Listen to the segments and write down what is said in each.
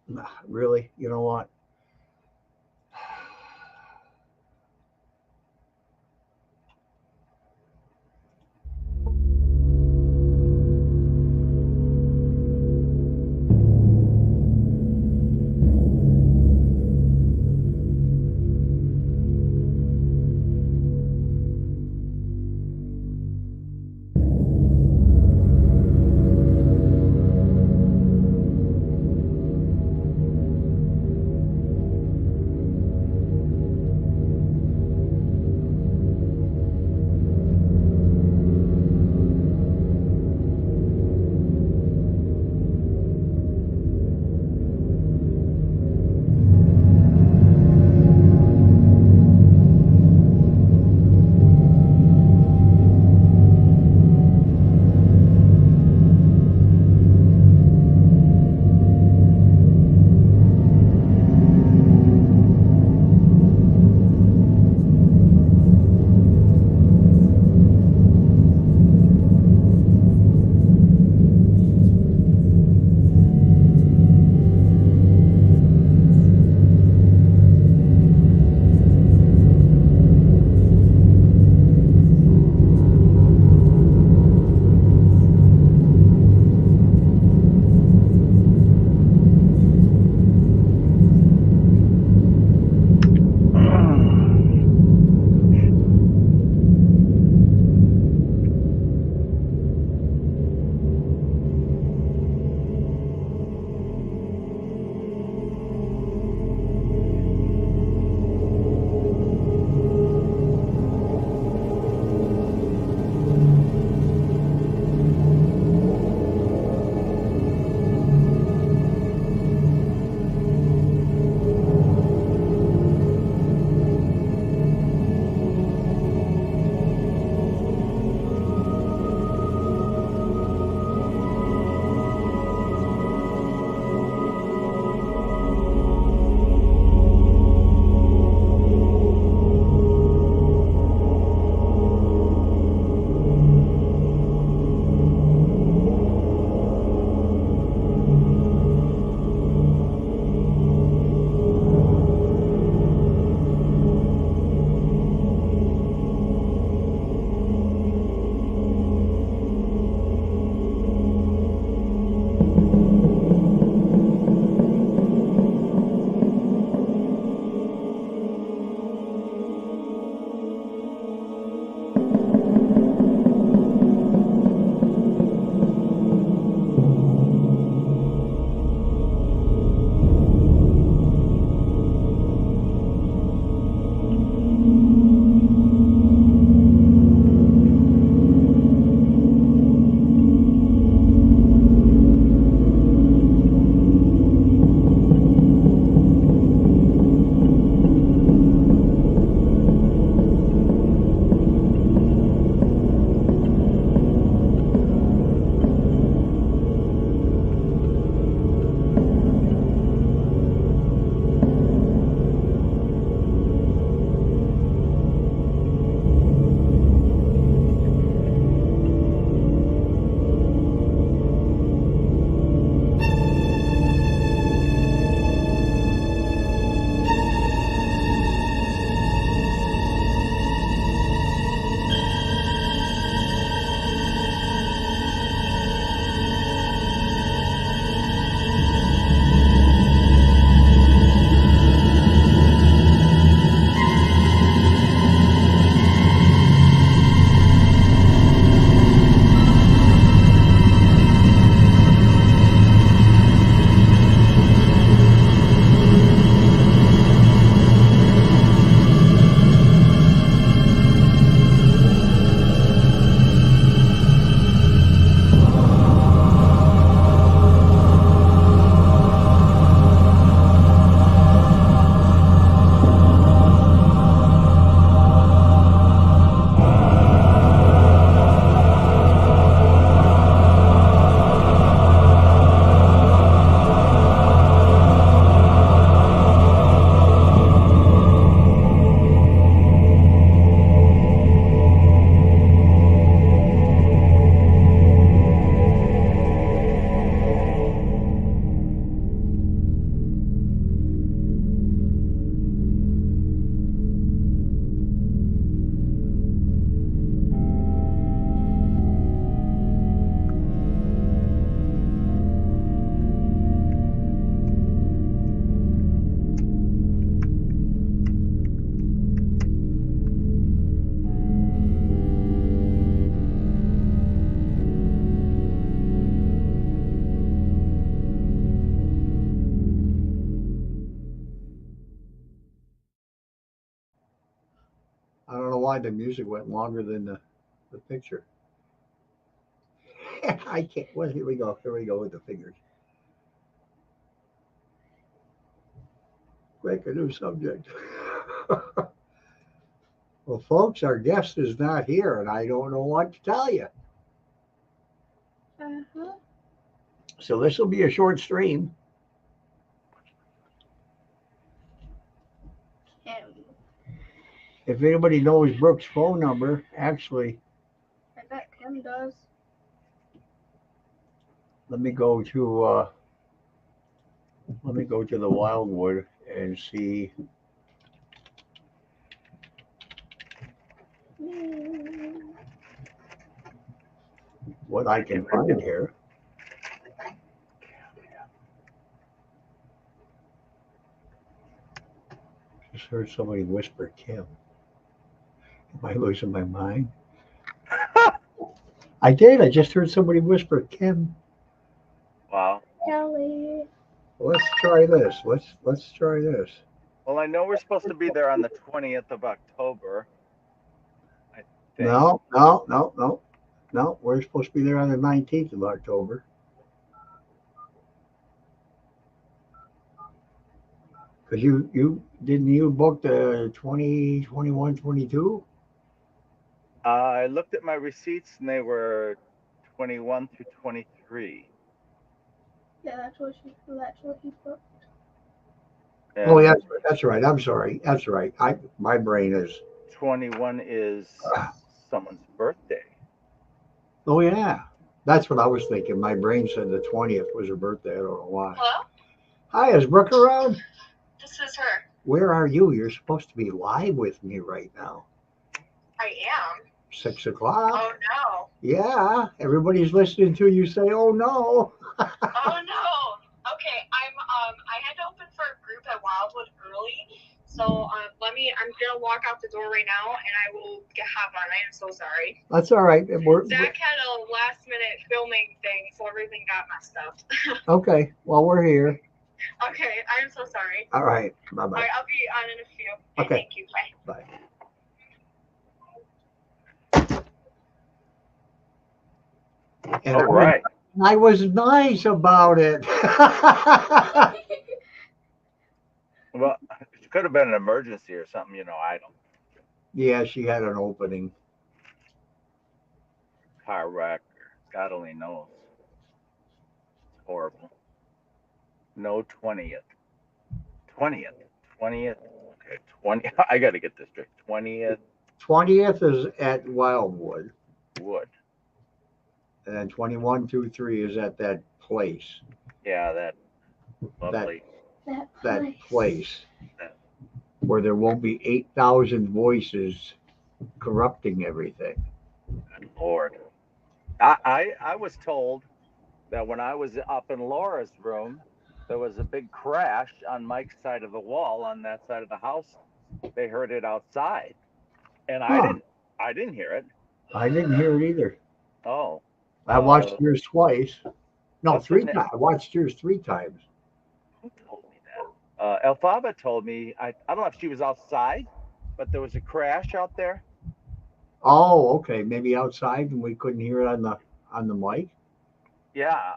Nah, really, you know what? why the music went longer than the picture. I can't. Well, here we go. Here we go with the fingers. Make a new subject. Well, folks, our guest is not here, and I don't know what to tell you. Uh-huh. So this will be a short stream. If anybody knows Brooke's phone number, actually, I bet Kim does. let me go to the Wildwood and see what I can find here. Just heard somebody whisper Kim. Am I losing my mind? I did. I just heard somebody whisper Kim. Wow. Kelly. Let's try this. Let's try this. Well, I know we're supposed to be there on the 20th of October. I think. No. We're supposed to be there on the 19th of October. Because you book the 20, 21, 22? I looked at my receipts and they were 21 through 23. Yeah, that's what he booked. And Oh, yeah, that's right. I'm sorry. That's right. My brain is. 21 is someone's birthday. Oh, yeah. That's what I was thinking. My brain said the 20th was her birthday. I don't know why. Hello? Hi, is Brooke around? This is her. Where are you? You're supposed to be live with me right now. I am. 6 o'clock. Oh no. Yeah. Everybody's listening to you say, oh, no. Oh no. Okay, I had to open for a group at Wildwood early. So I'm gonna walk out the door right now and I will hop on. I am so sorry. That's all right. Zach had a last minute filming thing, so everything got messed up. Okay. Well, we're here. Okay, I am so sorry. All right. Bye-bye. All right, I'll be on in a few. Okay. Thank you. Bye. Bye. And All right. I was nice about it. Well, it could have been an emergency or something, I don't. Yeah, she had an opening. Car wreck. God only knows. It's horrible. No 20th. 20th. Okay, 20. I got to get this straight. 20th 20th is at Wildwood. Wood. And then 21, 2, 3 is at that place. Yeah, that lovely. That place where there won't be 8,000 voices corrupting everything. Good Lord. I was told that when I was up in Laura's room, there was a big crash on Mike's side of the wall on that side of the house. They heard it outside, and I didn't hear it. I didn't hear it either. Oh. I watched yours twice. No, 3 times. I watched yours 3 times. Who told me that? Elphaba told me. I don't know if she was outside, but there was a crash out there. Oh, okay. Maybe outside and we couldn't hear it on the mic. Yeah.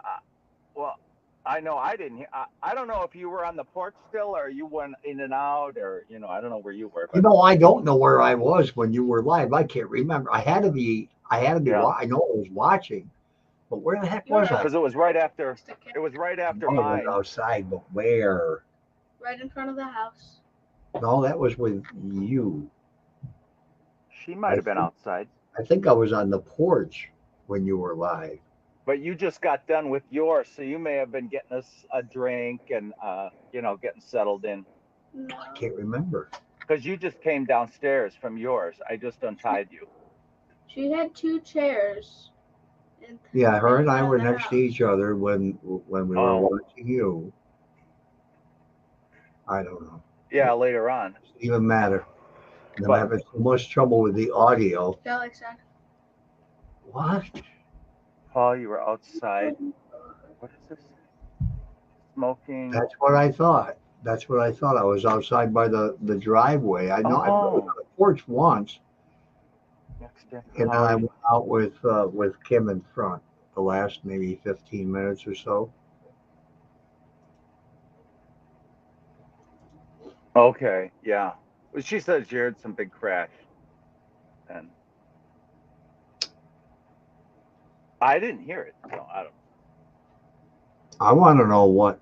Well, I know I didn't hear. I don't know if you were on the porch still or you went in and out or I don't know where you were. But... I don't know where I was when you were live. I can't remember. I had to be. Yeah. I know I was watching, but where the heck was I? Because it was right after. It was right after mine. Outside, but where? Right in front of the house. No, that was with you. She might have been outside. I think I was on the porch when you were live. But you just got done with yours, so you may have been getting us a drink and getting settled in. No. I can't remember. Because you just came downstairs from yours. I just untied you. She had 2 chairs. Yeah, her and I were next to each other when we were watching you. I don't know. Yeah, later on. It doesn't even matter. I'm having so much trouble with the audio. Alex said. What? Paul, you were outside. What is this? Smoking. That's what I thought. I was outside by the driveway. I know I've been on the porch once, And then I went out with Kim in front the last maybe 15 minutes or so. Okay, yeah. Well, she said she heard some big crash, and I didn't hear it, so I don't. I want to know what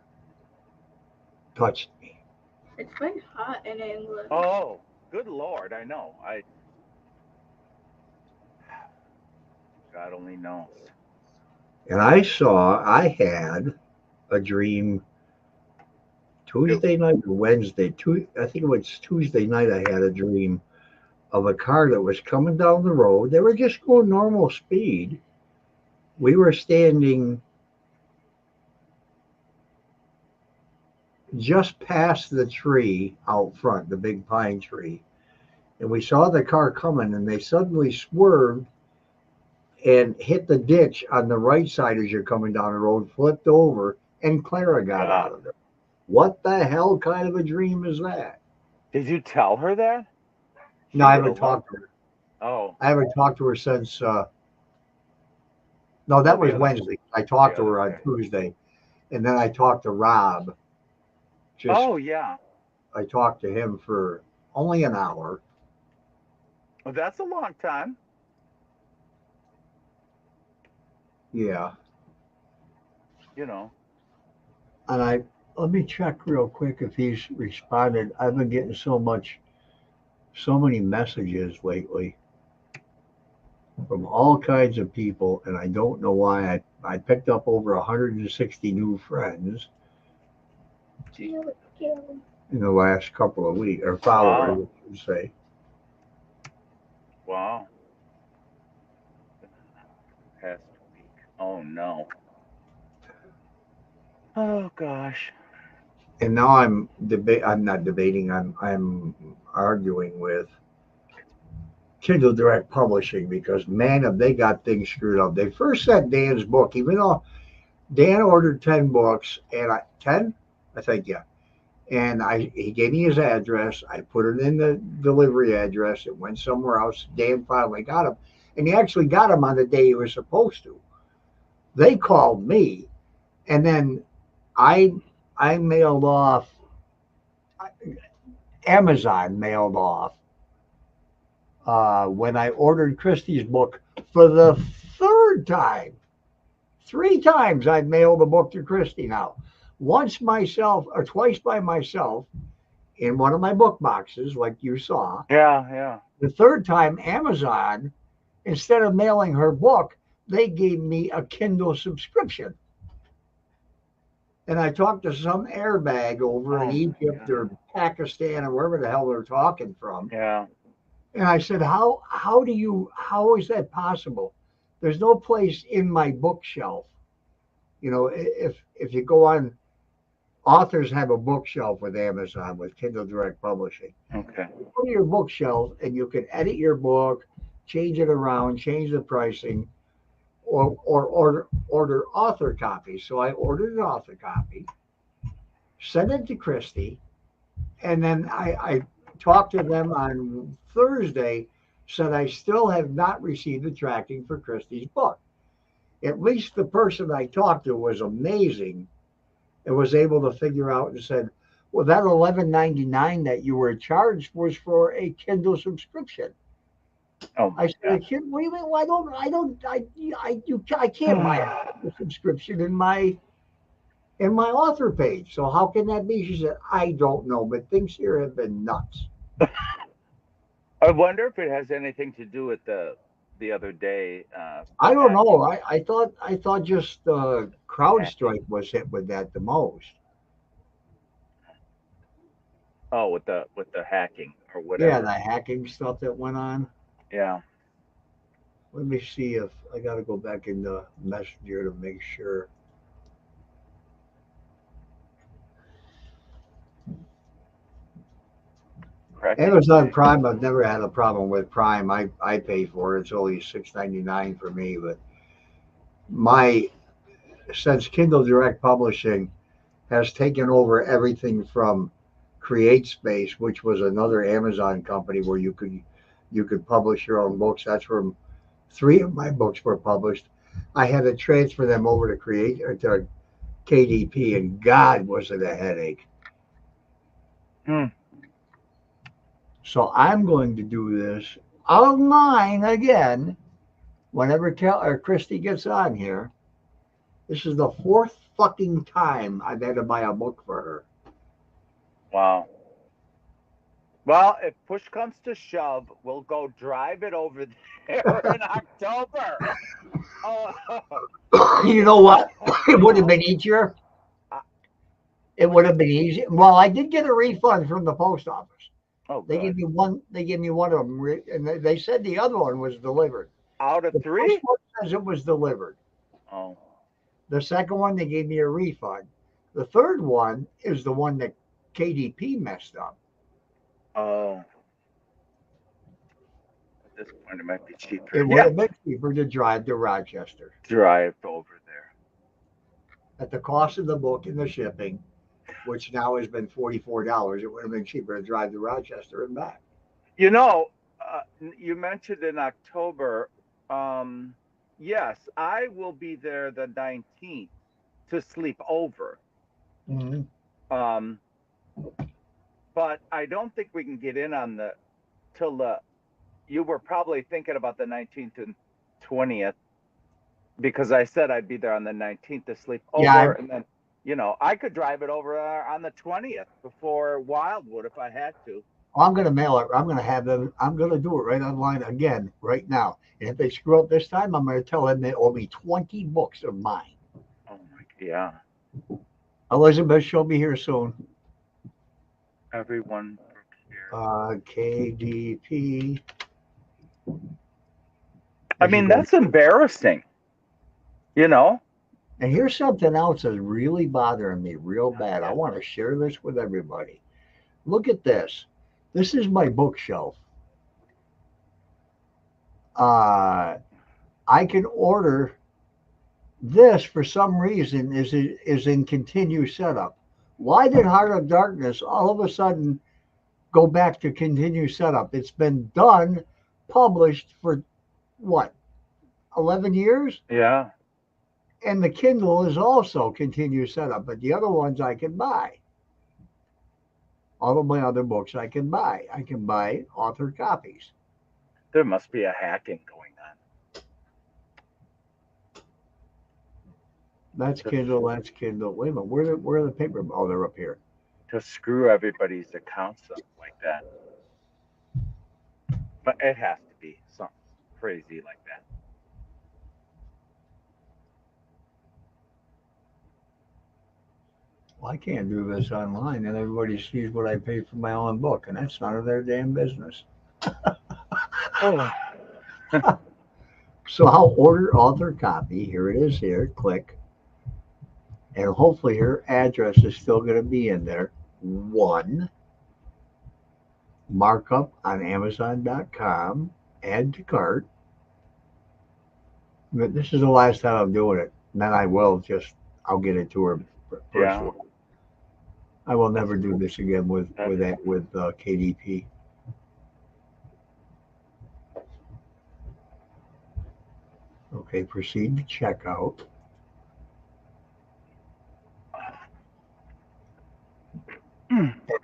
touched me. It's been hot in England. Oh, good Lord! I know. God only knows. And I had a dream Tuesday night or Wednesday. I think it was Tuesday night. I had a dream of a car that was coming down the road. They were just going normal speed. We were standing just past the tree out front, the big pine tree. And we saw the car coming, and they suddenly swerved and hit the ditch on the right side as you're coming down the road, flipped over, and Clara got out of there. What the hell kind of a dream is that? Did you tell her that? No, I haven't talked to her. Oh. I haven't talked to her since. No, that was Wednesday. I talked to her on Tuesday, and then I talked to Rob. Oh yeah. I talked to him for only an hour. Well, that's a long time. Yeah. You know. And let me check real quick if he's responded. I've been getting so many messages lately from all kinds of people, and I don't know why. I picked up over 160 new friends in the last couple of weeks, or followers, I should say. Wow. Past week. Oh no. Oh gosh. And now I'm not debating. I'm arguing with Kindle Direct Publishing because man, have they got things screwed up. They first sent Dan's book, even though Dan ordered 10 books, and 10, I think, yeah. And he gave me his address. I put it in the delivery address. It went somewhere else. Dan finally got him, and he actually got him on the day he was supposed to. They called me, and then I mailed off. Amazon mailed off when I ordered Christie's book for the third time. 3 times I've mailed a book to Christie now. Once myself or twice by myself in one of my book boxes, like you saw. Yeah. The third time, Amazon, instead of mailing her book, they gave me a Kindle subscription. And I talked to some airbag over in Egypt or Pakistan or wherever the hell they're talking from. Yeah. And I said, how is that possible? There's no place in my bookshelf. You know, if you go on, authors have a bookshelf with Amazon, with Kindle Direct Publishing. Okay. You go to your bookshelf and you can edit your book, change it around, change the pricing, or order author copies. So I ordered an author copy, sent it to Christie, and then I talked to them on Thursday, said I still have not received the tracking for Christie's book. At least the person I talked to was amazing and was able to figure out and said, well, that $11.99 that you were charged was for a Kindle subscription. Oh, I said, what do you mean? Well, I can't buy a subscription in my author page. So how can that be? She said, I don't know, but things here have been nuts. I wonder if it has anything to do with the other day. I don't know. I thought just CrowdStrike was hit with that the most. Oh, with the hacking or whatever. Yeah, the hacking stuff that went on. Yeah. Let me see if I got to go back in the Messenger to make sure. Correct. Amazon Prime, I've never had a problem with Prime. I pay for it. It's only $6.99 for me. But since Kindle Direct Publishing has taken over everything from CreateSpace, which was another Amazon company where you could You could publish your own books. That's where 3 of my books were published. I had to transfer them over to KDP, and God, was it a headache. Hmm. So I'm going to do this online again whenever Christy gets on here. This is the 4th fucking time I've had to buy a book for her. Wow. Well, if push comes to shove, we'll go drive it over there in October. Oh, You know what? It would have been easier. It would have been easy. Well, I did get a refund from the post office. oh, They gave good. me one. They gave me one of them, and they said the other one was delivered. Out of The 3? first one says it was delivered. Oh, The second one, they gave me a refund. The third one is the one that KDP messed up. oh. At this point, it might be cheaper. It would have been cheaper to drive to Rochester Drive over there. at the cost of the book and the shipping, which now has been $44. It would have been cheaper to drive to Rochester and back. You know, you mentioned in October. Yes, I will be there the 19th to sleep over. Mm-hmm. But I don't think we can get in on you were probably thinking about the 19th and 20th because I said I'd be there on the 19th to sleep over. Yeah, and then, I could drive it over on the 20th before Wildwood if I had to. I'm going to mail it. I'm going to have them. I'm going to do it right online again right now. And if they screw up this time, I'm going to tell them they owe me 20 books of mine. Oh my, yeah. Elizabeth, she'll be here soon. Everyone here. KDP. I mean, that's embarrassing. And here's something else that's really bothering me real bad. I want to share this with everybody. Look at this. This is my bookshelf. I can order this for some reason is in continue setup. Why did Heart of Darkness all of a sudden go back to continue setup? It's been done, published for what, 11 years? Yeah. And the Kindle is also continue setup, but the other ones I can buy. All of my other books I can buy. I can buy author copies. There must be a hacking going on. That's Kindle. That's Kindle. Wait a minute. Where are the paper? Oh, they're up here. To screw everybody's accounts up like that. But it has to be something crazy like that. Well, I can't do this online, and everybody sees what I pay for my own book, and that's none of their damn business. So I'll order author copy. Here it is. Here, click, and hopefully her address is still going to be in there. 1 markup on Amazon.com. Add to cart. But this is the last time I'm doing it. And then I'll get it to her personally. Yeah. I will never do this again with KDP. Okay, proceed to checkout.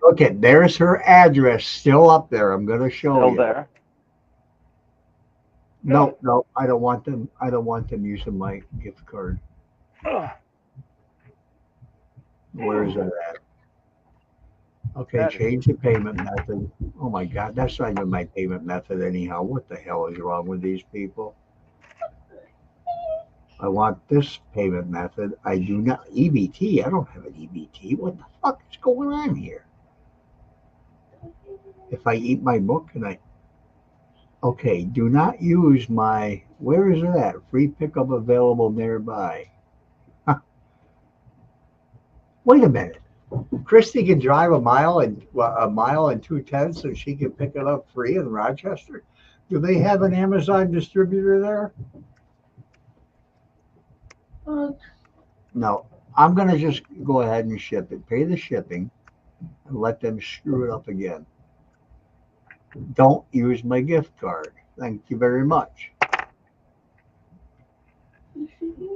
Okay, there's her address still up there. I'm going to show you. There? No, I don't want them. I don't want them using my gift card. Where is that at? Okay, change the payment method. Oh my God, that's not even my payment method anyhow. What the hell is wrong with these people? I want this payment method. I do not. EBT. I don't have an EBT. What the fuck is going on here? If I eat my book, can I? Okay, do not use my. Where is it at? Free pickup available nearby. Huh. Wait a minute. Christy can drive a mile and 2/10, so she can pick it up free in Rochester. Do they have an Amazon distributor there? No. I'm gonna just go ahead and ship it. Pay the shipping, and let them screw it up again. Don't use my gift card. Thank you very much. You should be.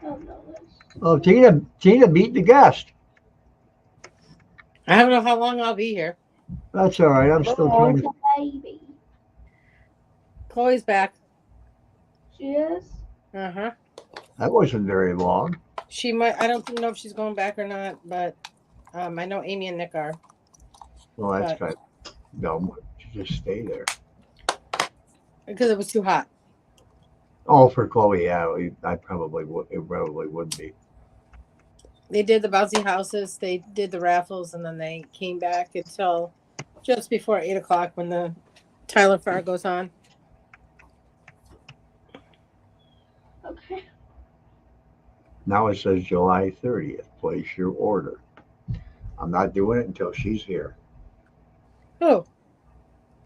Oh no, that's. Oh, Tina beat the guest. I don't know how long I'll be here. That's all right. I'm still trying to. Baby. Chloe's back. She is. Uh-huh. That wasn't very long. She might. I don't know if she's going back or not, but I know Amy and Nick are. Well, that's But- kind of dumb to just stay there. Because it was too hot. Oh, for Chloe, yeah, I probably would. It probably would be. They did the bouncy houses, they did the raffles, and then they came back until just before 8 o'clock when the Tyler Farr goes on. Okay. Now it says July 30th. Place your order. I'm not doing it until she's here. Oh,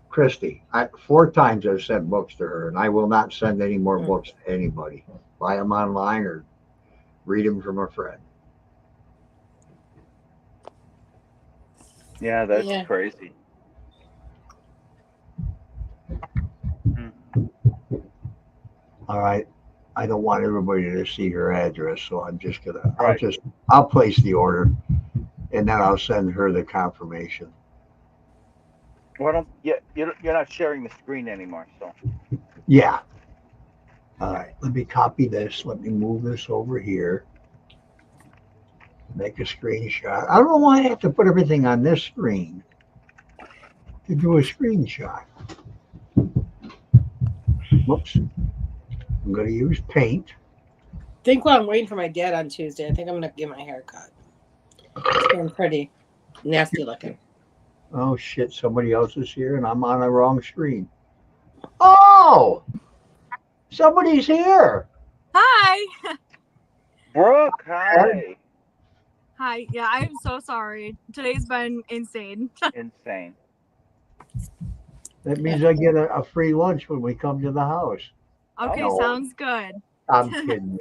Christy, 4 times I've sent books to her, and I will not send any more Mm. books to anybody. Buy them online or read them from a friend. Yeah, that's Yeah. crazy. All right. I don't want everybody to see her address, so I'm just gonna. Right. I'll place the order, and then I'll send her the confirmation. Well, you're not sharing the screen anymore, so. Yeah. All right. Let me copy this. Let me move this over here. Make a screenshot. I don't know why I have to put everything on this screen to do a screenshot. Whoops. I'm going to use paint. I think while I'm waiting for my dad on Tuesday, I think I'm going to get my hair cut. It's getting pretty nasty looking. Oh, shit. Somebody else is here and I'm on the wrong screen. Oh! Somebody's here. Hi. Brooke, hi. Hi. Yeah, I am so sorry. Today's been insane. Insane. That means I get a free lunch when we come to the house. Okay, Oh. sounds good. I'm kidding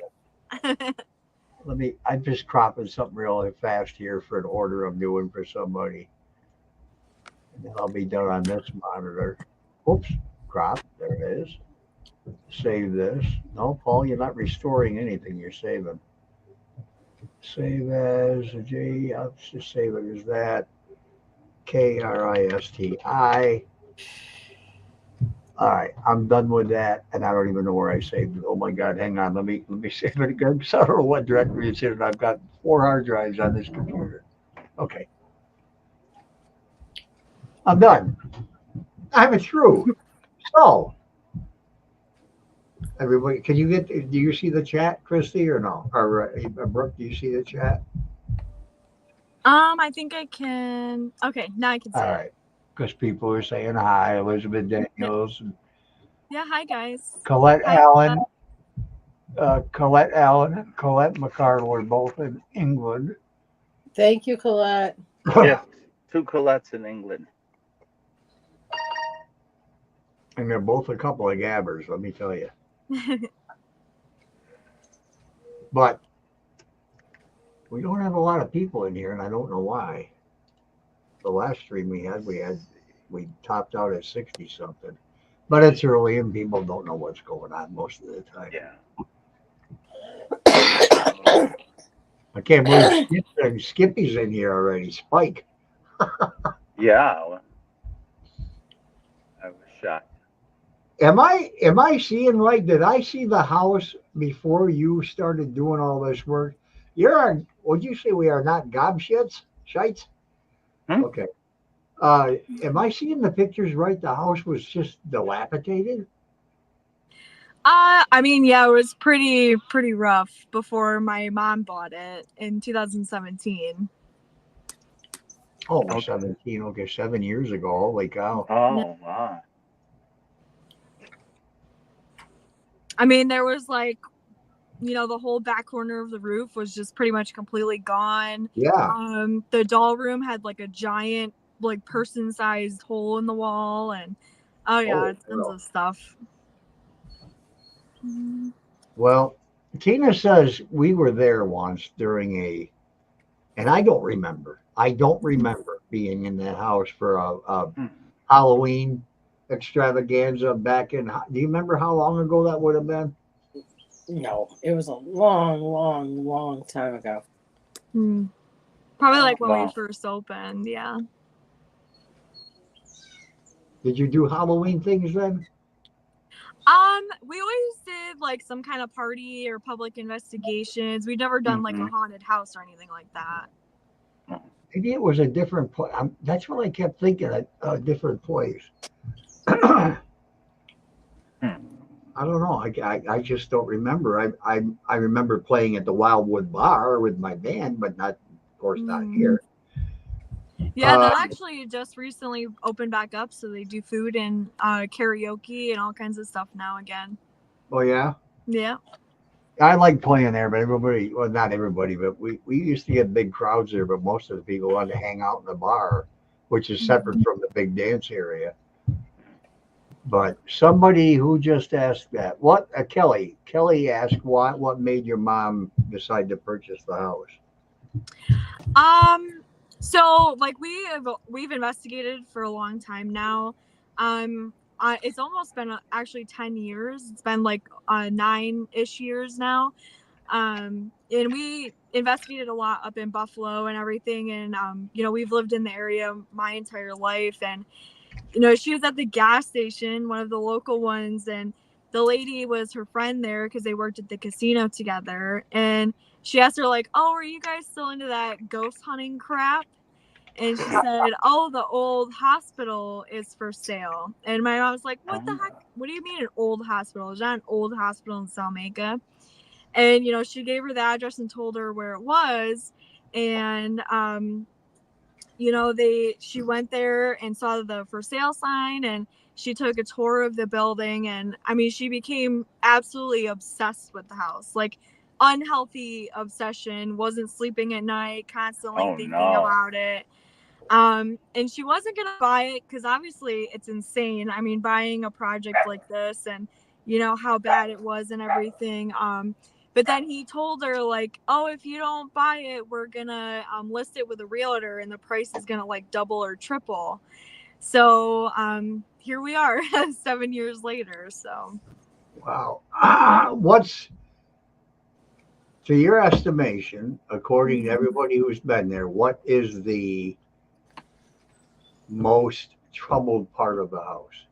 you. I'm just cropping something really fast here for an order I'm doing for somebody. And then I'll be done on this monitor. Oops, crop, there it is. Save this. No, Paul, you're not restoring anything, you're saving. Save as a J, I'll just save it as that. KRISTI. All right, I'm done with that, and I don't even know where I saved it. Oh my God, hang on, let me save it again because I don't know what directory it's in, and I've got 4 hard drives on this computer. Okay, I'm done. I'm through. So, everybody, can you get? Do you see the chat, Christy, or no? Or Brooke, do you see the chat? I think I can. Okay, now I can see All it. right, because people are saying hi, Elizabeth Daniels, and Yeah, hi guys. Colette Hi, Allen. Colette Allen and Colette McCardle are both in England. Thank you, Colette. Yes, 2 Colettes in England. And they're both a couple of gabbers, let me tell you. But we don't have a lot of people in here, and I don't know why. The last stream we topped out at 60 something. But it's early and people don't know what's going on most of the time. Yeah. I can't believe Skippy's in here already. Spike. Yeah. Well, I was shocked. Am I seeing right? Did I see the house before you started doing all this work? Would you say we are not gobshits? Shites? Hmm? Okay. Am I seeing the pictures right? The house was just dilapidated? I mean, yeah, it was pretty rough before my mom bought it in 2017. Oh, Okay. 17. Okay, 7 years ago. Holy cow. Oh, wow. I mean, there was like, the whole back corner of the roof was just pretty much completely gone. Yeah. The doll room had like a giant, like person-sized hole in the wall, and Holy tons cow. of stuff. Well, Tina says we were there once during and I don't remember being in that house for a Halloween extravaganza back in. Do you remember how long ago that would have been? No, it was a long, long, long time ago. Probably like when we Wow. first opened. Yeah. Did you do Halloween things then? We always did like some kind of party or public investigations. We've never done like a haunted house or anything like that. Maybe it was a different place. That's what I kept thinking, a different place. I don't know. I just don't remember. I remember playing at the Wildwood Bar with my band, but not, of course, not here. Yeah, that actually just recently opened back up, so they do food and karaoke and all kinds of stuff now again. Oh yeah. Yeah. I like playing there, but everybody, well, not everybody, but we used to get big crowds there, but most of the people wanted to hang out in the bar, which is separate from the big dance area. But somebody who just asked that, Kelly asked, what made your mom decide to purchase the house? So like we've investigated for a long time now. It's almost been actually 10 years. It's been like 9-ish years now. And we investigated a lot up in Buffalo and everything. And, we've lived in the area my entire life. And, she was at the gas station, one of the local ones. And the lady was her friend there because they worked at the casino together. And she asked her like, "Oh, are you guys still into that ghost hunting crap?" And she said, "Oh, the old hospital is for sale." And my mom was like, "What the heck? What do you mean an old hospital? There's not an old hospital in Salmaker." And, she gave her the address and told her where it was. And, she went there and saw the for sale sign, and she took a tour of the building. And I mean, she became absolutely obsessed with the house, like unhealthy obsession, wasn't sleeping at night, constantly thinking about it. And she wasn't going to buy it because obviously it's insane. I mean, buying a project like this and, how bad it was and everything. But then he told her like, "Oh, if you don't buy it, we're going to list it with a realtor and the price is going to like double or triple." So here we are 7 years later. So. Wow. What's, to your estimation, according to everybody who's been there, what is the most troubled part of the house?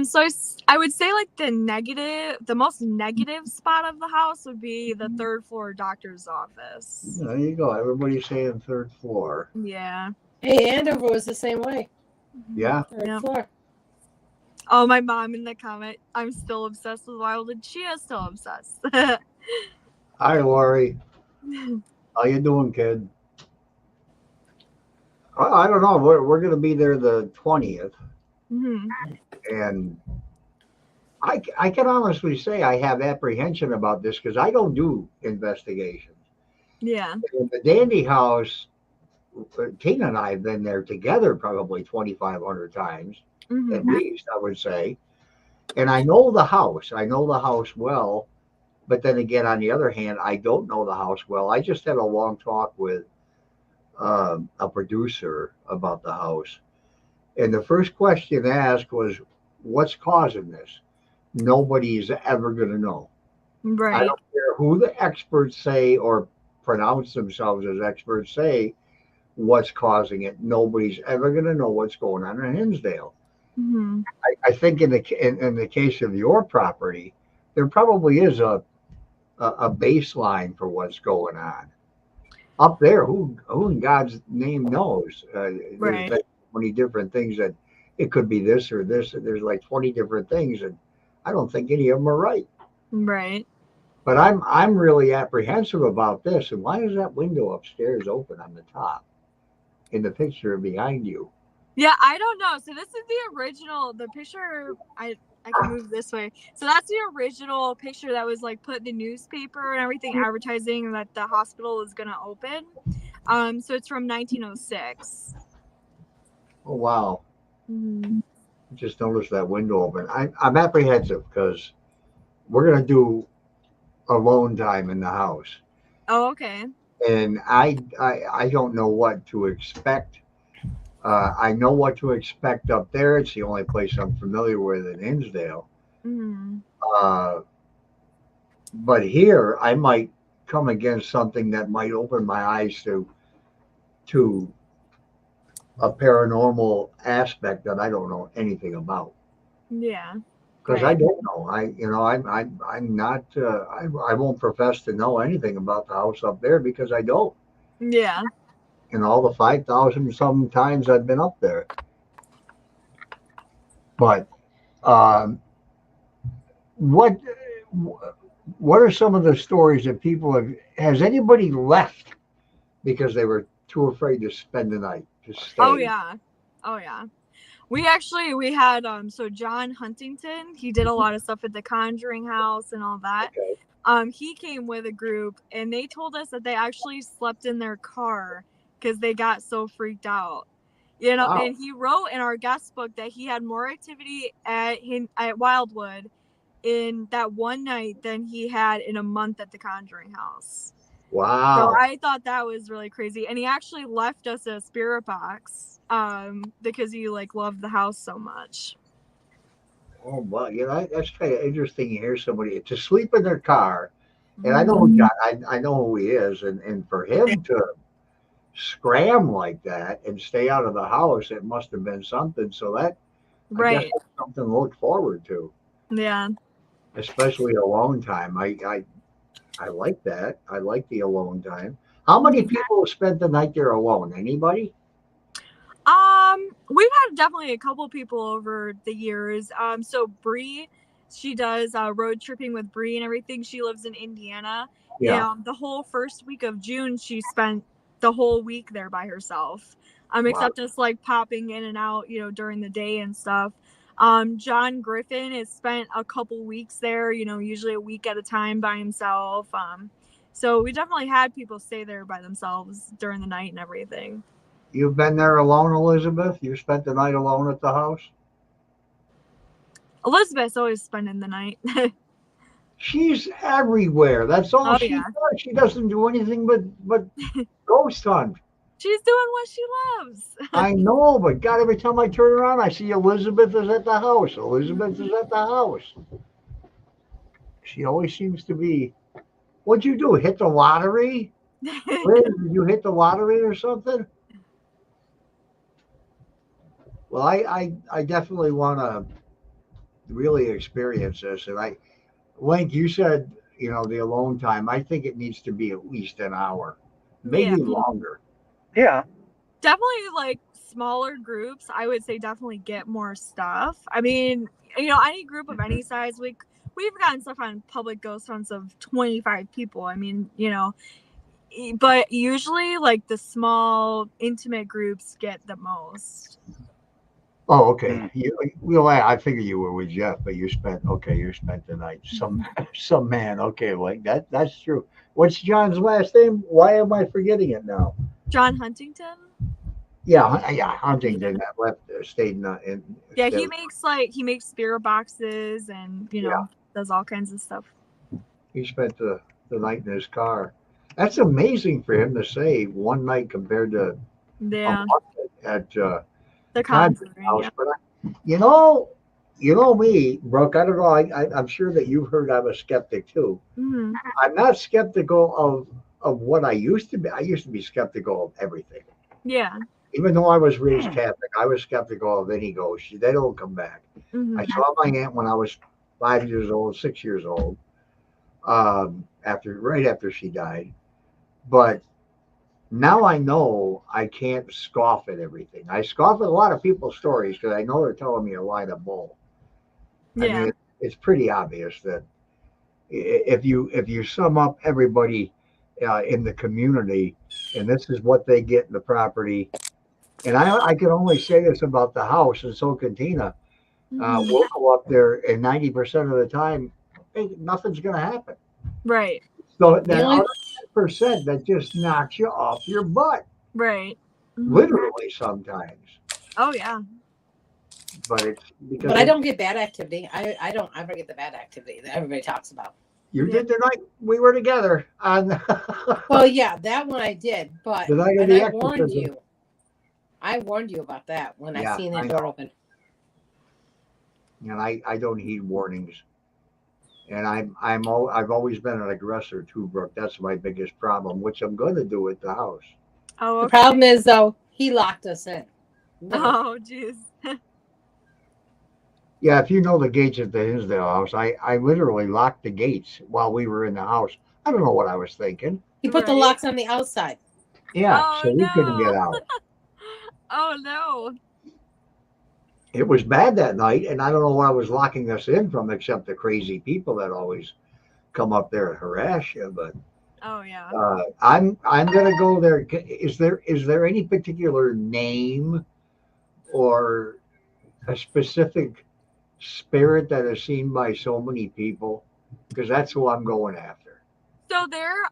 So I would say like the most negative spot of the house would be the third floor doctor's office. There you go. Everybody's saying third floor. Yeah. Hey, Andover was the same way. Yeah. Third floor. Oh, my mom in the comment, "I'm still obsessed with Wildwood." She is still obsessed. Hi, Lori. How you doing, kid? I don't know. We're going to be there the 20th. And I can honestly say I have apprehension about this because I don't do investigations. Yeah. In the Dandy House, Tina and I have been there together probably 2,500 times, at least, I would say. And I know the house. I know the house well. But then again, on the other hand, I don't know the house well. I just had a long talk with a producer about the house. And the first question asked was, "What's causing this?" Nobody's ever going to know. Right. I don't care who the experts say or pronounce themselves as experts say what's causing it. Nobody's ever going to know what's going on in Hinsdale. I think in the case of your property, there probably is a baseline for what's going on. Up there, who in God's name knows? Right. There's like 20 different things that it could be this or this. There's like 20 different things, and I don't think any of them are right. Right. But I'm really apprehensive about this. And why is that window upstairs open on the top in the picture behind you? Yeah, I don't know. So this is the original. The picture I can move this way. So that's the original picture that was like put in the newspaper and everything, advertising that the hospital is gonna open. So it's from 1906. Oh wow! Just noticed that window open. I'm apprehensive because we're gonna do alone time in the house. Oh, okay. And I don't know what to expect I know what to expect up there. It's the only place I'm familiar with in Hinsdale. Mm-hmm. But here, I might come against something that might open my eyes to a paranormal aspect that I don't know anything about. Yeah. Because Right. I don't know. I'm not. I won't profess to know anything about the house up there because I don't. Yeah. In all the 5,000 some times I've been up there. But um, what what are some of the stories that people have? Has anybody left because they were too afraid to spend the night to Oh stay? yeah. Oh yeah. We had so John Huntington, he did a lot of stuff at the Conjuring House and all that. Okay. He came with a group and they told us that they actually slept in their car because they got so freaked out. You know, Wow. and he wrote in our guest book that he had more activity at Wildwood in that one night than he had in a month at the Conjuring House. So Wow. I thought that was really crazy. And he actually left us a spirit box because he like loved the house so much. Oh well, that's kind of interesting. You hear somebody to sleep in their car, and I know who John, I know who he is, and for him to scram like that and stay out of the house, it must have been something. So that I guess Right. that's something to look forward to, Yeah. especially alone time. I like that. I like the alone time. How many people have spent the night there alone? Anybody? We've had definitely a couple people over the years. So Bree, she does road tripping with Bree and everything. She lives in Indiana. Yeah. And the whole first week of June, she spent the whole week there by herself. Wow. Except just like popping in and out, during the day and stuff. John Griffin has spent a couple weeks there, usually a week at a time by himself. So we definitely had people stay there by themselves during the night and everything. You've been there alone, Elizabeth? You spent the night alone at the house? Elizabeth's always spending the night. She's everywhere. That's all Oh she yeah. does. She doesn't do anything but ghost hunt. She's doing what she loves. I know, but God, every time I turn around, I see Elizabeth is at the house. Elizabeth is at the house. She always seems to be. What'd you do? Hit the lottery? Liz, did you hit the lottery or something? Well, I definitely want to really experience this. And Link, you said, the alone time. I think it needs to be at least an hour, maybe Yeah. longer. Yeah. Definitely like smaller groups, I would say definitely get more stuff. I mean, any group of any size, we've gotten stuff on public ghost hunts of 25 people. I mean, but usually like the small intimate groups get the most. Oh, okay. I figure you were with Jeff, but you spent the night. Some man. Okay, like that's true. What's John's last name? Why am I forgetting it now? John Huntington. Yeah, Huntington that left stayed in. Yeah, Stayed, he makes spirit boxes and yeah, does all kinds of stuff. he spent the night in his car. That's amazing for him to say one night compared to a Yeah, month at the the Conjuring Conjuring. House. Yeah. But you know me, Brooke. I don't know. I'm sure that you've heard I'm a skeptic too. Mm-hmm. I'm not skeptical of what I used to be. I used to be skeptical of everything. Yeah. Even though I was raised Catholic, I was skeptical of any ghosts. They don't come back. Mm-hmm. I saw my aunt when I was 5 years old, 6 years old, right after she died. But now I know I can't scoff at everything. I scoff at a lot of people's stories because I know they're telling me a line of bull. I Yeah. mean, it's pretty obvious that if you sum up everybody in the community, and this is what they get in the property, and I can only say this about the house, and so can Tina. Mm-hmm. We'll go up there, and 90% of the time, nothing's going to happen. Right. So that other percent that just knocks you off your butt, Right. Mm-hmm. literally sometimes. Oh yeah. But it's because But I don't get bad activity. I don't ever get the bad activity that everybody talks about. you did the night we were together on. Well, yeah, that one I did, but The night of and the I warned exorcism. you. I warned you about that when I Yeah, seen I that door know. open. And I don't heed warnings. And I've always been an aggressor too, Brooke. That's my biggest problem, which I'm going to do at the house. Oh, The okay. problem is though, he locked us in. Literally. Oh, jeez. Yeah, if you know the gates at the Hinsdale house, I literally locked the gates while we were in the house. I don't know what I was thinking. He put the Right. locks on the outside. Yeah, Oh so we couldn't get no. out. Oh no. It was bad that night, and I don't know what I was locking us in from, except the crazy people that always come up there and harass you. But Oh yeah. I'm gonna go there. Is there any particular name or a specific spirit that is seen by so many people? Because that's who I'm going after. So there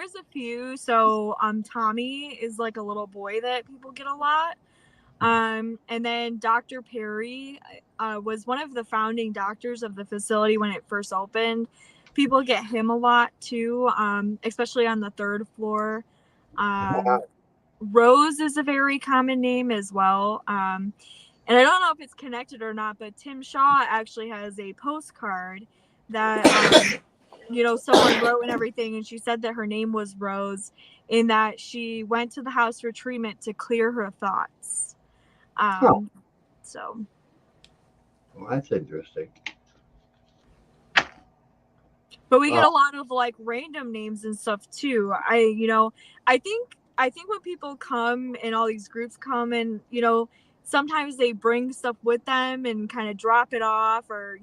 is a few. So Tommy is like a little boy that people get a lot. And then Dr. Perry was one of the founding doctors of the facility when it first opened. People get him a lot too, especially on the third floor. Um, Rose is a very common name as well. And I don't know if it's connected or not, but Tim Shaw actually has a postcard that someone wrote and everything, and she said that her name was Rose, in that she went to the house for treatment to clear her thoughts. Oh, So well, that's interesting. but we get Uh, a lot of like random names and stuff too. I think when people come and all these groups come and sometimes they bring stuff with them and kind of drop it off, or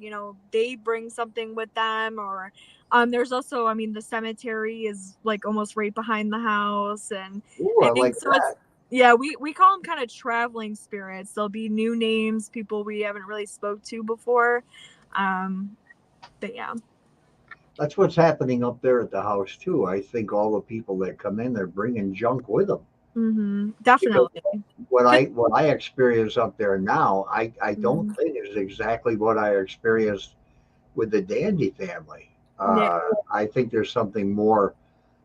they bring something with them, or there's also, I mean, the cemetery is like almost right behind the house, and ooh, I I think like so. It's, that. yeah, we call them kind of traveling spirits. There'll be new names, people we haven't really spoke to before. But yeah. That's what's happening up there at the house too. I think all the people that come in, they're bringing junk with them. Because Definitely. what I experience up there now, I don't Mhm. think is exactly what I experienced with the Dandy family. Yeah. I think there's something more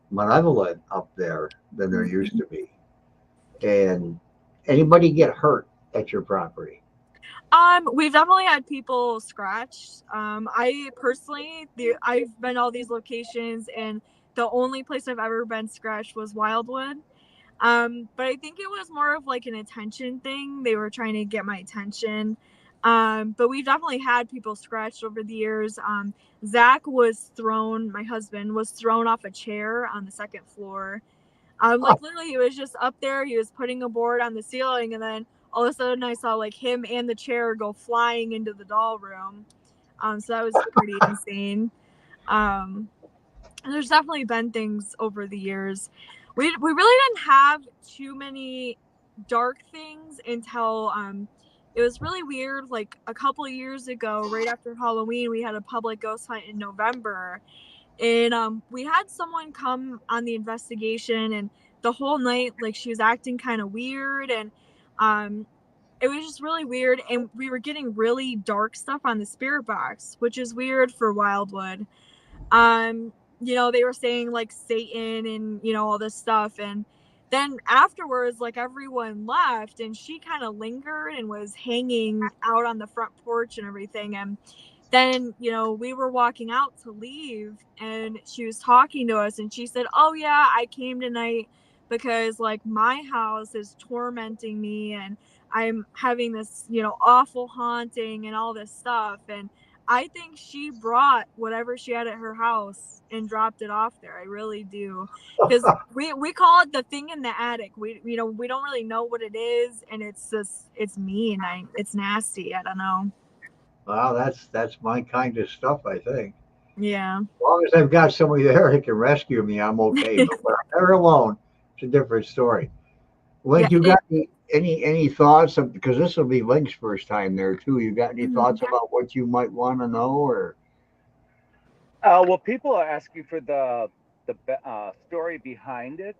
malevolent up there than there used Mhm. to be. And anybody get hurt at your property? We've definitely had people scratched. I personally, I've been all these locations, and the only place I've ever been scratched was Wildwood. But I think it was more of like an attention thing. They were trying to get my attention. But we've definitely had people scratched over the years. Zach was thrown, my husband was thrown off a chair on the second floor. Oh, Like literally, he was just up there. He was putting a board on the ceiling, and then all of a sudden, I saw like him and the chair go flying into the doll room. So that was pretty insane. And there's definitely been things over the years. We really didn't have too many dark things until it was really weird. Like a couple of years ago, right after Halloween, we had a public ghost hunt in November, and we had someone come on the investigation, and the whole night, like, she was acting kind of weird, and um it was just really weird, and we were getting really dark stuff on the spirit box, which is weird for Wildwood. um they were saying like Satan and all this stuff, and then afterwards, like, everyone left, and she kind of lingered and was hanging out on the front porch and everything. And then we were walking out to leave, and she was talking to us, and she said, oh yeah, I came tonight because like my house is tormenting me, and I'm having this awful haunting and all this stuff. And I think she brought whatever she had at her house and dropped it off there. I really do, because we call it the thing in the attic. We don't really know what it is, and it's mean. It's nasty. I don't know. wow, that's my kind of stuff. I think. Yeah. As long as I've got somebody there that can rescue me, I'm okay. But when I'm there alone, it's a different story. Yeah. Link, you got any thoughts of, because this will be Link's first time there too. You got any thoughts about what you might want to know, or Well, people are asking for the story behind it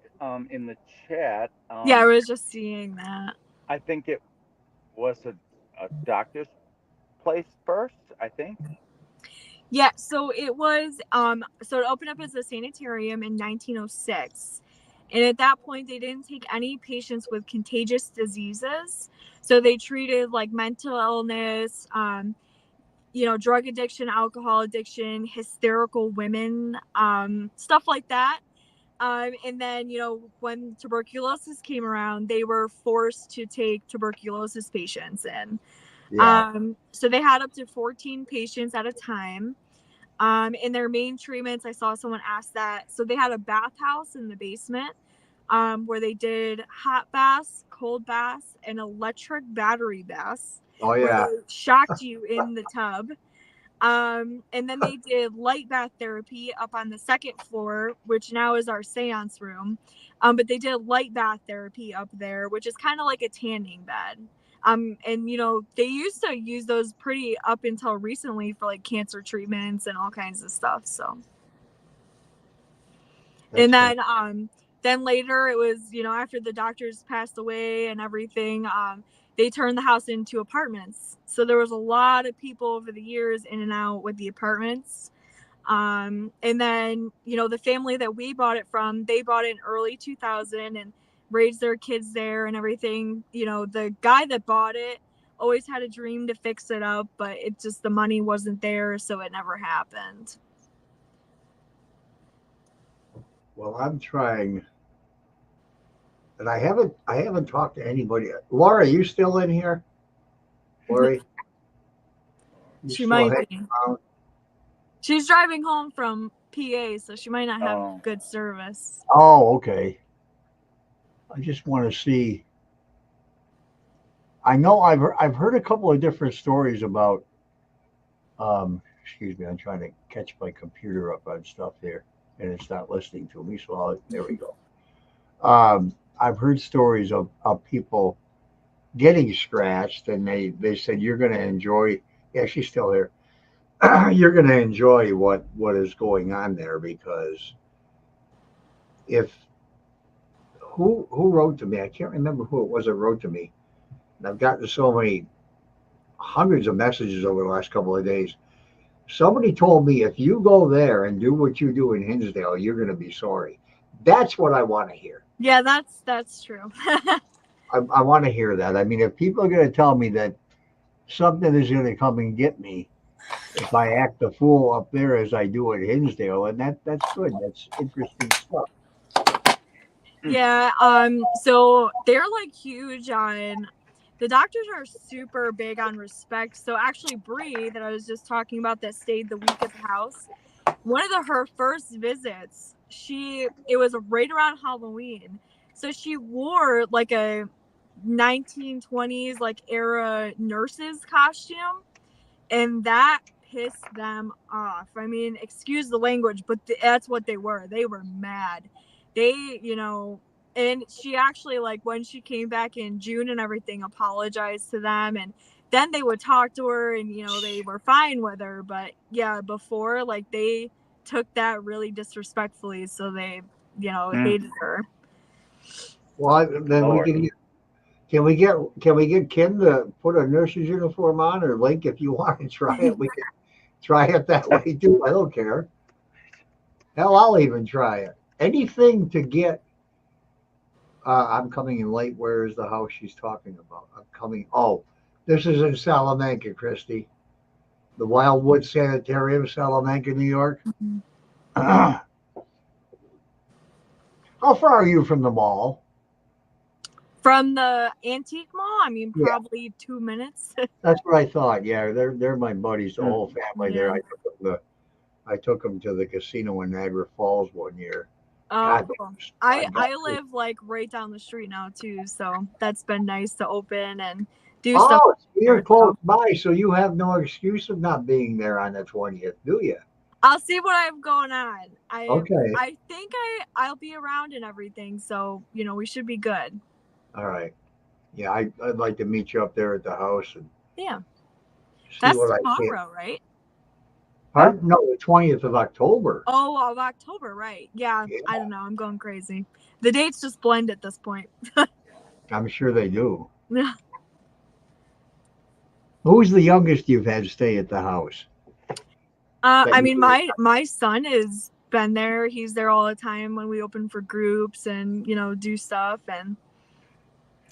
in the chat. Yeah, I was just seeing that. I think it was a doctor's place first. I think. Yeah, so it was so it opened up as a sanitarium in 1906. And at that point, they didn't take any patients with contagious diseases. So they treated like mental illness, drug addiction, alcohol addiction, hysterical women, stuff like that. And then, when tuberculosis came around, they were forced to take tuberculosis patients in. Yeah. So they had up to 14 patients at a time. In their main treatments, I saw someone ask that. So they had a bathhouse in the basement where they did hot baths, cold baths, and electric battery baths. Oh Where yeah. they shocked you in the tub. And then they did light bath therapy up on the second floor, which now is our seance room. But they did light bath therapy up there, which is kind of like a tanning bed. And they used to use those pretty up until recently for like cancer treatments and all kinds of stuff. So, and then later it was, after the doctors passed away and everything, they turned the house into apartments. So there was a lot of people over the years in and out with the apartments. And then, the family that we bought it from, they bought it in early 2000 and raised their kids there and everything. The guy that bought it always had a dream to fix it up, but the money wasn't there, so it never happened. Well, I'm trying, and I haven't talked to anybody. Laura, you still in here? Lori, you She still might hanging be. around? She's driving home from PA, so she might not have Oh. good service. Oh, okay. I just want to see. I know I've heard a couple of different stories about. Excuse me, I'm trying to catch my computer up on stuff here, and it's not listening to me. So there we go. I've heard stories of people getting scratched, and they said you're going to enjoy. Yeah, she's still here. You're going to enjoy what is going on there, because if who wrote to me, I can't remember who it was that wrote to me. And I've gotten so many hundreds of messages over the last couple of days. Somebody told me if you go there and do what you do in Hinsdale, you're going to be sorry. That's what I want to hear. Yeah, that's true. I want to hear that. I mean, if people are going to tell me that something is going to come and get me if I act the fool up there as I do at Hinsdale, and that's good. That's interesting stuff. Yeah, so they're like huge on, the doctors are super big on respect. So actually Bree, that I was just talking about, that stayed the week at the house, one of her first visits, it was right around Halloween. So she wore like a 1920s like era nurse's costume, and that pissed them off. I mean, excuse the language, but that's what they were. They were mad. They, and she actually, like, when she came back in June and everything, apologized to them, and then they would talk to her, and they were fine with her. But yeah, before, like, they took that really disrespectfully, so they hated her. Well, then Lord. can we get Kim to put a nurse's uniform on, or Link, if you want to try it, we can try it that way too. I don't care. Hell, I'll even try it. Anything to get. I'm coming in late. Where is the house she's talking about? I'm coming. Oh, this is in Salamanca, Christy. The Wildwood Sanitarium, Salamanca, New York. How far are you from the mall? From the antique mall, I mean, Yeah. probably 2 minutes. That's what I thought. Yeah, they're my buddies, the whole family there. Yeah. I took them to the casino in Niagara Falls one year. Oh, God, cool. I live like right down the street now too, so that's been nice to open and do stuff. Oh, so you're there, close so. by, so you have no excuse of not being there on the 20th, do you? I'll see what I have going on. Okay. I think I'll be around and everything, so we should be good. All right. Yeah, I'd like to meet you up there at the house and Yeah. see That's what I can. tomorrow, right? No, the 20th of October. Oh, of October, right. Yeah, I don't know. I'm going crazy. The dates just blend at this point. I'm sure they do. Yeah. Who's the youngest you've had stay at the house? I mean, my son is been there. He's there all the time when we open for groups and, you know, do stuff. And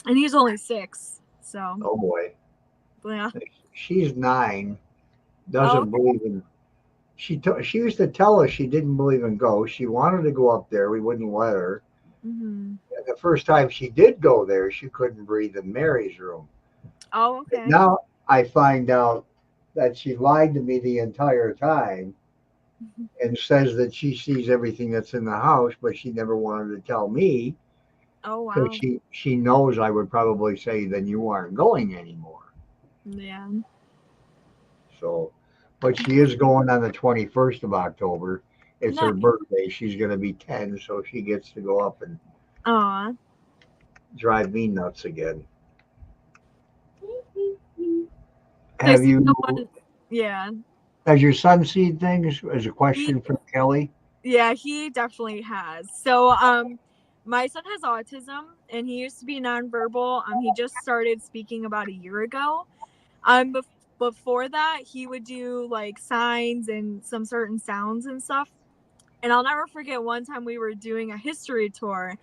he's only 6. So, Oh boy. yeah. She's 9, Oh, doesn't believe in. She used to tell us she didn't believe in ghosts. She wanted to go up there. We wouldn't let her. mm-hmm. And the first time she did go there, she couldn't breathe in Mary's room. Oh, okay. Now I find out that she lied to me the entire time and says that she sees everything that's in the house, but she never wanted to tell me Oh, wow. because she knows I would probably say, then you aren't going anymore. Yeah. So, but she is going on the 21st of October. It's her Nice. birthday. She's going to be 10, so she gets to go up and Aw. drive me nuts again. So I Have see you, someone, yeah. has your son seen things? As a question He, from Kelly. yeah, he definitely has. So, my son has autism, and he used to be nonverbal. He just started speaking about a year ago. Before that, he would do like signs and some certain sounds and stuff. And I'll never forget one time we were doing a history tour,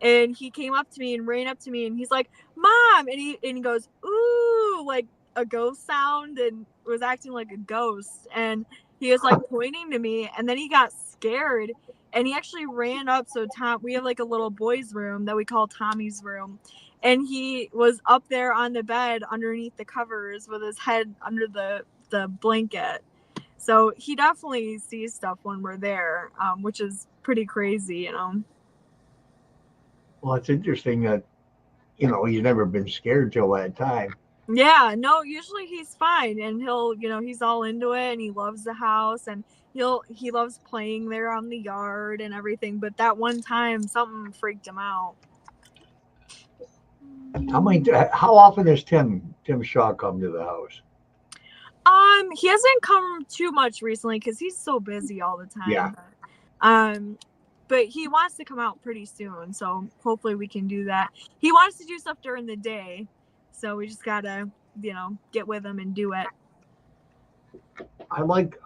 and he came up to me and ran up to me, and he's like, "Mom!" and he goes, "Ooh!" like a ghost sound, and was acting like a ghost. And he was like pointing to me, and then he got scared, and he actually ran up. So we have like a little boys' room that we call Tommy's room, and he was up there on the bed underneath the covers with his head under the blanket. So he definitely sees stuff when we're there, which is pretty crazy, you know. Well, it's interesting that, he's never been scared till that time. Yeah, no, usually he's fine, and he'll, you know, he's all into it, and he loves the house, and he loves playing there on the yard and everything. But that one time, something freaked him out. How often does Tim Shaw come to the house? He hasn't come too much recently because he's so busy all the time. Yeah. But he wants to come out pretty soon, so hopefully we can do that. He wants to do stuff during the day, so we just gotta, you know, get with him and do it. I like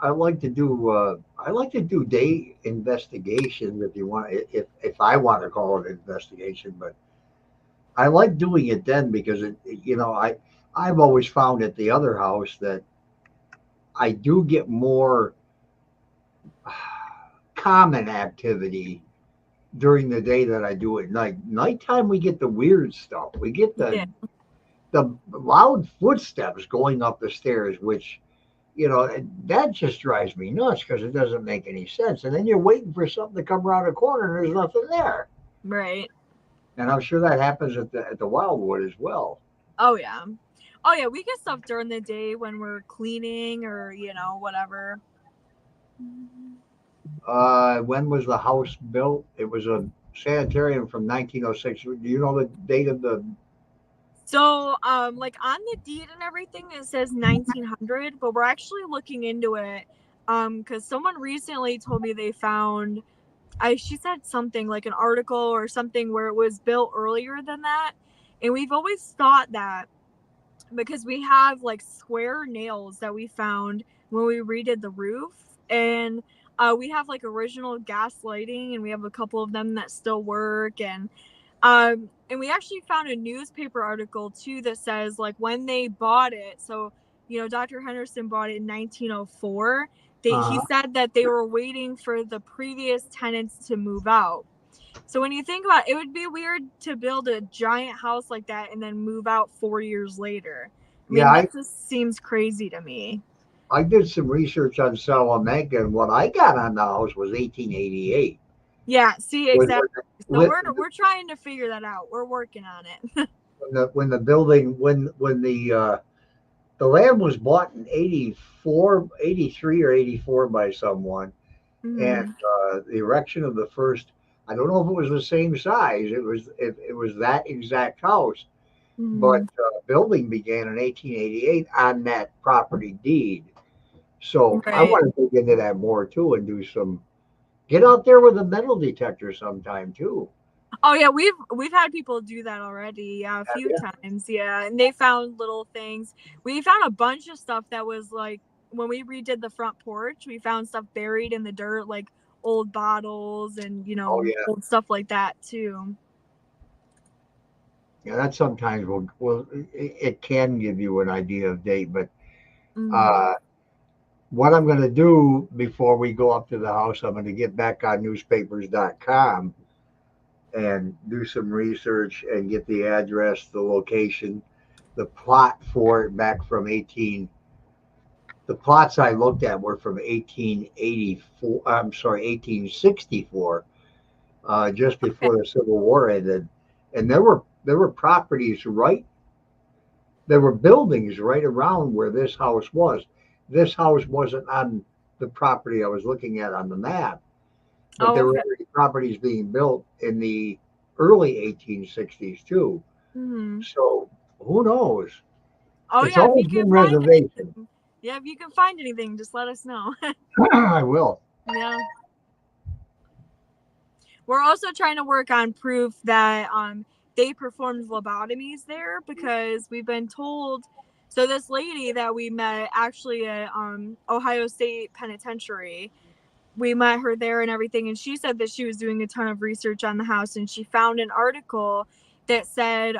to do day investigations if you want, if I want to call it an investigation, but I like doing it then because I've always found at the other house that I do get more common activity during the day that I do at night. Nighttime we get the weird stuff. We get Yeah. the loud footsteps going up the stairs, which that just drives me nuts because it doesn't make any sense. And then you're waiting for something to come around the corner and there's nothing there. Right. And I'm sure that happens at the Wildwood as well. Oh yeah. Oh yeah, we get stuff during the day when we're cleaning or, you know, whatever. When was the house built? It was a sanitarium from 1906. Do you know the date of the? So, like on the deed and everything, it says 1900, but we're actually looking into it, because someone recently told me they found, she said something like an article or something where it was built earlier than that, and we've always thought that because we have like square nails that we found when we redid the roof, and we have like original gas lighting, and we have a couple of them that still work, and we actually found a newspaper article too that says like when they bought it. So, you know, Dr. Henderson bought it in 1904. He said that they were waiting for the previous tenants to move out. So when you think about it, it would be weird to build a giant house like that and then move out 4 years later. I mean, that just seems crazy to me. I did some research on Salamanca, and what I got on the house was 1888. Yeah, see, exactly. So we're trying to figure that out. We're working on it. when the building when the land was bought in 84, 83 or 84 by someone, and the erection of the first, I don't know if it was the same size. It was that exact house, but building began in 1888 on that property deed. So I want to dig into that more too and do some. Get out there with a metal detector sometime too. Oh yeah, we've had people do that already. Yeah, a few times. Yeah, and they found little things. We found a bunch of stuff that was like when we redid the front porch. We found stuff buried in the dirt, like old bottles and Oh yeah. old stuff like that too. Yeah, that sometimes it can give you an idea of date, but Mhm. uh, what I'm going to do before we go up to the house, I'm going to get back on newspapers.com and do some research and get the address, the location, the plot for it back from 18. The plots I looked at were from 1884. I'm sorry, 1864, just before Okay. the Civil War ended, and there were properties right. There were buildings right around where this house was. This house wasn't on the property I was looking at on the map, but Oh, there were okay. already properties being built in the early 1860s too. Mhm. So who knows? Oh It's yeah, if always you can been find reservation. anything. Yeah, if you can find anything, just let us know. I will. Yeah. We're also trying to work on proof that they performed lobotomies there because we've been told. So this lady that we met actually at Ohio State Penitentiary, we met her there and everything, and she said that she was doing a ton of research on the house, and she found an article that said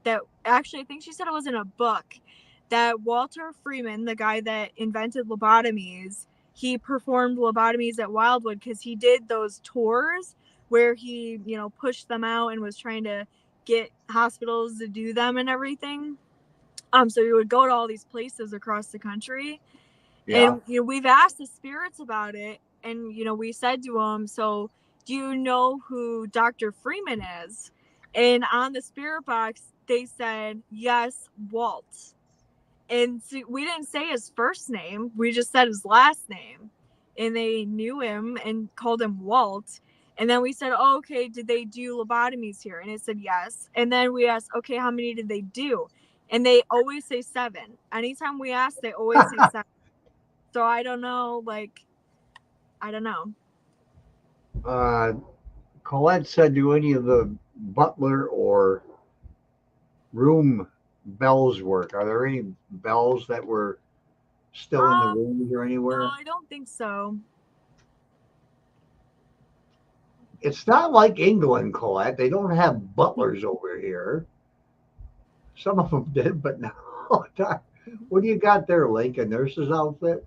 that actually I think she said it was in a book that Walter Freeman, the guy that invented lobotomies, he performed lobotomies at Wildwood because he did those tours where he pushed them out and was trying to get hospitals to do them and everything. So he would go to all these places across the country, Yeah. and we've asked the spirits about it, and we said to them, so do you know who Dr. Freeman is? And on the spirit box they said, yes, Walt. And so we didn't say his first name, we just said his last name, and they knew him and called him Walt. And then we said, oh, okay, did they do lobotomies here? And it said yes. And then we asked, okay, how many did they do? And they always say 7. Anytime we ask, they always say 7. So I don't know, I don't know. uh, Colette said, do any of the butler or room bells work? Are there any bells that were still in the rooms or No, anywhere? I don't think so. It's not like England, Colette. They don't have butlers over here. Some of them did, but no. What do you got there, Link? A nurse's outfit?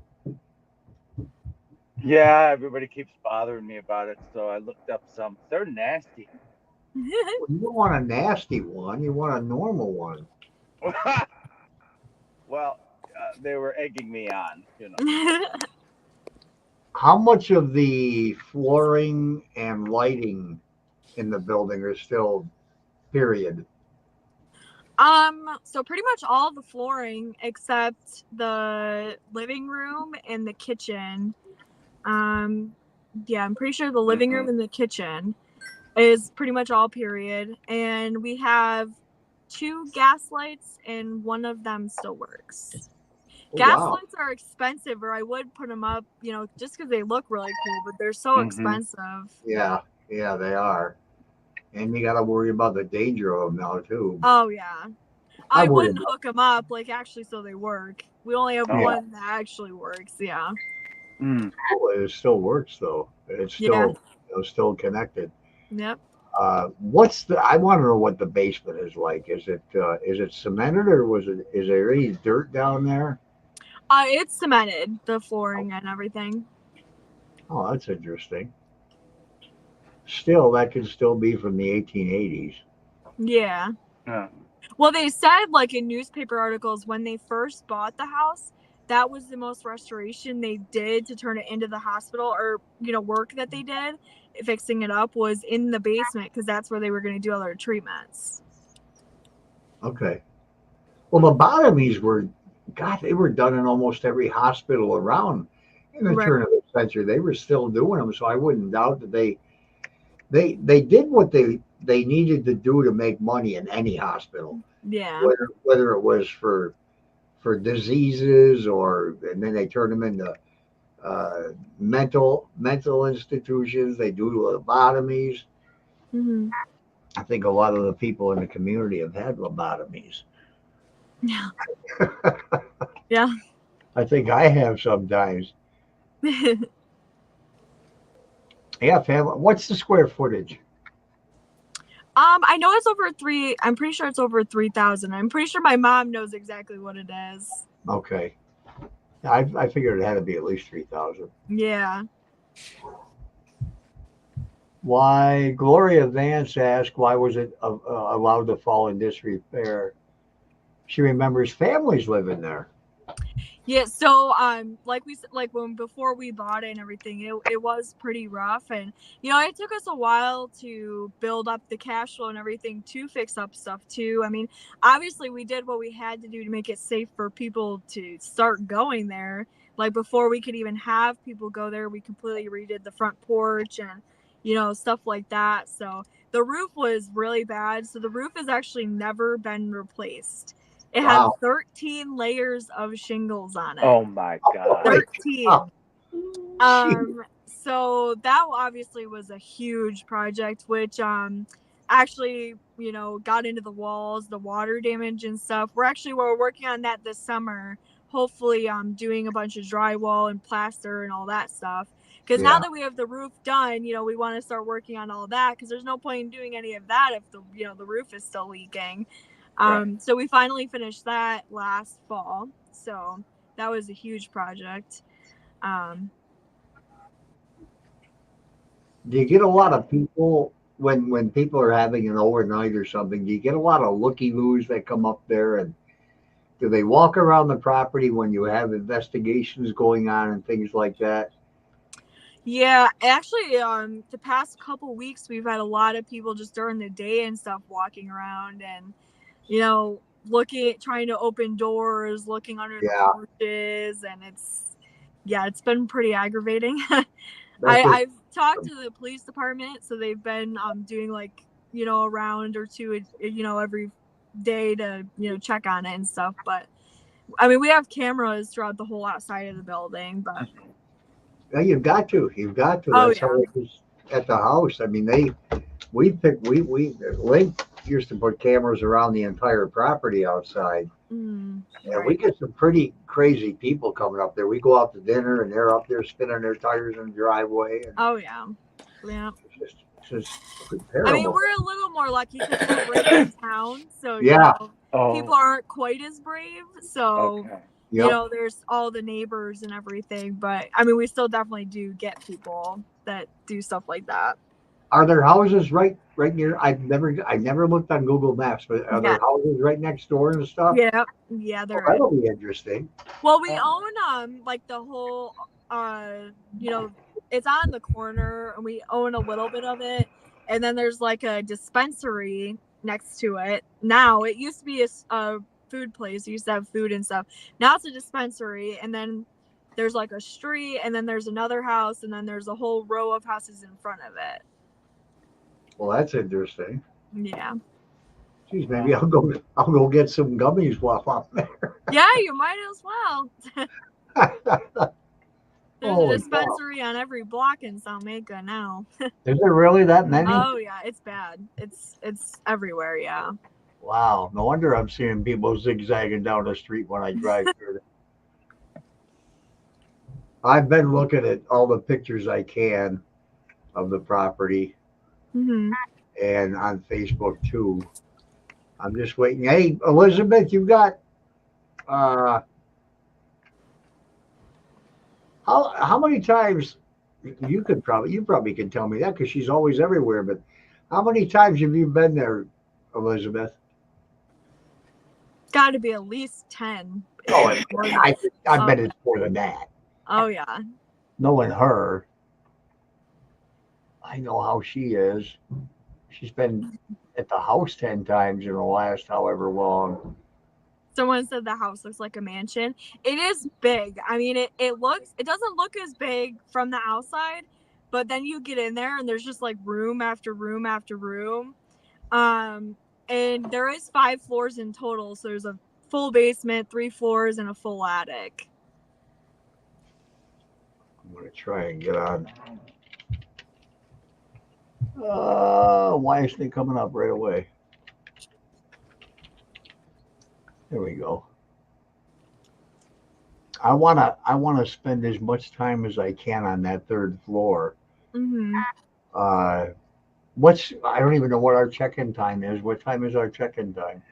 Yeah, everybody keeps bothering me about it, so I looked up some. They're nasty. Well, you don't want a nasty one. You want a normal one. Well, they were egging me on, How much of the flooring and lighting in the building are still period? So pretty much all the flooring except the living room and the kitchen. Yeah, I'm pretty sure the living room and the kitchen is pretty much all period. And we have 2 gas lights and one of them still works. Oh, Gas wow. lights are expensive, or I would put them up, just because they look really cool, but they're so expensive. Yeah, yeah, they are. And you got to worry about the danger of them now, too. Oh, yeah. I I worry wouldn't about hook them up, actually, so they work. We only have it. Yeah. one that actually works, yeah. Well, it still works, though. It's Yeah. still connected. Yep. I want to know what the basement is like. Is it cemented or is there any dirt down there? It's cemented, the flooring and everything. Oh, that's interesting. Still, that could still be from the 1880s. Yeah. Yeah. Well, they said, in newspaper articles, when they first bought the house, that was the most restoration they did to turn it into the hospital, or work that they did fixing it up was in the basement, because that's where they were going to do all their treatments. Okay. Well, lobotomies they were done in almost every hospital around in the Right. turn of the century. They were still doing them, so I wouldn't doubt that they did what they needed to do to make money in any hospital, Yeah. whether it was for diseases and then they turned them into mental institutions. They do lobotomies. Mm-hmm. I think a lot of the people in the community have had lobotomies. Yeah. Yeah. I think I have sometimes. Yeah, family. What's the square footage? I know it's over three. I'm pretty sure it's over 3,000. I'm pretty sure my mom knows exactly what it is. Okay. I figured it had to be at least 3,000. Yeah. Why, Gloria Vance asked, why was it allowed to fall in disrepair? She remembers families living there. Yeah, so like like when before we bought it and everything, it was pretty rough, and it took us a while to build up the cash flow and everything to fix up stuff too. I mean, obviously we did what we had to do to make it safe for people to start going there. Like before we could even have people go there, we completely redid the front porch and stuff like that. So the roof was really bad. So the roof has actually never been replaced. It had Wow. 13 layers of shingles on it. Oh my God. 13. Gee. So that obviously was a huge project, which actually, got into the walls, the water damage and stuff. We're working on that this summer. Hopefully doing a bunch of drywall and plaster and all that stuff. Because now Yeah. that we have the roof done, we want to start working on all that, because there's no point in doing any of that if the roof is still leaking. Right. So we finally finished that last fall. So that was a huge project. Do you get a lot of people when people are having an overnight or something? Do you get a lot of looky-loos that come up there, and do they walk around the property when you have investigations going on and things like that? Yeah, actually, the past couple weeks we've had a lot of people just during the day and stuff walking around and, looking, trying to open doors, looking under the Yeah, porches, and it's been pretty aggravating. that's just I've talked to the police department, so they've been doing like a round or two, every day to check on it and stuff. But I mean, we have cameras throughout the whole outside of the building, but yeah, you've got to. oh That's yeah. how it is at the house. I mean, we Link used to put cameras around the entire property outside. And we Right. get some pretty crazy people coming up there. We go out to dinner and they're up there spinning their tires in the driveway, and Oh yeah. Yeah. it's just I mean, terrible. we're a little more lucky because we're right in town, so Yeah. people Oh, aren't quite as brave. So okay. Yep. there's all the neighbors and everything, but I mean, we still definitely do get people that do stuff like that. Are there houses right near? I never looked on Google Maps, but are Yeah. there houses right next door and stuff? Yeah. Yeah. Well, There is. that'll be interesting. Well, we Oh, own like the whole you know it's on the corner, and we own a little bit of it, and then there's like a dispensary next to it. Now it used to be a food place. It used to have food and stuff. Now it's a dispensary, and then there's like a street, and then there's another house, and then there's a whole row of houses in front of it. Well, that's interesting. Yeah. Geez, maybe I'll go get some gummies while I'm Yeah, you might as well. there. There's a Holy cow! dispensary on every block in Salmaca now. Is there really that many? Oh yeah, it's bad. It's everywhere. Yeah. Wow, no wonder I'm seeing people zigzagging down the street when I drive through. I've been looking at all the pictures I can of the property Hmm. and on Facebook too. I'm just waiting. Hey, Elizabeth, you got uh how many times you probably can tell me that because she's always everywhere, but how many times have you been there, Elizabeth? Got to be at least 10. Oh, More than- I bet it's more than that. oh yeah. Knowing her, I know how she is. She's been at the house 10 times in the last however long. Someone said the house looks like a mansion. It is big. I mean, it doesn't look as big from the outside, but then you get in there and there's just like room after room after room. And there is 5 floors in total, so there's a full basement, 3 floors, and a full attic. I'm going to try and get on. Why isn't it coming up right away? There we go. I wanna spend as much time as I can on that third floor Hmm. I don't even know what our check-in time is. What time is our check-in time?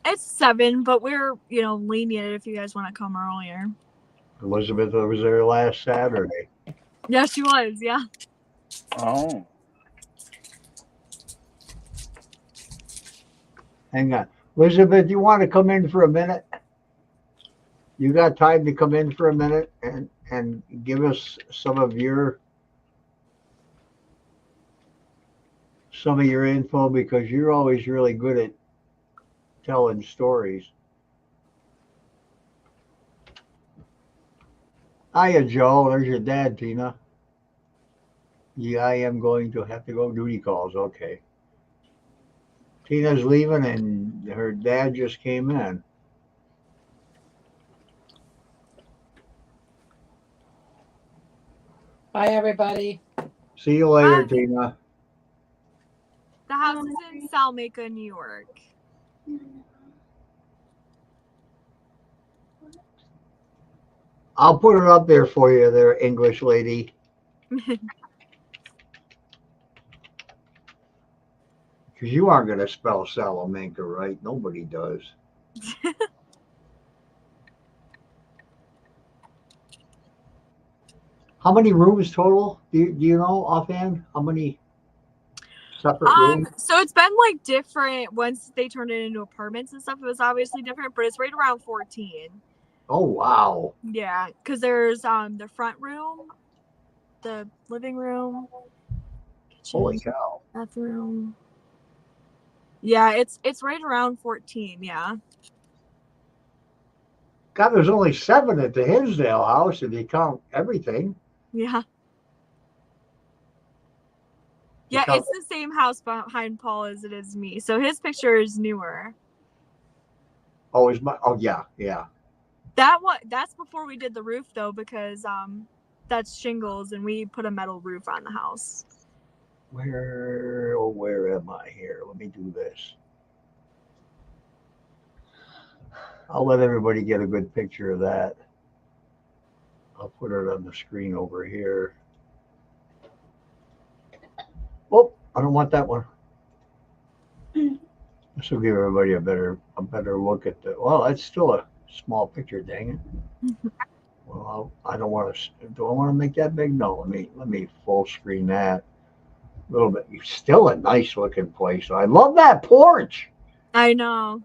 It's 7, but we're lenient if you guys want to come earlier. Elizabeth was there last Saturday. Yeah, she was. Yeah. Oh. Hang on. Elizabeth, you want to come in for a minute? You got time to come in for a minute and give us some of your info, because you're always really good at telling stories. Hiya, Joe. There's your dad, Tina. Yeah, I am going to have to go duty calls. Okay. Tina's leaving and her dad just came in. Bye, everybody. See you later, Bye. Tina. The house is in Salmaker, New York. I'll put it up there for you there, English lady. Because you aren't going to spell Salamanca right. Nobody does. How many rooms total? Do you know offhand? How many separate rooms? So it's been like different once they turned it into apartments and stuff. It was obviously different, but it's right around 14. Oh, wow. Yeah, because there's the front room, the living room, kitchen, Holy cow. bathroom. Yeah, it's right around 14. Yeah. God, there's only 7 at the Hinsdale house if you count everything. Yeah. Yeah, it's the same house behind Paul as it is me. So his picture is newer. Oh, yeah. That's before we did the roof though, because that's shingles and we put a metal roof on the house. Where am I here? Let me do this. I'll let everybody get a good picture of that. I'll put it on the screen over here. Oh, I don't want that one. This will give everybody a better look at the. Well, that's still a small picture. Dang it. Well, I don't want to. Do I want to make that big? No. Let me full screen that a little bit. Still a nice looking place. I love that porch. I know.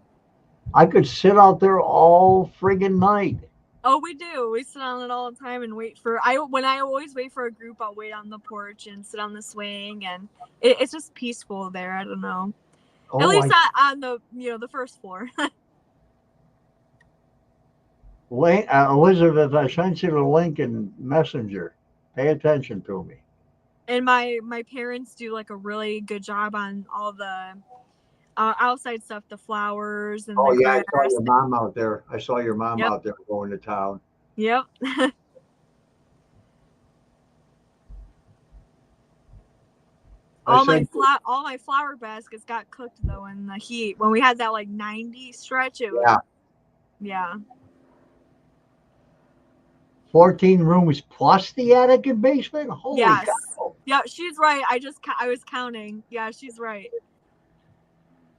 I could sit out there all friggin' night. Oh, we do. We sit on it all the time and wait for. When I always wait for a group, I'll wait on the porch and sit on the swing, and it's just peaceful there. I don't know. Oh, at least on the the first floor. Elizabeth, I sent you the link in Messenger. Pay attention to me. And my parents do like a really good job on all the outside stuff, the flowers and Oh, the yeah, I grass. saw your mom out there. Yep. Out there going to town. Yep. All my flower baskets got cooked though in the heat. When we had that like 90 stretch, it was, yeah. 14 rooms plus the attic and basement? Holy cow. Yeah, she's right. I was counting. Yeah, she's right.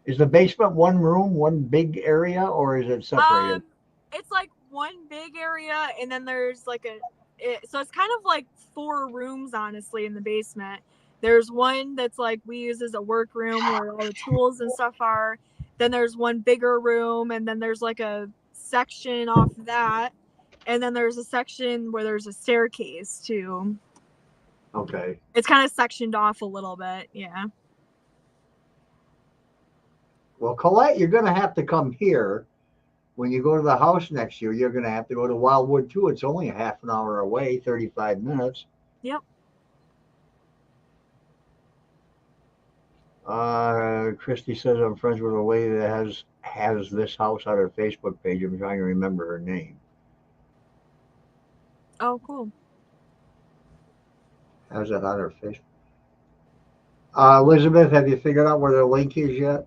Is the basement one room, one big area, or is it separated? It's like one big area, and then there's like so it's kind of like 4 rooms, honestly, in the basement. There's one that's like we use as a work room where all the tools and stuff are. Then there's one bigger room, and then there's like a section off that, and then there's a section where there's a staircase too. Okay. It's kind of sectioned off a little bit, yeah. Well, Colette, you're going to have to come here. When you go to the house next year, you're going to have to go to Wildwood too. It's only a half an hour away, 35 minutes. Yep. Christy says I'm friends with a lady that has this house on her Facebook page. I'm trying to remember her name. Oh, cool. How's that on her Facebook? Elizabeth, have you figured out where the link is yet?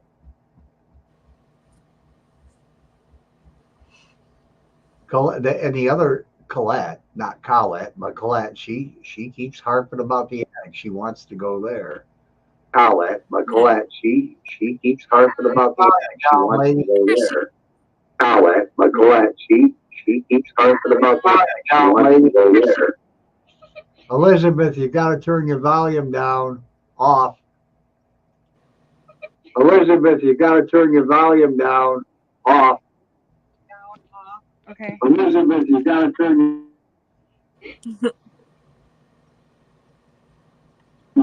And the other Colette, not Colette, but Colette, she keeps harping about the attic. She wants to go there. Colette, but Colette, she keeps harping about the attic. She wants to go there. Colette, but Colette, she keeps harping about the attic. She wants to go there. Elizabeth, you got to turn your volume down, off. Elizabeth, you got to turn your volume down, off. Okay. Elizabeth, you got to turn. You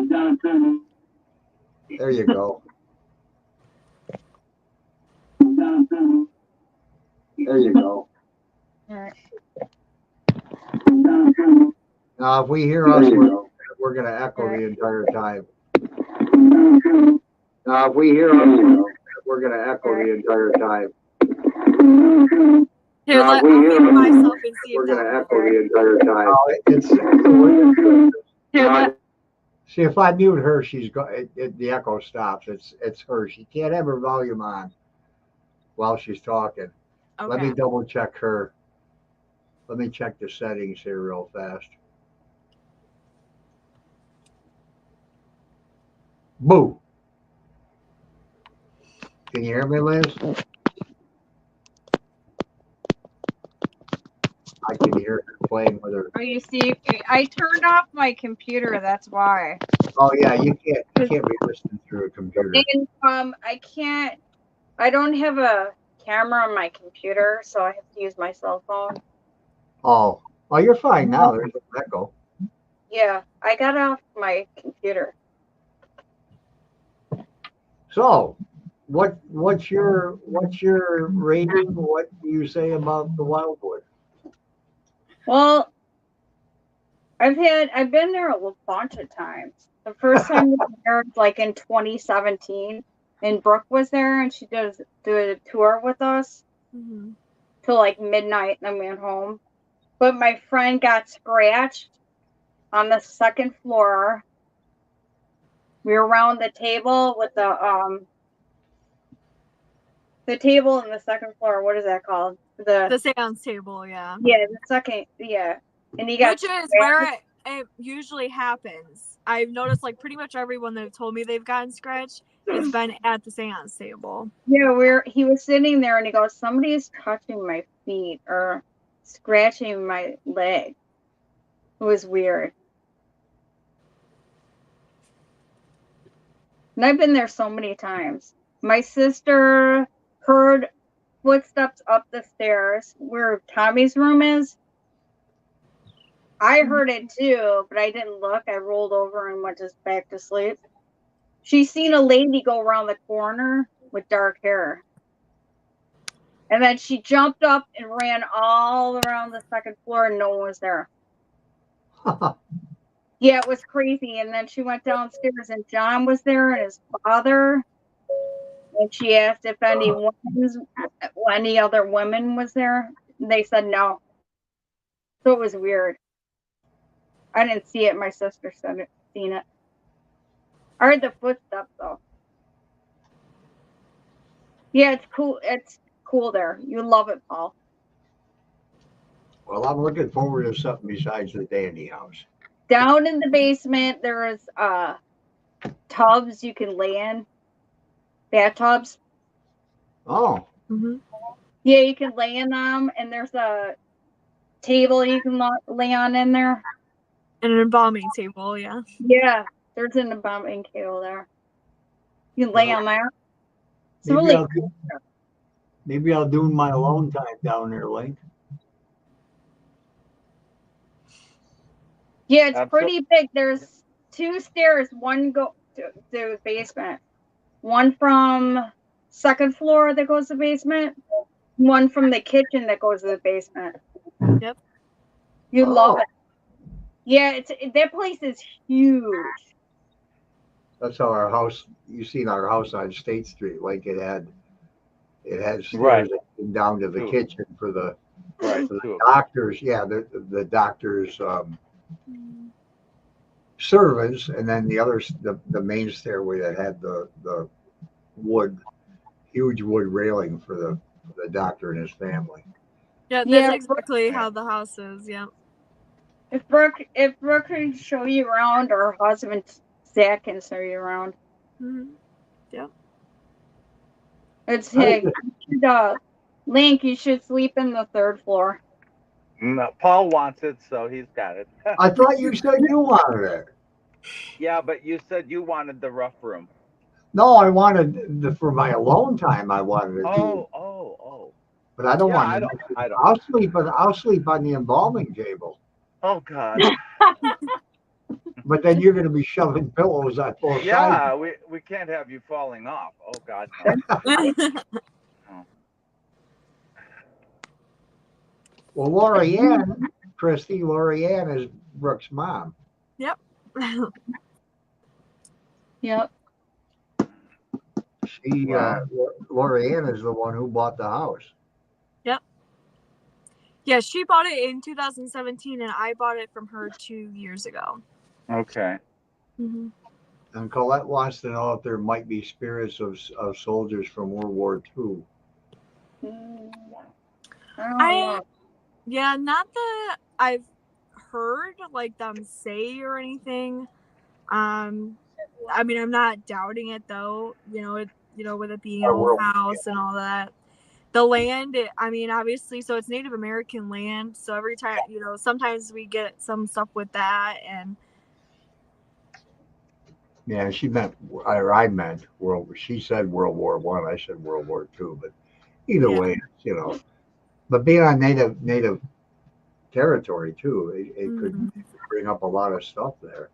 got to turn. There you go. There you go. All right. Now, if we hear us, we're going to echo the entire time. Now, if we hear us, we're going to echo the entire time. Here, I'll mute myself and see We're if going to that echo the entire time. See, if I mute her, the echo stops. It's her. She can't have her volume on while she's talking. Okay. Let me double check her. Let me check the settings here real fast. Boo. Can you hear me, Liz? I can hear her playing with her. Oh, you see, I turned off my computer. That's why. Oh yeah, you can't be listening through a computer. And I don't have a camera on my computer, so I have to use my cell phone. Oh, you're fine now. There's an echo. Yeah, I got off my computer. So, what's your rating? What do you say about the Wildwood? Well, I've been there a bunch of times. The first time we were there was like in 2017, and Brooke was there, and she did a tour with us till like midnight, and then we went home. But my friend got scratched on the second floor. We were around the table with the table in the second floor. What is that called? The seance table, yeah. Yeah, the second, yeah. And he got Which is where it usually happens. I've noticed like pretty much everyone that have told me they've gotten scratched, it's been at the seance table. Yeah, he was sitting there and he goes, somebody's touching my feet or scratching my leg. It was weird. And I've been there so many times. My sister heard footsteps up the stairs where Tommy's room is. I heard it too, but I didn't look. I rolled over and went just back to sleep. She seen a lady go around the corner with dark hair. And then she jumped up and ran all around the second floor and no one was there. Yeah, it was crazy. And then she went downstairs and John was there and his father. And she asked if any other women was there. And they said no. So it was weird. I didn't see it. My sister seen it. I heard the footsteps though. Yeah, it's cool. It's cool there. You love it, Paul. Well, I'm looking forward to something besides the dandy house. Down in the basement, there is tubs you can lay in. Bathtubs. Oh. Yeah, you can lay in them, and there's a table you can lay on in there. And an embalming table, yeah. Yeah, there's an embalming table there. You can lay on there. Maybe I'll do my alone time down there, Link. Yeah, it's pretty big. There's 2 stairs. One go to the basement. One from second floor that goes to the basement. One from the kitchen that goes to the basement. Yep. You love it. Yeah, that place is huge. That's how our house. You seen our house on State Street, like it had stairs Right. down to the kitchen for the Right. doctors. Yeah, the doctors' servants, and then the main stairway that had the huge wood railing for the doctor and his family. Yeah, that's Yeah, exactly how the house is. Yeah. if Brooke can show you around, or her husband Zach can show you around. Hmm. It's I, hey, Link, you should sleep in the third floor. No, Paul wants it, so he's got it. I thought you said you wanted it. Yeah, but you said you wanted the rough room. No, I wanted for my alone time. I wanted to do, Oh. but I don't Yeah, want to. I don't. I'll sleep on the embalming table. Oh God. But then you're going to be shoving pillows on both sides. Yeah, we can't have you falling off. Oh God, no. No. Well, Lori Ann is Brooke's mom. Yep. Yep. Lori Ann is the one who bought the house. Yep. Yeah, she bought it in 2017, and I bought it from her 2 years ago. Okay. Mm-hmm. And Colette wants to know if there might be spirits of soldiers from World War II. Yeah, not that I've heard like them say or anything. I mean, I'm not doubting it though. With it being an old house and all that. The land, I mean, obviously, so it's Native American land. So every time, sometimes we get some stuff with that, and Yeah, I meant she said World War One. I said World War II, but either Yeah. way, but being on native territory too, it could bring up a lot of stuff there.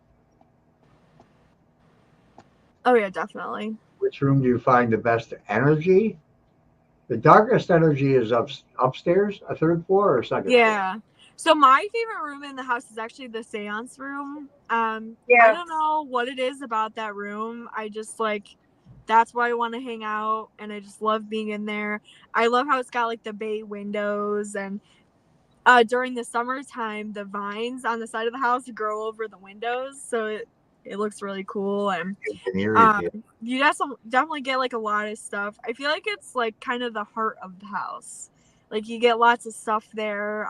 Oh yeah, definitely. Which room do you find the best energy? The darkest energy is upstairs, a third floor or second floor? Yeah. So my favorite room in the house is actually the seance room. I don't know what it is about that room. I just that's where I want to hang out, and I just love being in there. I love how it's got like the bay windows, and during the summertime, the vines on the side of the house grow over the windows, so it looks really cool. And you definitely get like a lot of stuff. I feel like it's like kind of the heart of the house. Like you get lots of stuff there.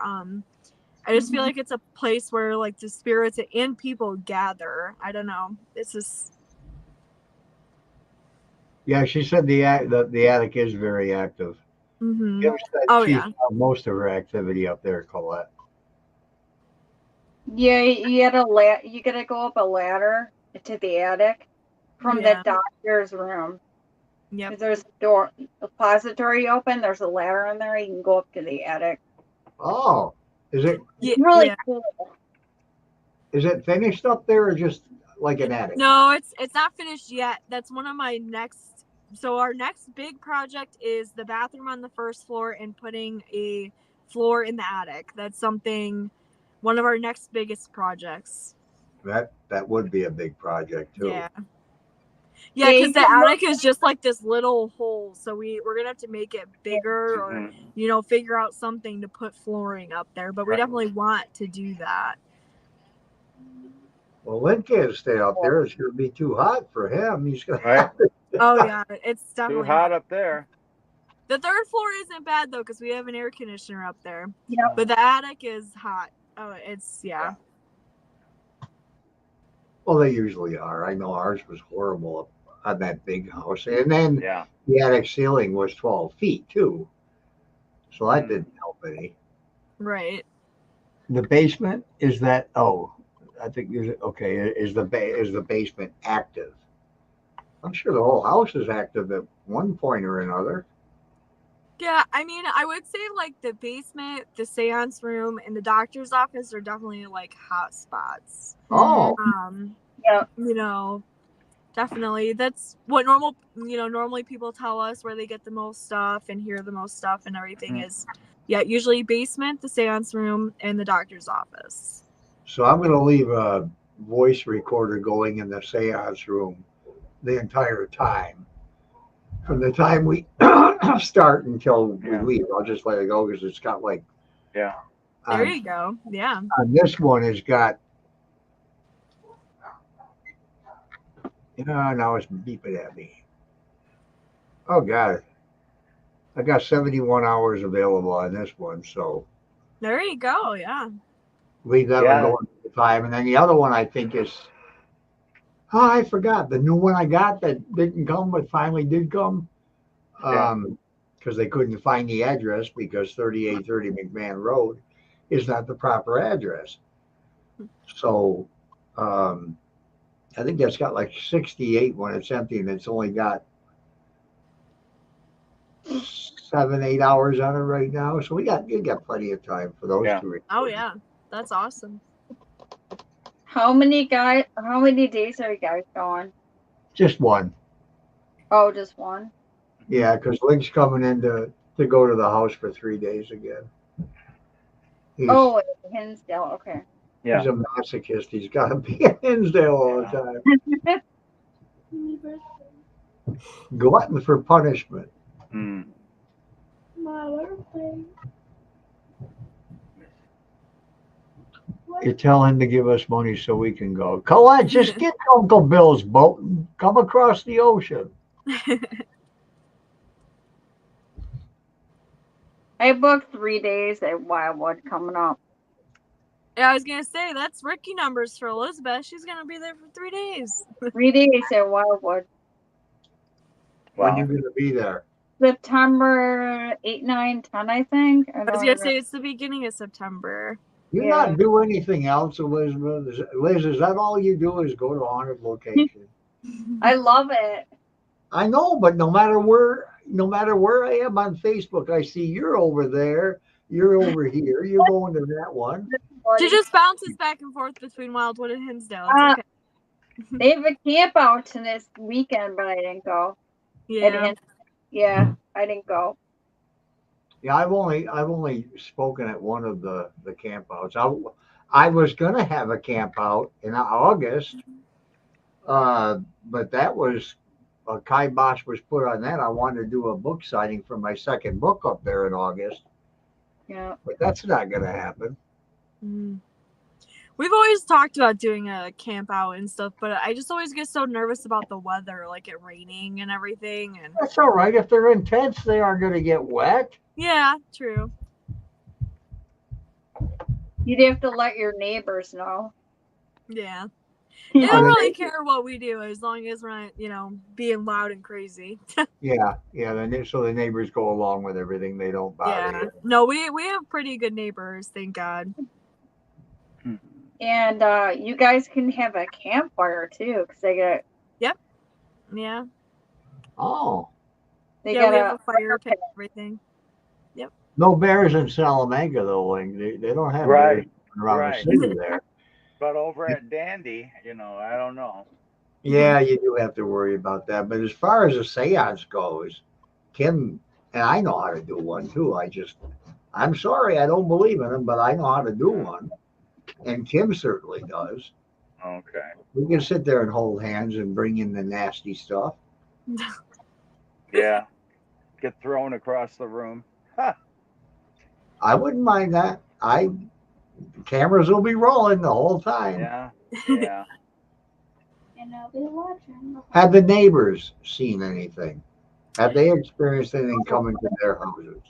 I just feel like it's a place where like the spirits and people gather. I don't know. It's just. Yeah, she said the attic is very active. Mm-hmm. Saw most of her activity up there, Colette. Yeah, you gotta go up a ladder to the attic from the doctor's room. Yep. If there's a repository open, there's a ladder in there. You can go up to the attic. Oh, is it really cool? Is it finished up there or just like an attic? No, it's not finished yet. That's one of my next. So our next big project is the bathroom on the first floor and putting a floor in the attic. That's one of our next biggest projects. That would be a big project too. Yeah, because the attic is just like this little hole, so we're gonna have to make it bigger, or figure out something to put flooring up there. But we definitely want to do that. Well, Lynn can't stay up there. It's gonna be too hot for him. He's gonna. Right. Oh yeah, it's definitely too hot up there. The third floor isn't bad though, because we have an air conditioner up there. Yeah. But the attic is hot. Oh, it's Well, they usually are. I know ours was horrible on that big house, and then the attic ceiling was 12 feet too, so that didn't help any. Right. The basement is that? Oh, I think okay. Is the basement active? I'm sure the whole house is active at one point or another. Yeah, I mean, I would say like the basement, the seance room, and the doctor's office are definitely like hot spots. Oh. Definitely. That's what normally people tell us where they get the most stuff and hear the most stuff and everything is, usually basement, the seance room, and the doctor's office. So I'm going to leave a voice recorder going in the seance room the entire time. From the time we start until we leave, I'll just let it go because it's got like. Yeah. There you go. Yeah. This one has got. Now it's beeping at me. Oh God. I got 71 hours available on this one, so There you go. Yeah. leave that Yeah. one going at the time. And then the other one I think is, I forgot the new one I got that didn't come, but finally did come. Yeah. Because they couldn't find the address because 3830 McMahon Road is not the proper address. So I think that's got like 68 when it's empty, and it's only got 7-8 hours on it right now. So you got plenty of time for those Yeah. two. Oh yeah, that's awesome. How many days are you guys going? Just one. Oh, just one. Yeah, because Link's coming in to go to the house for 3 days again. He's, Oh, Hinsdale. Okay. Yeah. he's a masochist. He's got to be in Hinsdale all the time. My birthday. Glutton for punishment. Hmm. My birthday. You tell him to give us money so we can go. Colette, just get Uncle Bill's boat and come across the ocean. I booked 3 days at Wildwood coming up. Yeah, I was gonna say that's rookie numbers for Elizabeth. She's gonna be there for 3 days. 3 days at Wildwood. When Wow. you going to be there? September 8, 9, 10, I think. I was gonna say it's the beginning of September. You Yeah. not do anything else, Elizabeth? Liz, is that all you do is go to a haunted location? I love it. I know, but no matter where I am on Facebook, I see you're over there, you're over here, you're going to that one. She just bounces back and forth between Wildwood and Hinsdale. It's okay. They have a camp out this weekend, but I didn't go. Yeah. I didn't go. Yeah, I've only spoken at one of the camp outs. I was gonna have a camp out in August, but that was a kibosh was put on that. I wanted to do a book signing for my second book up there in August, Yeah. but that's not gonna happen. Mm. We've always talked about doing a camp out and stuff, but I just always get so nervous about the weather, like it raining and everything. And That's all right. If they're in tents, they aren't gonna get wet. yeah, true. You'd have to let your neighbors know. Yeah. They I don't mean- really care what we do as long as we're not, being loud and crazy. Yeah. So the neighbors go along with everything. They don't bother Yeah. you. No, we have pretty good neighbors, thank God. And you guys can have a campfire too, because they got Yeah. Oh, they Yeah, got we have a a fire pit and everything. no bears in Salamanca though. Like they don't have Right. bears around Right. the city there. But over at Dandy, I don't know. Yeah, you do have to worry about that. But as far as a seance goes, Kim, and I know how to do one too. I'm sorry, I don't believe in them, but I know how to do one. And Kim certainly does. Okay. We can sit there and hold hands and bring in the nasty stuff. Yeah. Get thrown across the room. I wouldn't mind that. Cameras will be rolling the whole time. Yeah. Yeah. And I'll be watching. Have the neighbors seen anything? Have they experienced anything coming to their houses?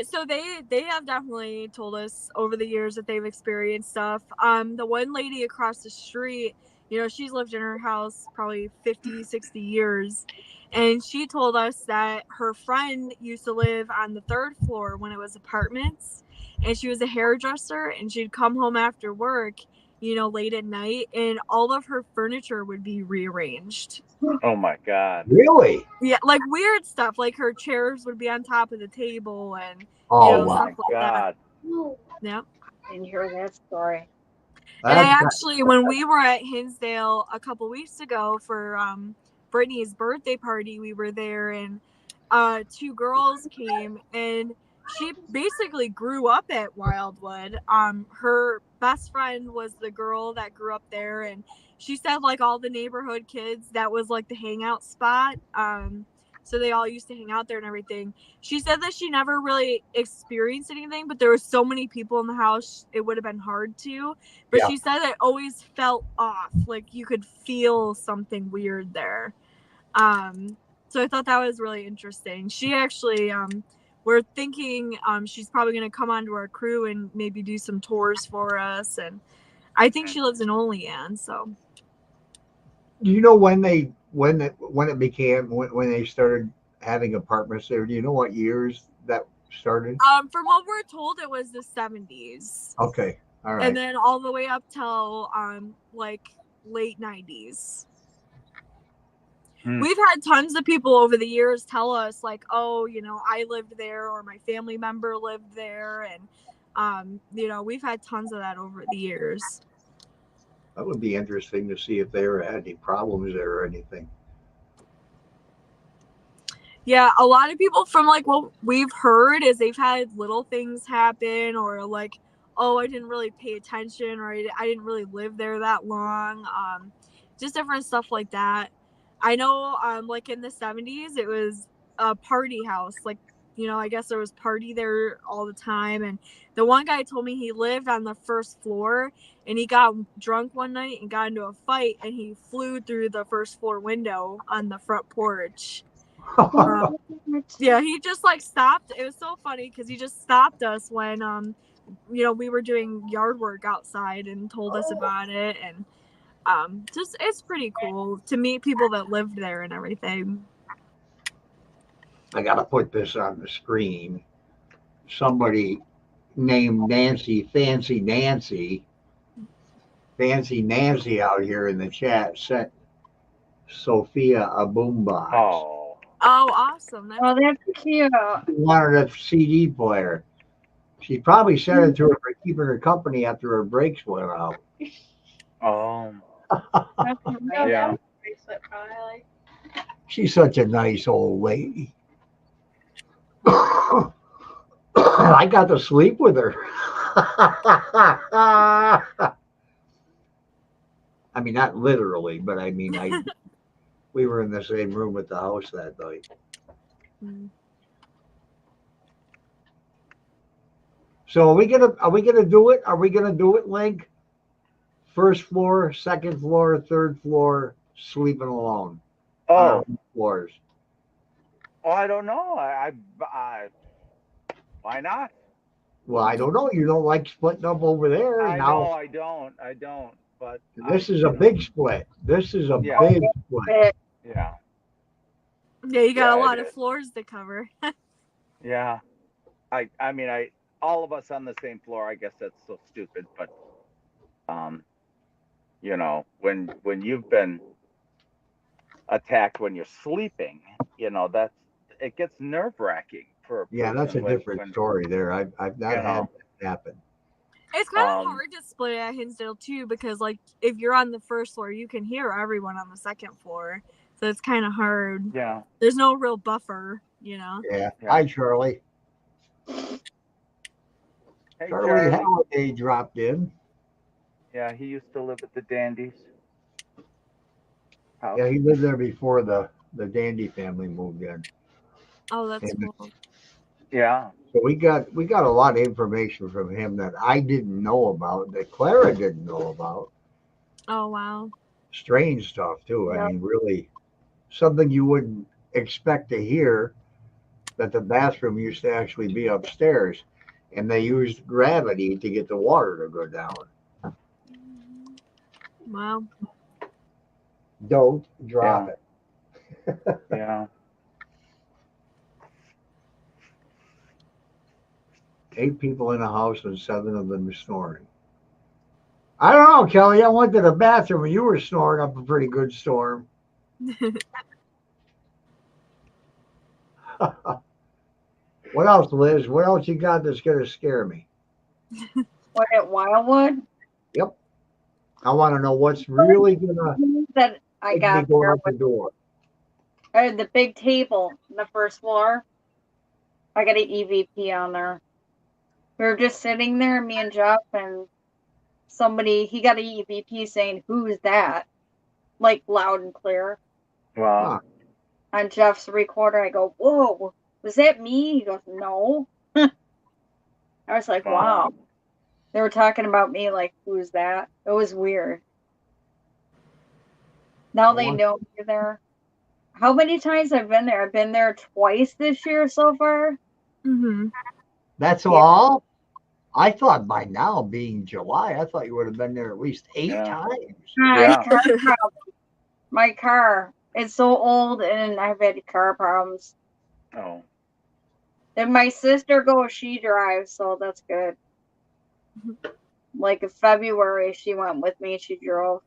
So they have definitely told us over the years that they've experienced stuff. The one lady across the street, she's lived in her house probably 50, 60 years. And she told us that her friend used to live on the 3rd floor when it was apartments. And she was a hairdresser, and she'd come home after work, late at night, and all of her furniture would be rearranged. Oh my God. Really? Yeah, like weird stuff. Like her chairs would be on top of the table, and Oh, Oh wow. my stuff like God. No. yeah. I didn't hear that story. And I That's- actually, when we were at Hinsdale a couple weeks ago for Brittany's birthday party, we were there, and 2 girls came, and she basically grew up at Wildwood. Her best friend was the girl that grew up there, and she said like all the neighborhood kids, that was like the hangout spot. So they all used to hang out there and everything. She said that she never really experienced anything, but there were so many people in the house, it would have been hard to. But Yeah. she said it always felt off, like you could feel something weird there. So I thought that was really interesting. She actually, we're thinking she's probably going to come onto our crew and maybe do some tours for us. And I think she lives in Olean. So Do you know when it became when they started having apartments there? Do you know what years that started? from what we're told, it was the 70s. Okay, all right. And then all the way up till like late 90s. We've had tons of people over the years tell us like, oh, you know, I lived there or my family member lived there. And, you know, we've had tons of that over the years. That would be interesting to see if they ever had any problems there or anything. Yeah, a lot of people from like what we've heard is they've had little things happen or like, oh, I didn't really pay attention or I didn't really live there that long. Just different stuff like that. I know like in the 70s it was a party house. Like, you know, I guess there was party there all the time. And the one guy told me he lived on the first floor and he got drunk one night and got into a fight and he flew through the first floor window on the front porch. Yeah, he just like stopped. It was so funny because he just stopped us when you know, we were doing yard work outside and told us about it. And just it's pretty cool to meet people that lived there and everything. I got to put this on the screen. Somebody named Fancy Nancy out here in the chat sent Sophia a boombox. Oh, Awesome. Oh, that's cute. She wanted a CD player. She probably sent it to her for keeping her company after her brakes went out. oh, That's nice. yeah. Bracelet probably. She's such a nice old lady. I got to sleep with her. I mean, not literally, but I mean, we were in the same room at the house that night. So are we gonna do it? Are we gonna do it, Link? First floor, second floor, third floor, sleeping alone. Oh, Floors. oh, I don't know. I why not? Well, I don't know. You don't like splitting up over there. I now know I don't. But this is a big split. This is a Yeah. big split. Yeah, Yeah, you got Yeah, a lot it of is. floors to cover. yeah. I mean, all of us on the same floor. I guess that's so stupid, but you know, when you've been attacked when you're sleeping, you know, it gets nerve-wracking for a person. Yeah, that's a different story there. I've not You had know. that happen. It's kind of hard to split it at Hinsdale too because like if you're on the first floor, you can hear everyone on the second floor, so it's kind of hard. Yeah. There's no real buffer, you know. Yeah. Yeah. Hi, Charlie. Hey, Charlie Halliday dropped in. Yeah, he used to live at the Dandies. House. Yeah, he lived there before the Dandy family moved in. Oh, that's And cool. Yeah. so we got a lot of information from him that I didn't know about, that Clara didn't know about. Oh, wow. Strange stuff too. Yeah. I mean, really something you wouldn't expect to hear, that the bathroom used to actually be upstairs and they used gravity to get the water to go down. Wow. Don't drop it. Yeah. 8 people in a house and 7 of them are snoring. I don't know, Kelly. I went to the bathroom and you were snoring up a pretty good storm. What else, Liz? What else you got that's going to scare me? What, at Wildwood? Yep. I want to know what's really going to That I make me got go there out the door. the big table on the first floor. I got an EVP on there. We were just sitting there, me and Jeff, and somebody, he got an EVP saying, "Who is that?" Like loud and clear. Wow. On Jeff's recorder, I go, "Whoa, was that me?" He goes, "No." I was like, wow. They were talking about me, like, who's that? It was weird. Now they know you're there. how many times I've been there? I've been there twice this year so far. Mm-hmm. That's Yeah. all? I thought by now, being July, I thought you would have been there at least 8 Yeah. times. Yeah. Car problem. My car is so old and I've had car problems. Oh. And my sister goes, she drives, so that's good. Like in February, she went with me. She drove.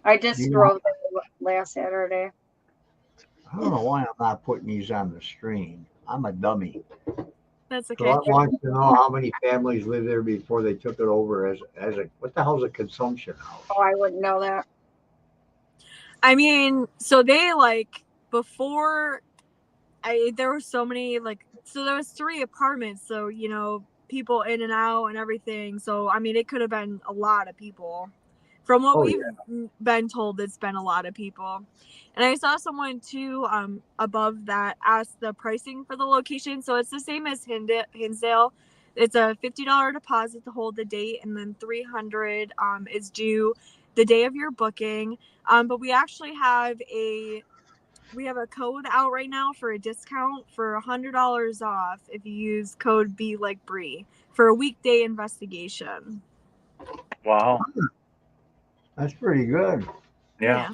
I just You know, drove there last Saturday. I don't know why I'm not putting these on the screen. I'm a dummy. That's So okay. I want to know how many families lived there before they took it over as a what the hell's a consumption house? Oh, I wouldn't know that. I mean, so they like before there were so many so there was 3 apartments, so people in and out and everything. So I mean, it could have been a lot of people. From what Oh, we've been told, it's been a lot of people. And I saw someone too above that ask the pricing for the location. So it's the same as Hinsdale. It's a $50 deposit to hold the date, and then $300 is due the day of your booking. But we actually have a code out right now for a discount for $100 off if you use code B like Bree for a weekday investigation. Wow. that's pretty good. Yeah.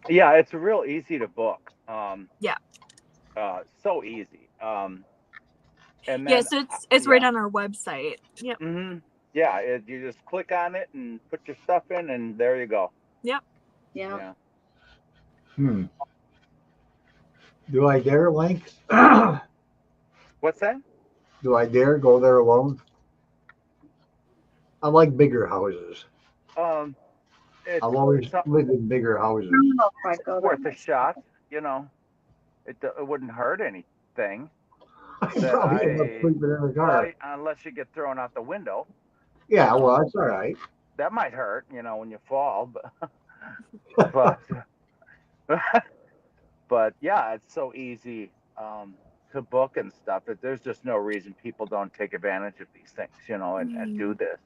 Yeah, it's real easy to book. Yeah. So easy. And then Yeah, so it's right on our website. Yep. Mm-hmm. Yeah, you just click on it and put your stuff in, and there you go. Yep. Yeah. Hmm. Do I dare, Link? What's that? Do I dare go there alone? I like bigger houses. It's I've always it's lived in bigger houses. I don't know if I'd go there. worth a shot. It wouldn't hurt anything. I probably end up sleeping in the car. Well, unless you get thrown out the window, Yeah, well, that's all right. that might hurt. When you fall, but but yeah, it's so easy to book and stuff. There's just no reason people don't take advantage of these things, and do this.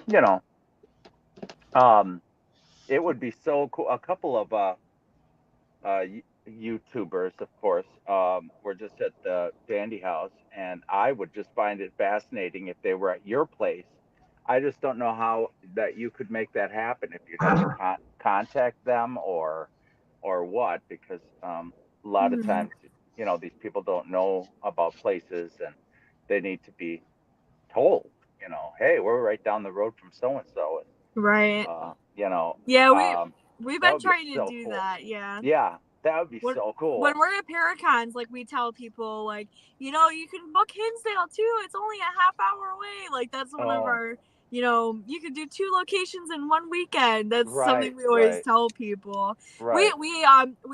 You know, it would be so cool. A couple of YouTubers, of course, were just at the Dandy House, and I would just find it fascinating if they were at your place. I just don't know how that you could make that happen, if you'd have to contact them or what, because a lot of times, these people don't know about places, and they need to be told, hey, we're right down the road from so and so, Right. yeah, We've that been would be trying to so do cool. that. Yeah. Yeah, that would be so cool. When we're at Paracons, we tell people, you can book Hinsdale too. It's only a half hour away. That's one of our, you could do 2 locations in one weekend. That's something we always tell people. Right. We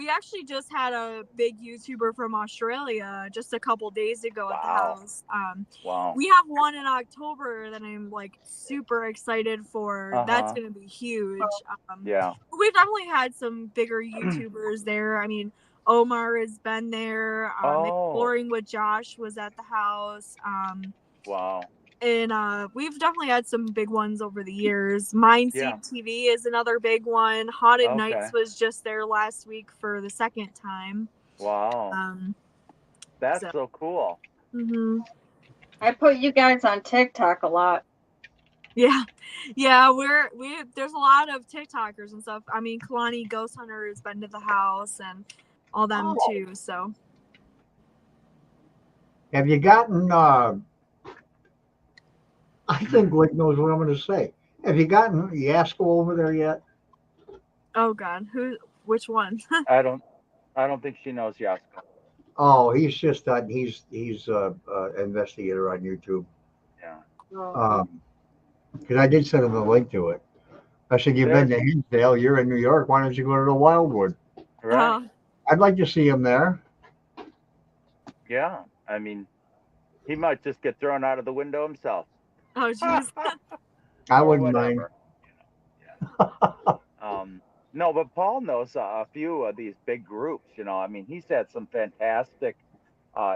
actually just had a big YouTuber from Australia just a couple days ago at the house. Wow. We have one in October that I'm super excited for. That's gonna be huge. Yeah. We've definitely had some bigger YouTubers there. I mean, Omar has been there. Exploring with Josh was at the house. Wow. And we've definitely had some big ones over the years. Mindseed TV is another big one. Haunted Nights was just there last week for the 2nd time. Wow. That's so cool. Mm-hmm. I put you guys on TikTok a lot. Yeah, there's a lot of TikTokers and stuff. I mean, Kalani Ghost Hunter has been to the house and all them too. So, have you gotten? I think Blake knows what I'm going to say. Have you gotten Yasko over there yet? Oh God, which one? I don't think she knows Yasko. Oh, he's just he's investigator on YouTube. Yeah. Because I did send him the link to it. I said, you've been to Hinsdale, you're in New York, why don't you go to the Wildwood? Right. I'd like to see him there. Yeah. I mean, he might just get thrown out of the window himself. Oh jeez. I wouldn't mind. No, but Paul knows a few of these big groups, I mean, he's had some fantastic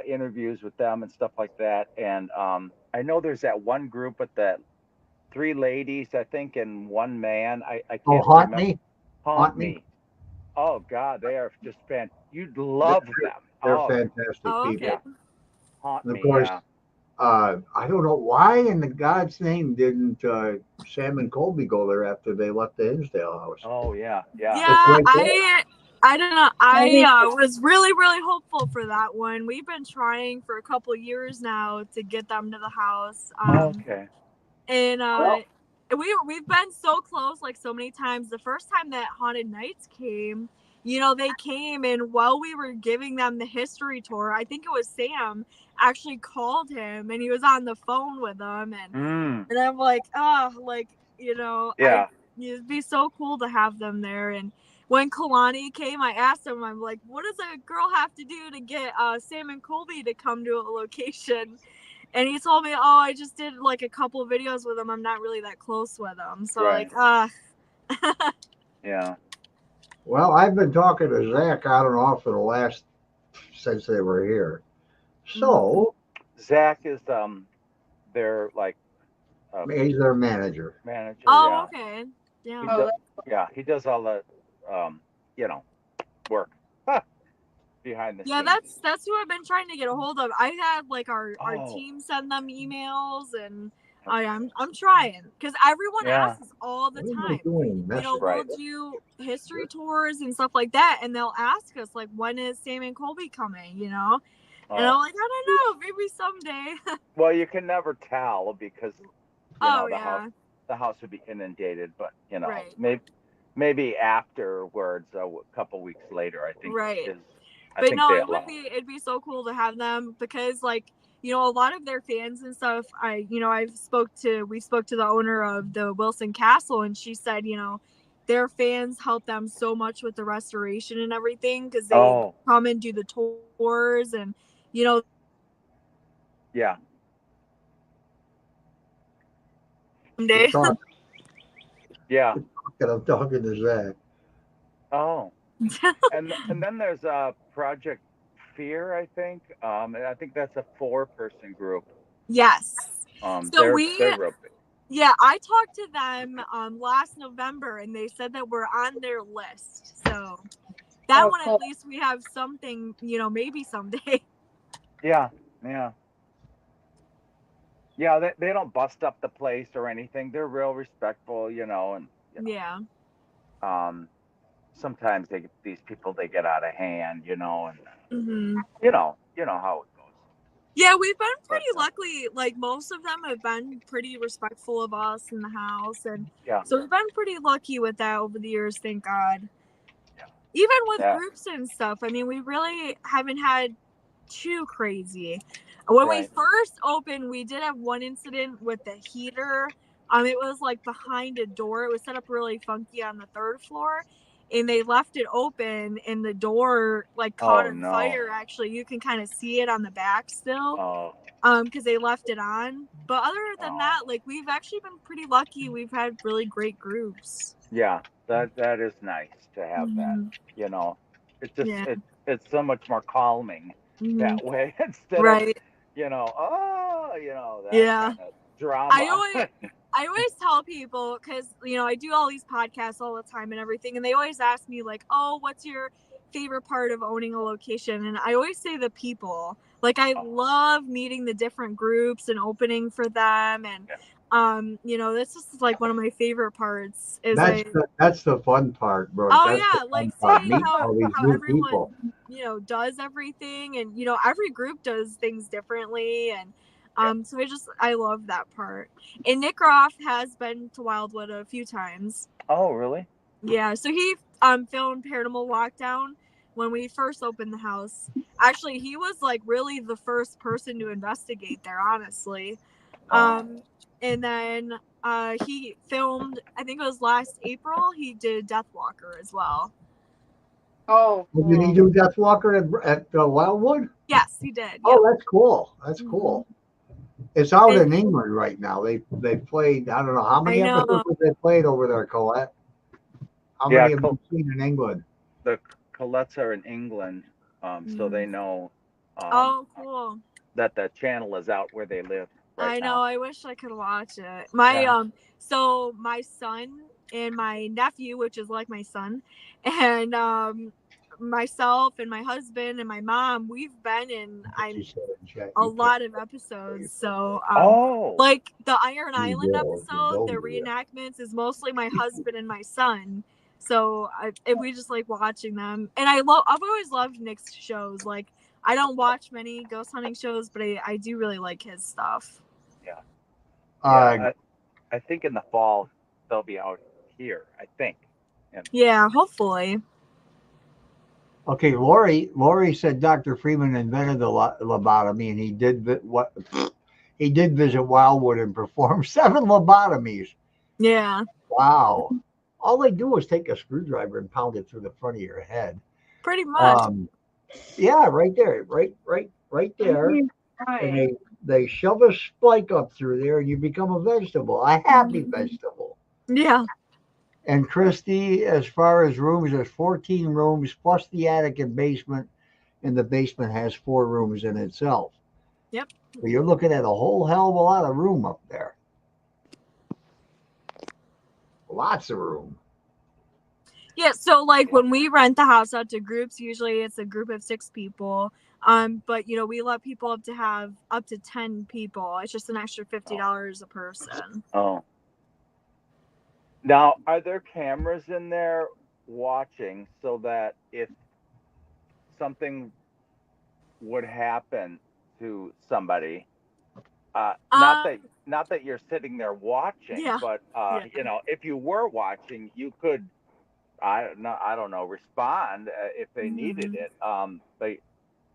interviews with them and stuff like that. And I know there's that one group with that 3 ladies, I think, and 1 man. I can't remember. Me? Haunt Me. Oh God, they are just you'd love them. They're Oh, fantastic Oh, people. okay. Haunt And of Me. course, Yeah. I don't know why in the God's name didn't Sam and Colby go there after they left the Hinsdale house. Oh yeah. Yeah, Yeah. It's right there. I don't know. Maybe- I was really, really hopeful for that one. We've been trying for a couple years now to get them to the house. Okay. And Well- we've been so close, like so many times. The first time that Haunted Nights came, they came, and while we were giving them the history tour, I think it was Sam actually called him, and he was on the phone with them, and I'm like, Yeah. it'd be so cool to have them there. And when Kalani came, I asked him, I'm like, what does a girl have to do to get Sam and Colby to come to a location? And he told me, oh, I just did like a couple of videos with them. I'm not really that close with them. So Right. Yeah. Well, I've been talking to Zach on and off for the last since they were here. So Zach is their like he's their manager. manager. Oh, Yeah. okay. Yeah. He Oh, does, yeah, he does all the work behind the Yeah, scenes. that's who I've been trying to get a hold of. I had like our Oh. team send them emails, and I'm trying because everyone Yeah. asks all the What am I time. doing? Message. Right. We'll do history tours and stuff like that, and they'll ask us like, when is Sam and Colby coming? And I'm Oh. like, I don't know, maybe someday. Well, you can never tell because Oh, the yeah. house would be inundated, but Right. maybe afterwards, a couple weeks later, I think. Right. I But think no, they it'd allow. be so cool to have them because a lot of their fans and stuff, we spoke to the owner of the Wilson Castle, and she said, their fans help them so much with the restoration and everything because they come and do the tours, and Yeah. someday. Yeah. I'm talking to Zach. Oh. and then there's Project Fear, I think. And I think that's a 4-person group. Yes. So they're real big. Yeah, I talked to them last November, and they said that we're on their list. So that one, cool. at least we have something, maybe someday. Yeah. Yeah. Yeah, they don't bust up the place or anything. They're real respectful, and Yeah. sometimes these people get out of hand, and Mm-hmm. you know how it goes. Yeah, we've been pretty lucky. Like most of them have been pretty respectful of us in the house, and Yeah. so we've been pretty lucky with that over the years. Thank God. Yeah. Even with Yeah. groups and stuff, I mean, we really haven't had too crazy. When we Right. first opened, we did have one incident with the heater. It was like behind a door. It was set up really funky on the 3rd floor, and they left it open, and the door like caught on fire. Actually, you can kind of see it on the back still. Oh. Because they left it on. But other than that, like we've actually been pretty lucky. We've had really great groups. Yeah, that is nice to have that. It's just it's so much more calming that way instead of that kind of drama. I always tell people, because I do all these podcasts all the time and everything, and they always ask me like, oh, what's your favorite part of owning a location? And I always say the people. Like I love meeting the different groups and opening for them, and that's just like one of my favorite parts. That's the fun part, bro. Oh, That's yeah, the like fun seeing part. how New everyone people. does everything, and every group does things differently, and so I love that part. And Nick Roth has been to Wildwood a few times. Oh, really? Yeah, so he filmed Paranormal Lockdown when we first opened the house. Actually, he was like really the first person to investigate there, honestly. And then he filmed, I think it was last April, he did Deathwalker as well. Oh, Did he do Deathwalker at Wildwood? Yes, he did. Oh, Yep. that's cool. That's cool. It's out in England right now. They played, I don't know how many episodes they played over there, Colette. How many have you seen in England? The Colettes are in England, so they know Cool. that the channel is out where they live right I know. now. I wish I could watch it. My so my son and my nephew, which is like my son, and myself and my husband and my mom, we've been in a lot of episodes. So Oh, like the Iron You Island will, episode, the yeah. reenactments is mostly my husband and my son. So if we just like watching them, and I've always loved Nick's shows. Like I don't watch many ghost hunting shows, but I do really like his stuff. yeah. Uh, I think in the fall they'll be out here. I think. And Yeah, hopefully. okay, Lori said Dr. Freeman invented the lobotomy, and he did he did visit Wildwood and perform 7 lobotomies. Yeah, Wow. All they do is take a screwdriver and pound it through the front of your head. pretty much. Yeah, right there, right there. And they shove a spike up through there, and you become a vegetable, a happy vegetable. Yeah. And Christy, as far as rooms, there's 14 rooms plus the attic and basement, and the basement has 4 rooms in itself. Yep. So you're looking at a whole hell of a lot of room up there. Lots of room. Yeah, so like when we rent the house out to groups, usually it's a group of 6 people. But you know, we let people have up to 10 people. It's just an extra $50 a person. oh. Now, are there cameras in there watching so that if something would happen to somebody, not that you're sitting there watching, Yeah. but Yeah. you know, if you were watching, you could, I don't know, respond if they needed it. But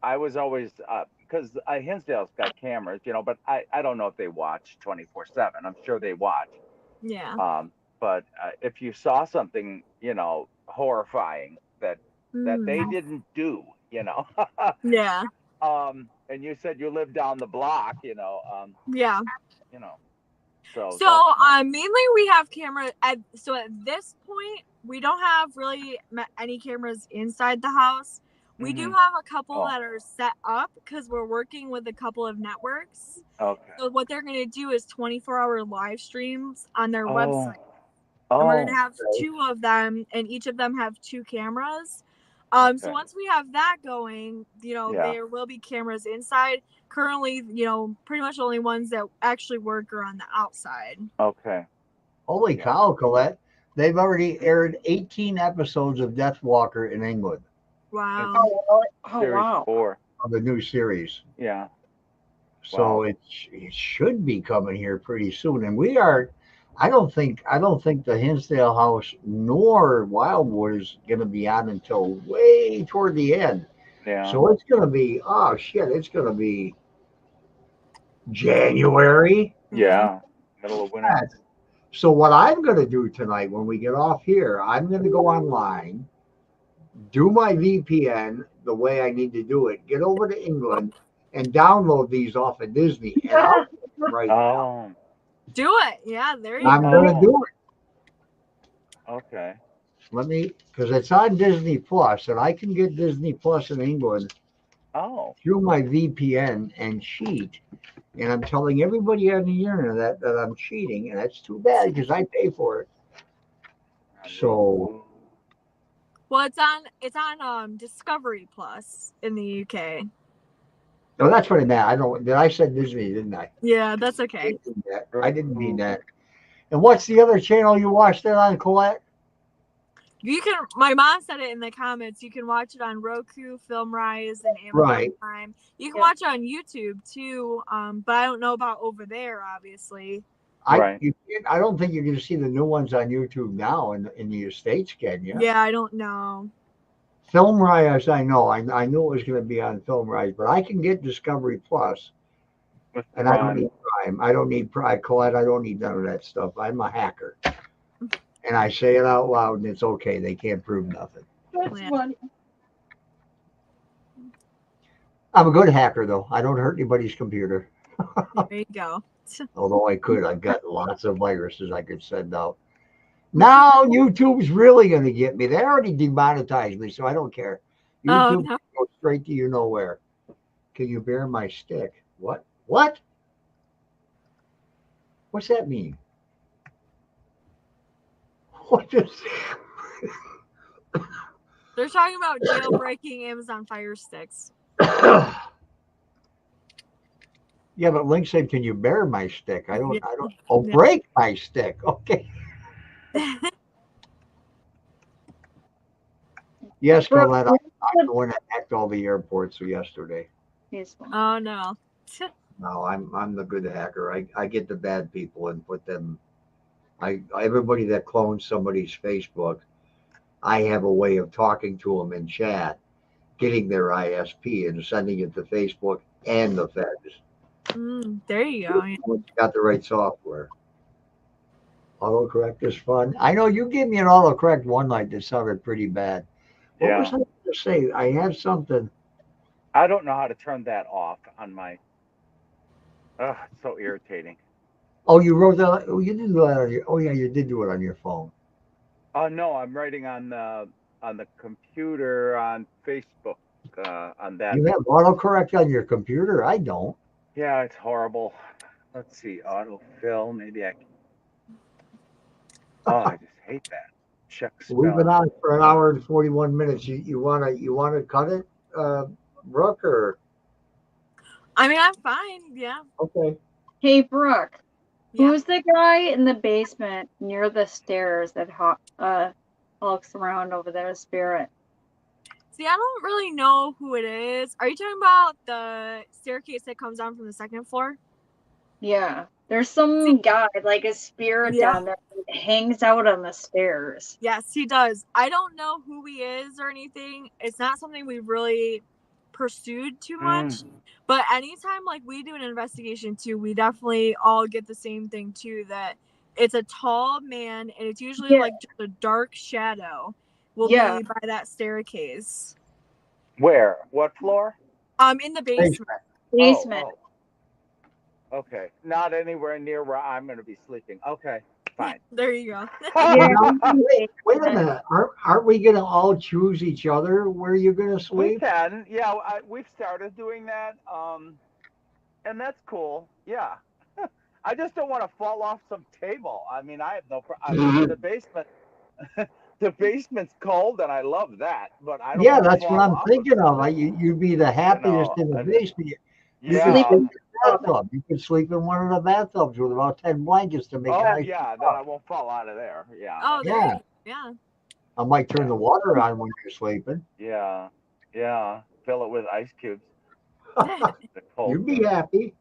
I was always because Hinsdale's got cameras, you know, but I don't know if they watch 24/7. I'm sure they watch. Yeah. But if you saw something, you know, horrifying that they didn't do, you know. Yeah. And you said you live down the block, you know. Yeah. You know. So mainly we have cameras at this point we don't have really any cameras inside the house. We do have a couple that are set up because we're working with a couple of networks. Okay. So what they're going to do is 24-hour live streams on their website. Oh. And we're going to have 2 of them, and each of them have 2 cameras. So once we have that going, you know, there will be cameras inside. Currently, you know, pretty much the only ones that actually work are on the outside. Okay. Holy cow, Colette. They've already aired 18 episodes of Death Walker in England. Wow. Wow. 4 of the new series. Yeah. So it should be coming here pretty soon. And we are, I don't think the Hinsdale House nor Wildwood is going to be on until way toward the end. Yeah. So it's going to be, it's going to be January. Yeah. Middle of winter. So what I'm going to do tonight when we get off here, I'm going to go online, do my VPN the way I need to do it, get over to England, and download these off of Disney. And I'll right now. Do it. Yeah, there you I'm go. going to do it. Okay. Let me, because it's on Disney Plus, and I can get Disney Plus in England through my VPN and cheat. And I'm telling everybody on the internet that I'm cheating, and that's too bad because I pay for it. So. Well, it's on Discovery Plus in the UK. No, that's what I meant. Did I said Disney, didn't I? Yeah, that's okay. I didn't mean that. And what's the other channel you watched that on, Colette? You can. My mom said it in the comments. You can watch it on Roku, FilmRise, and Amazon Prime. You can watch it on YouTube too, but I don't know about over there. Obviously, I don't think you're going to see the new ones on YouTube now in the States, can you? Yeah, I don't know. FilmRise, I know. I knew it was going to be on FilmRise, but I can get Discovery Plus, and I don't need Prime. I don't need Prime, Colette. I don't need none of that stuff. I'm a hacker. And I say it out loud, and it's okay. They can't prove nothing. That's funny. I'm a good hacker, though. I don't hurt anybody's computer. There you go. Although I could. I've got lots of viruses I could send out. Now YouTube's really going to get me. They already demonetized me, so I don't care. YouTube goes straight to you know where. Can you bear my stick? What? What? What's that mean? What is? They're talking about jailbreaking Amazon Fire Sticks. Yeah, but Link said, "Can you bear my stick?" I don't. Oh, Yeah. break my stick. Okay. Yes, Brooke, Colette. I'm the one that hacked all the airports yesterday. Oh no. No, I'm the good hacker. I get the bad people and put them. Everybody that clones somebody's Facebook, I have a way of talking to them in chat, getting their ISP and sending it to Facebook and the feds. There you go. When you got the right software. Autocorrect is fun. I know you gave me an autocorrect one night that sounded pretty bad. What was I going to say? I had something. I don't know how to turn that off on my. Ugh, it's so irritating. Oh, you wrote that. Oh, you did do that on your. Oh, yeah, you did do it on your phone. No, I'm writing on the computer on Facebook on that. You have autocorrect on your computer? I don't. Yeah, it's horrible. Let's see, autofill. Maybe I can. Oh, I just hate that. Check spell. We've been on for an hour and 41 minutes. You wanna cut it, Brooke, or? I mean, I'm fine. Yeah. Okay. Hey, Brooke, Yeah. who's the guy in the basement near the stairs that hulks around over there, Spirit? See, I don't really know who it is. Are you talking about the staircase that comes down from the second floor? Yeah, there's some guy, like a spirit Yeah. down there that hangs out on the stairs. Yes, he does. I don't know who he is or anything. It's not something we've really pursued too much. But anytime like we do an investigation too, we definitely all get the same thing too, that it's a tall man and it's usually like just a dark shadow will be by that staircase. Where? What floor? In the basement. Basement. Oh. Okay, not anywhere near where I'm going to be sleeping. Okay, fine. There you go. Wait a minute. Aren't we going to all choose each other where you're going to sleep? We can. Yeah, we've started doing that. And that's cool. Yeah. I just don't want to fall off some table. I mean, I have no problem. In the basement. The basement's cold, and I love that. But I don't. Yeah, that's what I'm thinking of. You'd be the happiest in the basement. You could sleep in the bathtub. You could sleep in one of the bathtubs with about 10 blankets to make it nice. Yeah, then I won't fall out of there. Yeah. Oh, yeah. Yeah. I might turn the water on when you're sleeping. Yeah. Fill it with ice cubes. You'd be happy.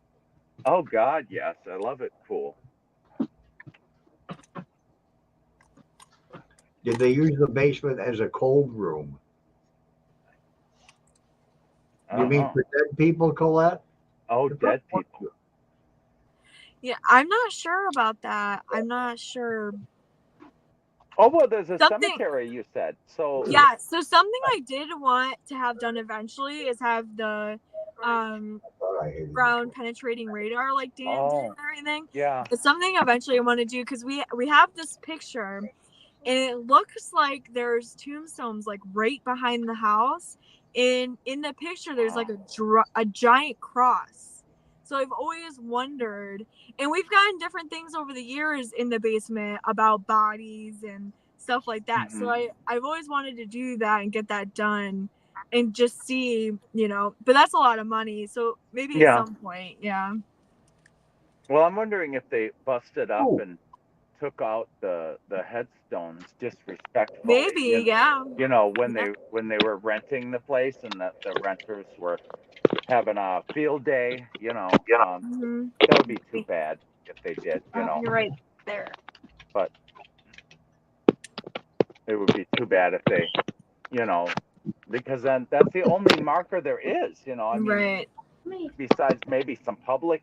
Oh God, yes, I love it. Cool. Did they use the basement as a cold room? You mean for dead people, Colette? Oh, dead people. Yeah, I'm not sure about that. I'm not sure. Oh, well, there's a cemetery, you said. So yeah, so something I did want to have done eventually is have the ground penetrating radar like Dan did and everything. Yeah. It's something eventually I want to do because we have this picture and it looks like there's tombstones like right behind the house. And in the picture there's like a giant cross. So I've always wondered, and we've gotten different things over the years in the basement about bodies and stuff like that. So I've always wanted to do that and get that done and just see, but that's a lot of money. So maybe at some point, yeah. Well, I'm wondering if they busted up and took out the headstones disrespectfully. Maybe, when they were renting the place and the renters were having a field day, that would be too bad if they did, You're right there. But it would be too bad if they, because then that's the only marker there is, I mean, right. Besides maybe some public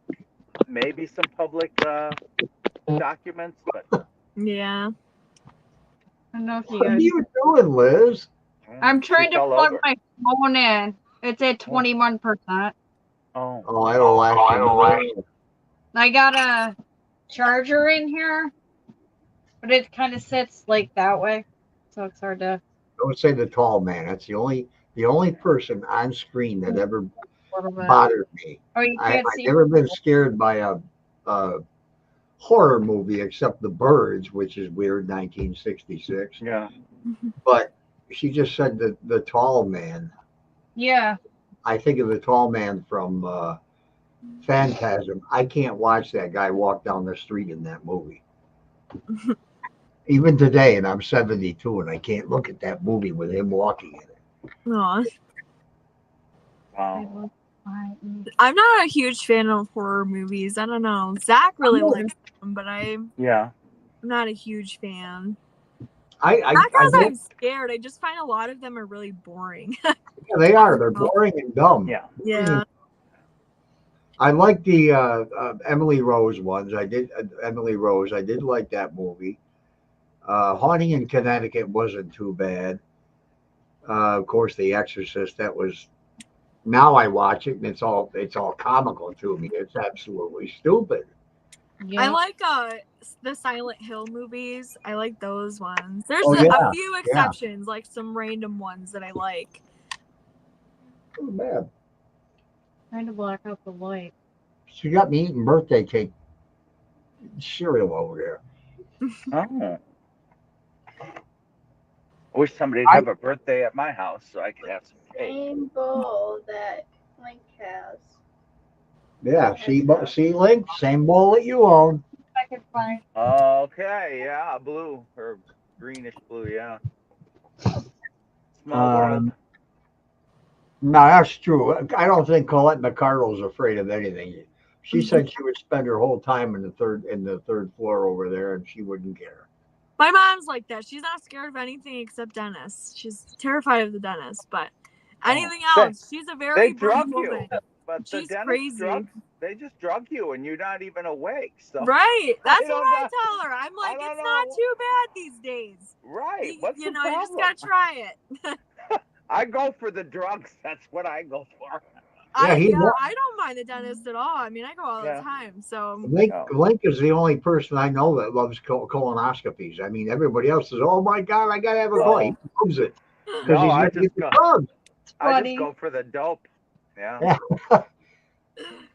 documents, but yeah. I don't know if you What guys. are you doing, Liz? I'm trying to plug my phone in. It's at 21%. Oh, I don't like it. I got a charger in here, but it kind of sits like that way, so it's hard to. Don't say the tall man. That's the only person on screen that ever bothered me. Oh, you can't see. I've never been scared by a horror movie except The Birds, which is weird, 1966. Yeah. But she just said that the tall man. Yeah. I think of the tall man from Phantasm. I can't watch that guy walk down the street in that movie. Even today, and I'm 72, and I can't look at that movie with him walking in it. Aw. Wow. I'm not a huge fan of horror movies. I don't know. Zach really likes them, but I'm Yeah. not a huge fan. I Not because I I'm scared. I just find a lot of them are really boring. yeah, they are. They're boring and dumb. Yeah. Yeah. I like the Emily Rose ones. I did Emily Rose. I did like that movie. Haunting in Connecticut wasn't too bad. Of course, The Exorcist. That was. Now I watch it and it's all comical to me. It's absolutely stupid. I like the Silent Hill movies. I like those ones. There's Oh, a yeah, few exceptions, like some random ones that I like. Too bad. Trying to black out the light. She got me eating birthday cake cereal over there. Oh. I wish somebody'd have a birthday at my house so I could have some cake. Same bowl that Link has. Yeah, see, Link, same bowl that you own. I can find. Okay, yeah, blue or greenish blue, yeah. Small world. No, that's true. I don't think Colette McCardle's afraid of anything. She said she would spend her whole time in the third floor over there, and she wouldn't care. My mom's like that. She's not scared of anything except dentists. She's terrified of the dentist, but anything else, she's a very They drug brave woman. you, but She's the dentist crazy. they just drug you, and you're not even awake. So Right. That's don't what I know. tell her. I'm like, don't it's not know. too bad these days. right, what's You the know, you just problem? gotta try it. I go for the drugs. That's what I go for. Yeah, I don't mind the dentist at all. I mean, I go all Yeah. the time. So Link is the only person I know that loves colonoscopies. I mean, everybody else says, "Oh my God, I gotta have a go." He loves it because No, he's I gonna just get the go. drug. I Funny. just go for the dope. Yeah. Yeah.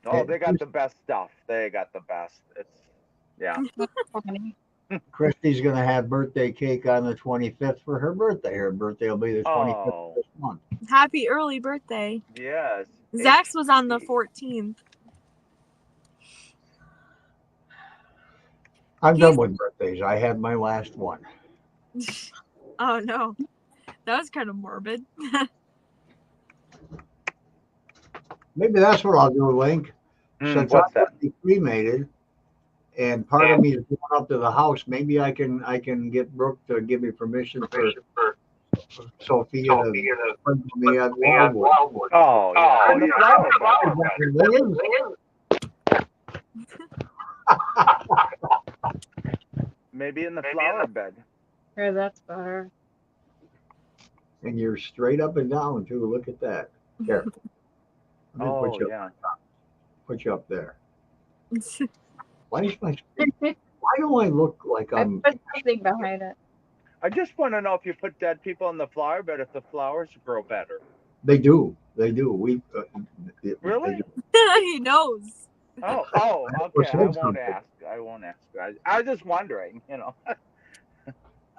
Oh, they got the best stuff. They got the best. It's yeah. Funny. Christy's gonna have birthday cake on the 25th for her birthday. Her birthday will be the 25th Oh. this month. happy early birthday. Yes. Zach's was on the HP. 14th. I'm done with birthdays. I had my last one. Oh no. That was kind of morbid. Maybe that's what I'll do, Link. Since What's I'm that? gonna be cremated, and part of me is going up to the house, maybe I can get Brooke to give me permission for Sophia to bring me at Wildwood. Oh, yeah. In the flower bed. Maybe in the flower bed. Yeah, that's better. And you're straight up and down too. Look at that. Here. Let me Oh, put you yeah. put you up there. Why do I look like I I'm? put something behind it. I just want to know if you put dead people in the flower bed, if the flowers grow better. They do. They do. We Really? He knows. Oh, okay. said I won't something. ask. I was just wondering,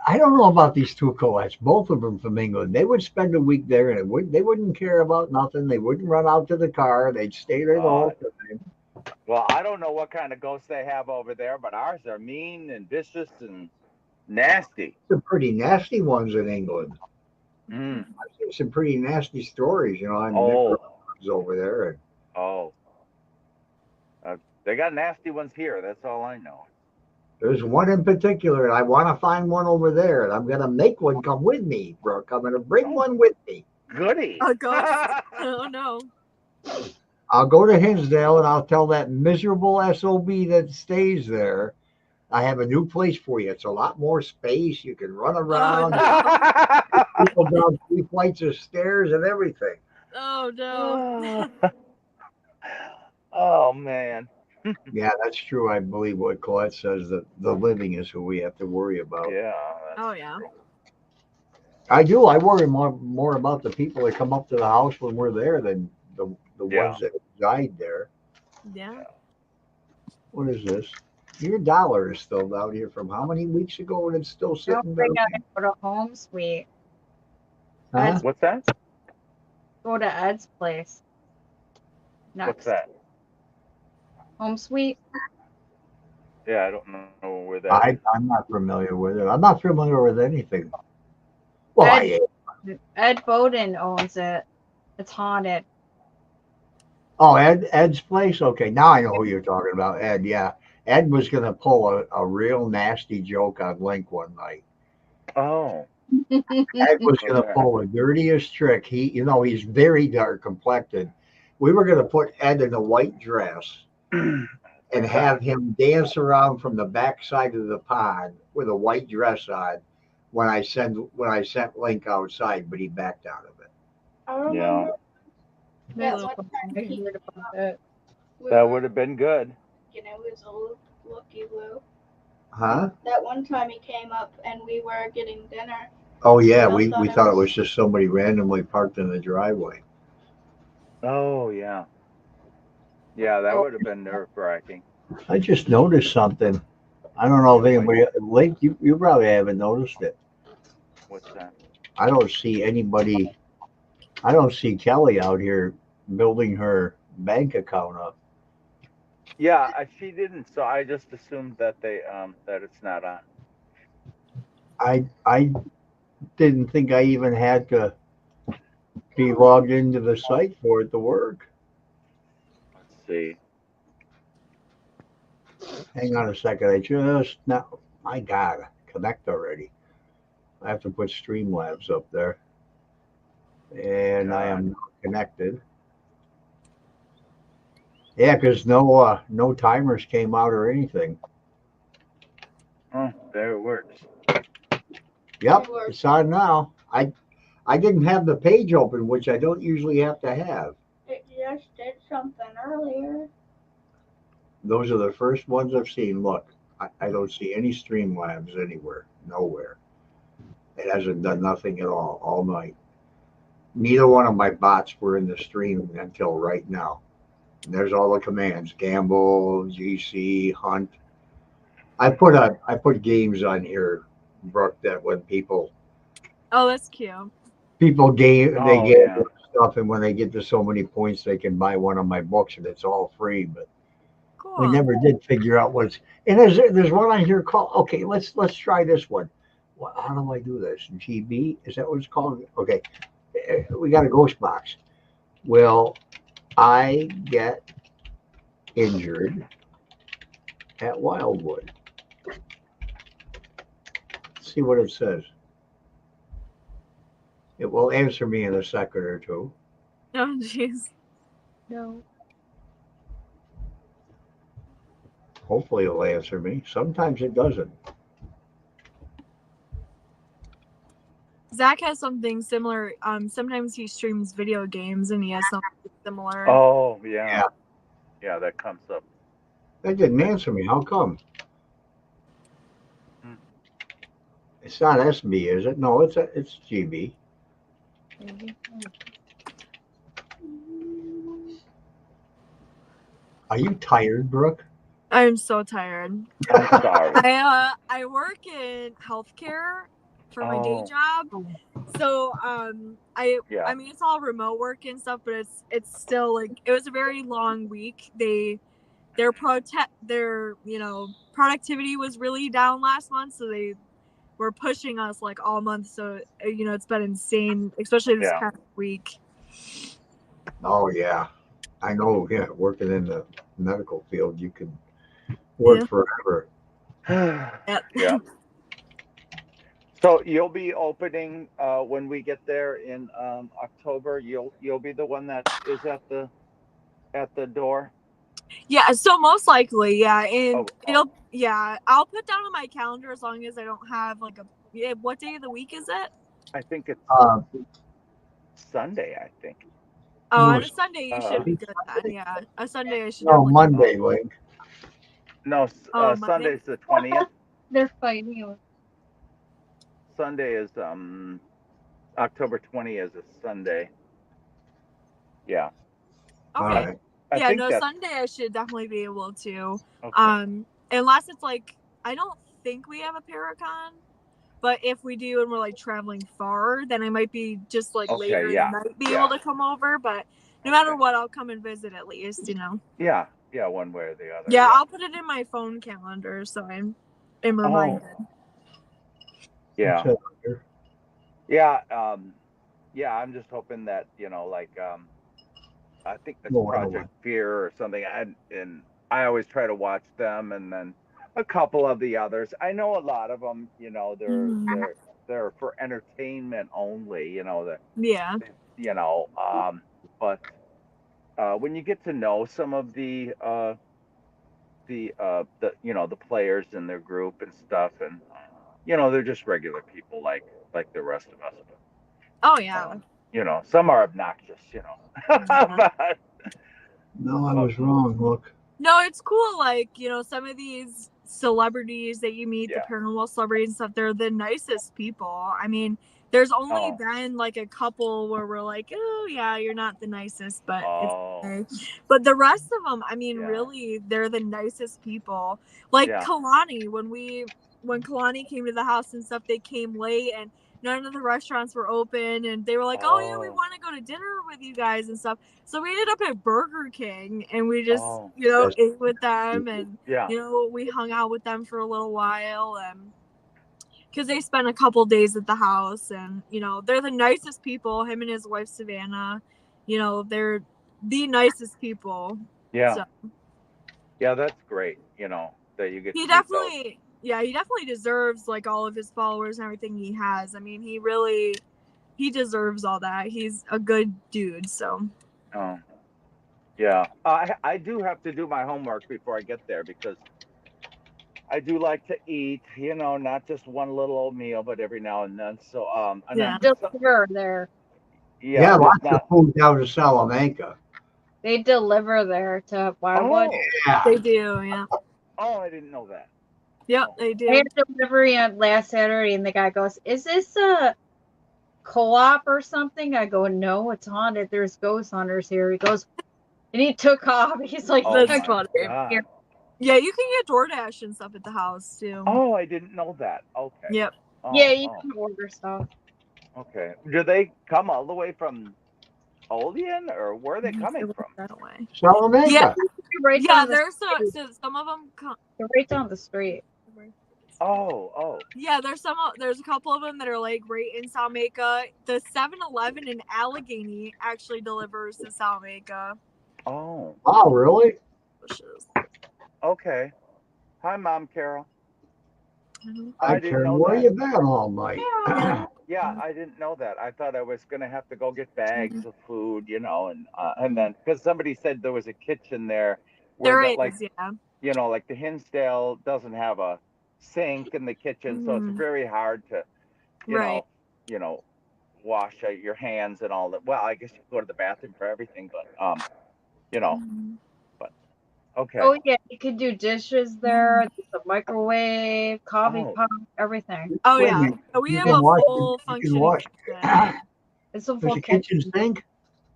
I don't know about these two Coettes. Both of them from England. They would spend a week there, and they wouldn't care about nothing. They wouldn't run out to the car. They'd stay there the whole time. Well, I don't know what kind of ghosts they have over there, but ours are mean and vicious and nasty. Some pretty nasty ones in England. Mm. I've seen some pretty nasty stories, on over there. And Oh. They got nasty ones here. That's all I know. there's one in particular, and I want to find one over there, and I'm going to make one come with me, Brooke. I'm going to bring one with me. Goody. A ghost? Oh no. I'll go to Hinsdale, and I'll tell that miserable SOB that stays there, I have a new place for you. It's a lot more space. You can run around. People down 3 flights of stairs and everything. Oh no. Oh, man. Yeah, that's true. I believe what Colette says, that the living is who we have to worry about. Yeah. Oh yeah. I do. I worry more about the people that come up to the house when we're there than the Yeah. ones that died there. Yeah. What is this? Your dollar is still down here from how many weeks ago, and it's still Don't sitting there? forget to go to Home Sweet. Huh? What's that? Go to Ed's place. Next. What's that? Home Sweet. Yeah, I don't know where that is. I'm not familiar with it. I'm not familiar with anything. Well, Ed Bowden owns it. It's haunted. Ed's place. Okay, now I know who you're talking about. Ed, yeah. Ed was gonna pull a real nasty joke on Link one night. Oh. Ed was gonna Okay. pull the dirtiest trick. He's very dark complected. We were gonna put Ed in a white dress and have him dance around from the backside of the pond with a white dress on when I sent Link outside, but he backed out of it. I remember Yeah, that one time I heard about it. that would have been good. With a Lucky Lou. Huh? That one time he came up and we were getting dinner. Oh yeah, We we all thought it was just somebody randomly parked in the driveway. Oh yeah. Yeah, that would have been nerve wracking. I just noticed something. I don't know if anybody, Link, you probably haven't noticed it. What's that? I don't see anybody. I don't see Kelly out here building her bank account up. Yeah, she didn't, so I just assumed that that it's not on. I didn't think I even had to be logged into the site for it to work. Let's see. Hang on a second. I just now. My God, connect already. I have to put Streamlabs up there, and I am connected. Yeah, because no timers came out or anything. Oh, there it works. Yep, it's on now. I didn't have the page open, which I don't usually have to have. It just did something earlier. Those are the first ones I've seen. Look, I don't see any Streamlabs anywhere, nowhere. It hasn't done nothing at all night. Neither one of my bots were in the stream until right now. And there's all the commands: gamble, GC, hunt. I put games on here, Brooke, that when people that's cute. they get Yeah. stuff, and when they get to so many points, they can buy one of my books, and it's all free. But Cool. we never did figure out what's. And there's one on here called. Okay, let's try this one. How do I do this? GB, is that what it's called? Okay, we got a ghost box. Will I get injured at Wildwood? Let's see what it says. It will answer me in a second or two. Oh, jeez. No. Hopefully it'll answer me. Sometimes it doesn't. Zach has something similar. Sometimes he streams video games and he has something similar. Oh yeah. Yeah, that comes up. That didn't answer me. How come? It's not SB, is it? No, it's GB. Are you tired, Brooke? I'm so tired. I'm sorry. I work in healthcare for my day job, so I mean it's all remote work and stuff, but it's still like it was a very long week. Their productivity was really down last month, so they were pushing us like all month. So it's been insane, especially this past week. Oh yeah, I know. Yeah, working in the medical field, you can work forever. Yeah. So you'll be opening when we get there in October. You'll be the one that is at the door. Yeah, so most likely, yeah, and I'll put down on my calendar as long as I don't have like what day of the week is it? I think it's Sunday. I think. Oh, on a Sunday you should be good then. Yeah, a Sunday I should. No, Monday, Link. No, Sunday's the 20th. They're fighting you. Sunday is October 20th is a Sunday. Yeah. Okay. All right. Yeah, no, Sunday I should definitely be able to. Okay. unless it's like, I don't think we have a Paracon, but if we do and we're like traveling far, then I might be just like Okay, later yeah, in the night be yeah. able to come over. But no matter Okay. what, I'll come and visit at least, you know. Yeah, one way or the other. Yeah, I'll put it in my phone calendar so I'm reminded. Yeah. So, Yeah, yeah, I'm just hoping that, you know, like I think it's Well, well, Project Fear or something, and I always try to watch them, and then a couple of the others. I know a lot of them, you know, they're for entertainment only, you know, Yeah. you know, but when you get to know some of the you know, the players in their group and stuff, and you know, they're just regular people like the rest of us. Oh yeah. You know, some are obnoxious, you know. But, no, I was wrong. Look. no, it's cool. Like, you know, some of these celebrities that you meet, Yeah. the paranormal celebrities and stuff, they're the nicest people. I mean, there's only been like a couple where we're like, oh yeah, you're not the nicest, but it's okay. But the rest of them, I mean, really, they're the nicest people. Like Kalani, when Kalani came to the house and stuff, they came late and none of the restaurants were open, and they were like, oh yeah, we want to go to dinner with you guys and stuff. So we ended up at Burger King and we just, you know, ate with them, and you know, we hung out with them for a little while, and because they spent a couple days at the house, and you know, they're the nicest people. Him and his wife Savannah, you know, they're the nicest people. Yeah. So. Yeah, that's great. You know, that you get. He definitely, he definitely deserves like all of his followers and everything he has. I mean, he deserves all that. He's a good dude. So. Oh. Yeah, I do have to do my homework before I get there because I do like to eat, you know, not just one little old meal, but every now and then. So, deliver there. Yeah, lots of food down to Salamanca. They deliver there to Wildwood. Oh, yeah, they do. Yeah. Oh, I didn't know that. Yep, they do. I had delivery on last Saturday, and the guy goes, "Is this a co-op or something?" I go, "No, it's haunted. There's ghost hunters here." He goes, and he took off. He's like, "That's funny." Yeah, you can get DoorDash and stuff at the house too. Oh, I didn't know that. Okay. Yep. Yeah, you can order stuff. Okay. Do they come all the way from Olean, or where are they coming from? That way. Salamanca. Yeah, right there's some of them come. They're right down the street. Oh. Yeah, there's a couple of them that are like right in Salamanca. The 7-Eleven in Allegheny actually delivers to Salamanca. Oh. Oh, really? Okay. Hi, Mom Carol. Hi, Karen. Where you been all night? Yeah, I didn't know that. I thought I was gonna have to go get bags of food, you know, and then because somebody said there was a kitchen there. There is, yeah. You know, like the Hinsdale doesn't have a sink in the kitchen, so it's very hard to, you know, wash your hands and all that. Well, I guess you go to the bathroom for everything, but you know, but okay. Oh yeah, you could do dishes there. There's a microwave, coffee pot, everything. Oh yeah, we have a full functioning kitchen. It's a There's a kitchen sink.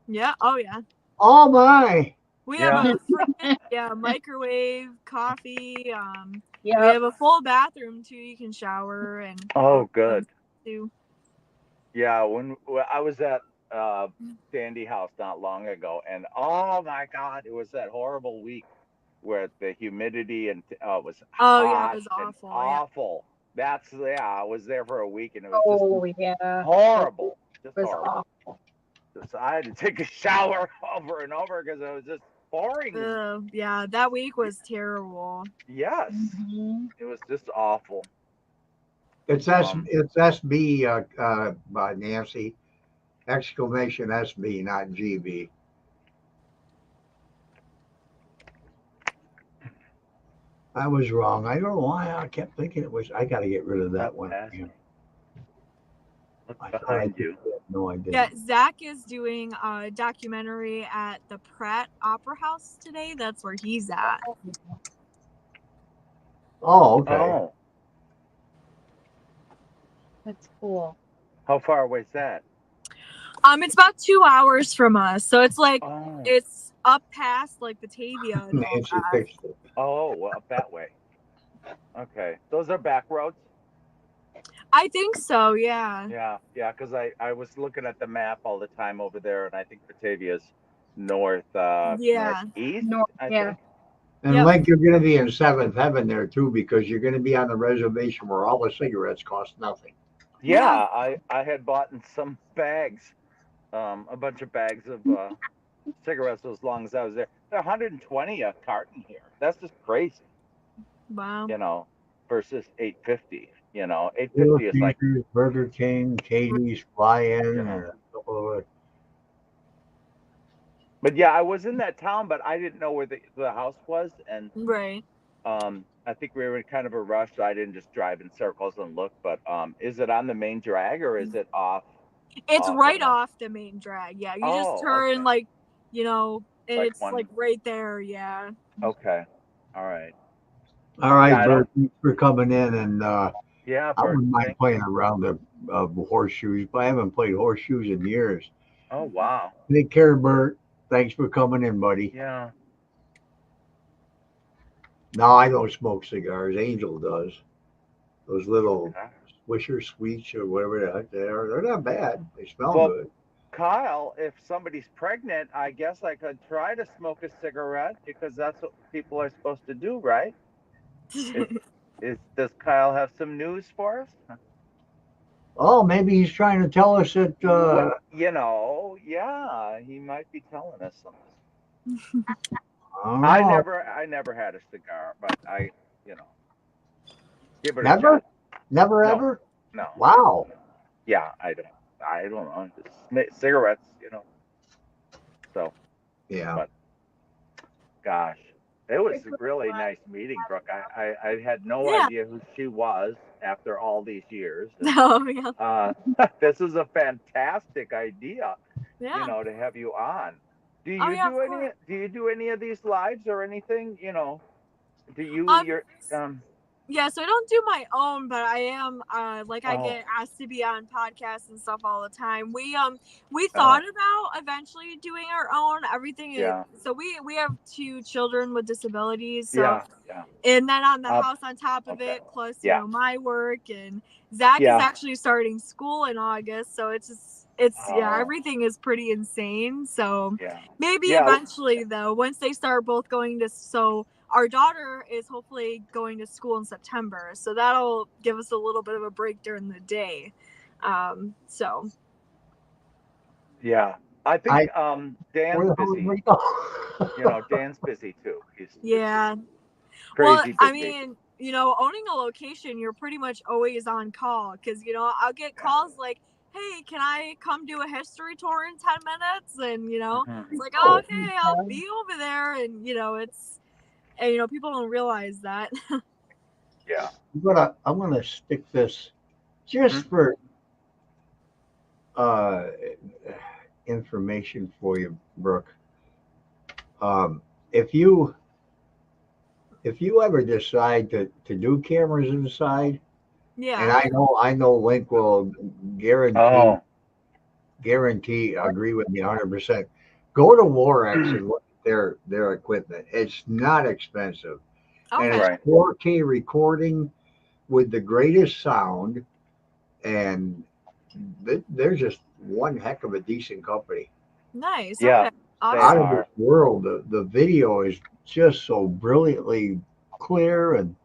Yeah. Oh yeah. Oh my. We have a fridge, microwave, coffee. We have a full bathroom too. You can shower and. Oh, good. Too. Yeah, when I was at Sandy House not long ago, and oh my God, it was that horrible week where the humidity and was hot it was awful. Awful. That's I was there for a week, and it was just horrible. Just horrible. Awful. So I had to take a shower over and over because it was just boring. Yeah, that week was terrible. Yes, it was just awful. It's SB, Nancy. Exclamation SB, not GB. I was wrong. I don't know why I kept thinking it was. I got to get rid of that one. Behind you. No, I didn't. Yeah, Zach is doing a documentary at the Pratt Opera House today. That's where he's at. Oh, okay. Oh. That's cool. How far away is that? It's about 2 hours from us, so it's like it's up past like Batavia and all that. Oh, well, up that way. Okay. Those are back roads? I think so. Yeah. Yeah, because I was looking at the map all the time over there, and I think Batavia's Yeah. northeast, I Yeah. think. And Yep. Link, you're going to be in seventh heaven there too, because you're going to be on the reservation where all the cigarettes cost nothing. Yeah, I had bought some bags, a bunch of bags of cigarettes as long as I was there. They're 120 a carton here. That's just crazy, Wow. versus 850. Little 850 is like, Caesars, Burger King, Katie's, Fly In, you and know. a couple of. But yeah, I was in that town, but I didn't know where the house was, and Right. I think we were in kind of a rush, so I didn't just drive in circles and look. But is it on the main drag or is it off? It's Off right on the, off the main drag. Yeah. You just oh, turn okay, like, and like it's like one. right there. Yeah. Okay, all right. All right, Yeah, I Bert, don't. thanks for coming in. And Yeah, I Bert. wouldn't mind Thank you. playing around of horseshoes, but I haven't played horseshoes in years. Oh wow. Take care, Bert. Thanks for coming in, buddy. Yeah. No, I don't smoke cigars. Angel does. Those little Okay. Swisher Sweets or whatever the heck they are. They're not bad. They smell Well, good. Kyle, if somebody's pregnant, I guess I could try to smoke a cigarette because that's what people are supposed to do, right? Is does Kyle have some news for us? Oh, maybe he's trying to tell us that. Yeah, he might be telling us something. I don't know. I never had a cigar, but you know, give it a Never? shot. Never No, ever? no. Wow. Yeah, I don't know. Just cigarettes, So, Yeah. but gosh, it was really nice meeting Brooke. I had no Yeah. idea who she was after all these years. And, Oh yeah. this is a fantastic idea, Yeah. to have you on. Do Oh you yeah. do Of any? course. Do you do any of these lives or anything? Do you Um. your Yeah, so I don't do my own, but I am like I Oh get asked to be on podcasts and stuff all the time. We oh thought about eventually doing our own. Everything is yeah so we have two children with disabilities, so yeah and then on the uh, house on top of okay it, plus yeah my work, and Zach is yeah actually starting school in August, so it's yeah, oh everything is pretty insane. So yeah maybe yeah eventually though, once they start both going to our daughter is hopefully going to school in September, so that'll give us a little bit of a break during the day. So yeah. I I think where Dan's the hell did busy. we go? Dan's busy too. He's yeah, well, crazy I busy. mean, owning a location, you're pretty much always on call because I'll get Yeah. calls like, "Hey, can I come do a history tour in 10 minutes?" And it's like, "Oh, Oh, okay, I'll be over there." And people don't realize that. Yeah. I'm gonna stick this Hmm? just for uh, information for you, Brooke. Um, if you ever decide to do cameras inside, and Yeah. I know Link will guarantee Oh. agree with me 100%. Go to Lorex and look at their equipment. It's not expensive, and Okay. it's Right. 4K recording with the greatest sound, and they're just one heck of a decent company. Nice. Yeah. Okay. They Out Awesome. of this are. world. The video is just so brilliantly clear, and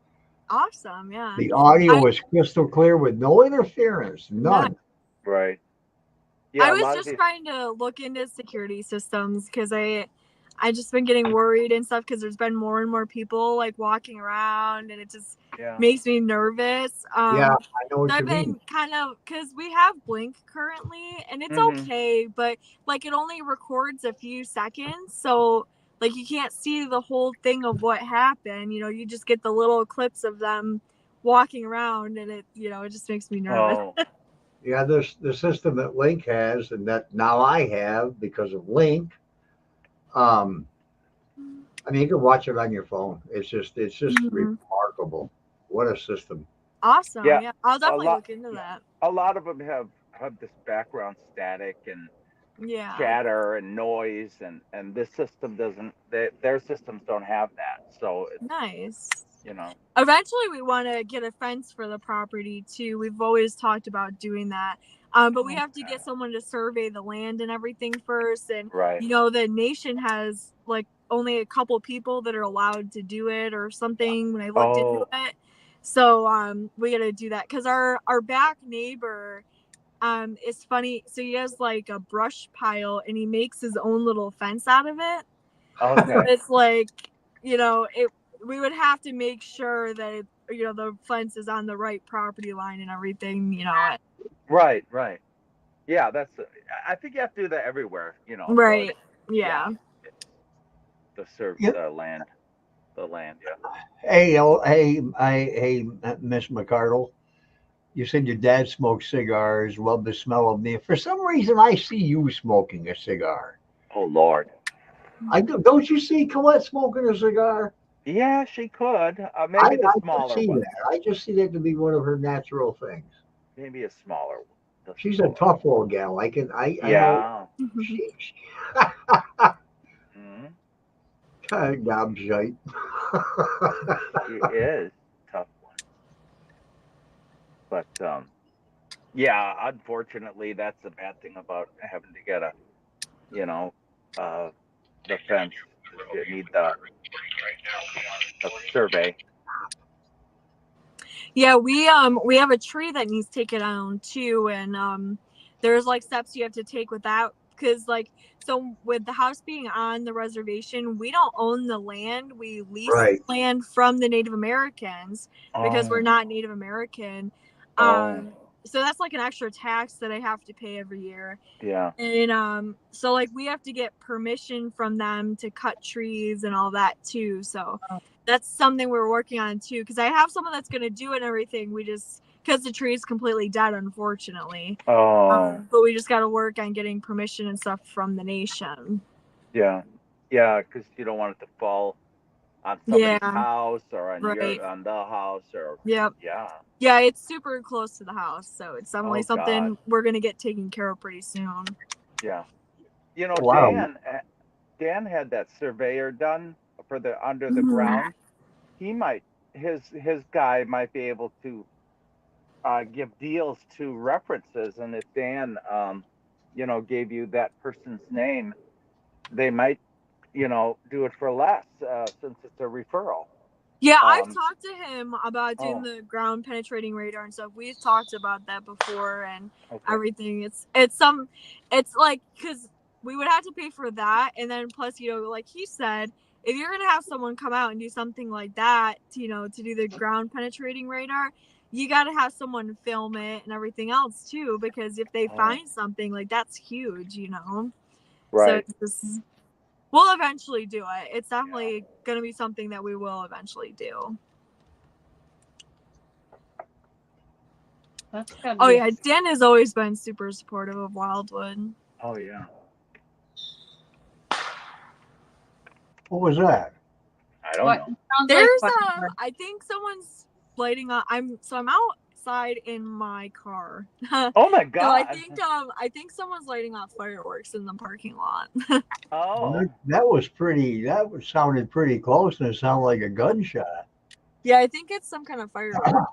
Awesome. Yeah. the audio I is crystal clear with no interference, no. none. Right. I Yeah. A was lot of just these. trying to look into security systems because I just been getting worried and stuff because there's been more and more people like walking around and it just Yeah. makes me nervous. Yeah, I know what So you I've mean. been kind of because we have Blink currently and it's Mm-hmm. okay, but like it only records a few seconds, so like you can't see the whole thing of what happened. You just get the little clips of them walking around, and it just makes me nervous. Oh. Yeah, the system that Link has, and that now I have because of Link. Um, I mean, you can watch it on your phone. It's just Mhm. remarkable. What a system! Awesome. Yeah. Yeah, I'll A definitely lot. look into Yeah. that. A lot of them have this background static and Yeah. chatter and noise, and this system doesn't. Their systems don't have that. So Nice. you know. Eventually, we want to get a fence for the property too. We've always talked about doing that. But we have to get someone to survey the land and everything first. And, Right. you know, the nation has like only a couple people that are allowed to do it or something when I looked into it. So we got to do that because our back neighbor is funny. So he has like a brush pile and he makes his own little fence out of it. Okay. So it's like, you know, we would have to make sure that it, you know, the fence is on the right property line and everything, you know. Right. Yeah, I think you have to do that everywhere, you know. Right. So Yeah. to serve Yep. the land. Yeah. Hey, Miss McCardle. You said your dad smoked cigars, loved the smell of them. For some reason, I see you smoking a cigar. Oh Lord. Don't you see Colette smoking a cigar? Yeah, she could. Maybe I the just smaller see one. that. I just see that to be one of her natural things. Maybe a smaller one. She's a tough old gal. I know. Yeah. She Mhm. gobshite. She is a tough one. But yeah, unfortunately, that's the bad thing about having to get the fence. You need the survey. Yeah, we have a tree that needs taken down too, and there's like steps you have to take with that because like so with the house being on the reservation, we don't own the land. We lease Right. land from the Native Americans because we're not Native American. So that's like an extra tax that I have to pay every year. Yeah. And so like we have to get permission from them to cut trees and all that too. So that's something we're working on too because I have someone that's gonna do it and everything. We just because the tree is completely dead, unfortunately. But we just got to work on getting permission and stuff from the nation. Yeah, because you don't want it to fall on somebody's house or on the house or. Yep. Yeah, it's super close to the house, so it's definitely something we're gonna get taken care of pretty soon. Yeah, you know, Wow. Dan had that surveyor done for the under the ground. He might his guy might be able to give deals to references, and if Dan gave you that person's name, they might do it for less since it's a referral. Yeah, I've talked to him about doing the ground penetrating radar and stuff. We've talked about that before and everything. It's like because we would have to pay for that, and then plus like he said, if you're gonna have someone come out and do something like that, to do the ground penetrating radar, you got to have someone film it and everything else too, because if they find something like that's huge, Right. So we'll eventually do it. It's definitely going to be something that we will eventually do. That's good. Oh, yeah. Dan has always been super supportive of Wildwood. Oh, yeah. What was that? I don't know. There's I think someone's lighting up. I'm outside in my car. Oh my God. So I think someone's lighting off fireworks in the parking lot. That sounded pretty close, and it sounded like a gunshot. Yeah, I think it's some kind of firework.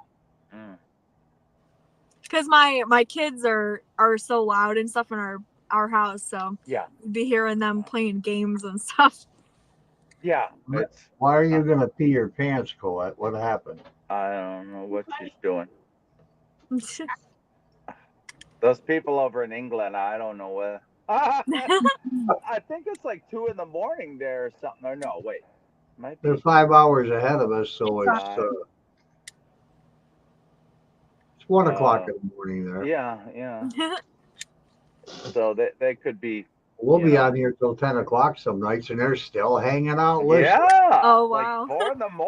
Because my kids are so loud and stuff in our house, so yeah, you'd be hearing them playing games and stuff. Yeah. Why are you gonna pee your pants, Colette? What happened? I don't know what she's doing. Those people over in England, I don't know what. I think it's like 2 a.m. there or something. Or no, wait. They're 5 hours ahead of us, so it's 1 o'clock in the morning there. Yeah. So they could be. We'll be on here till 10 o'clock some nights, and they're still hanging out listening. Yeah. Oh, wow. Like 4 a.m.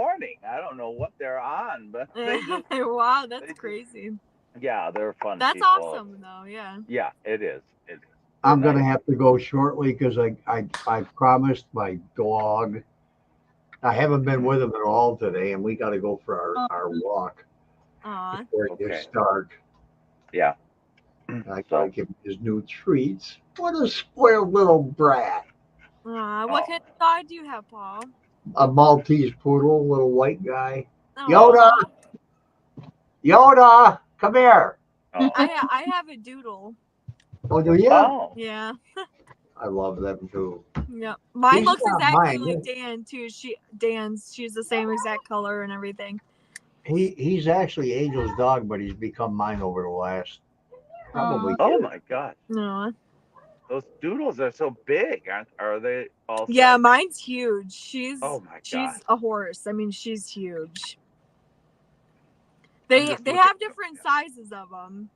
I don't know what they're on, but they just, wow, that's crazy. Yeah, they're fun. That's people. awesome, though. Yeah. Yeah, it is. I'm gonna have to go shortly because I promised my dog. I haven't been with him at all today, and we got to go for our walk before it gets dark. Yeah. I gotta give him his new treats. What a spoiled little brat. What kind of dog do you have, Paul? A Maltese poodle, little white guy. Yoda, Aw. Yoda, come here. Oh. I have a doodle. Oh, do you? Oh. Yeah. I love them too. Yep. Mine He's looks not exactly mine. like Dan too. She's the same exact color and everything. He's actually Angel's dog, but he's become mine over the last probably. Oh my God. No. Those doodles are so big, aren't? Are they all? Yeah, sized? mine's huge. She's Oh my she's God. a horse. I mean, she's huge. I'm They just they looking have at them, different yeah. sizes of them.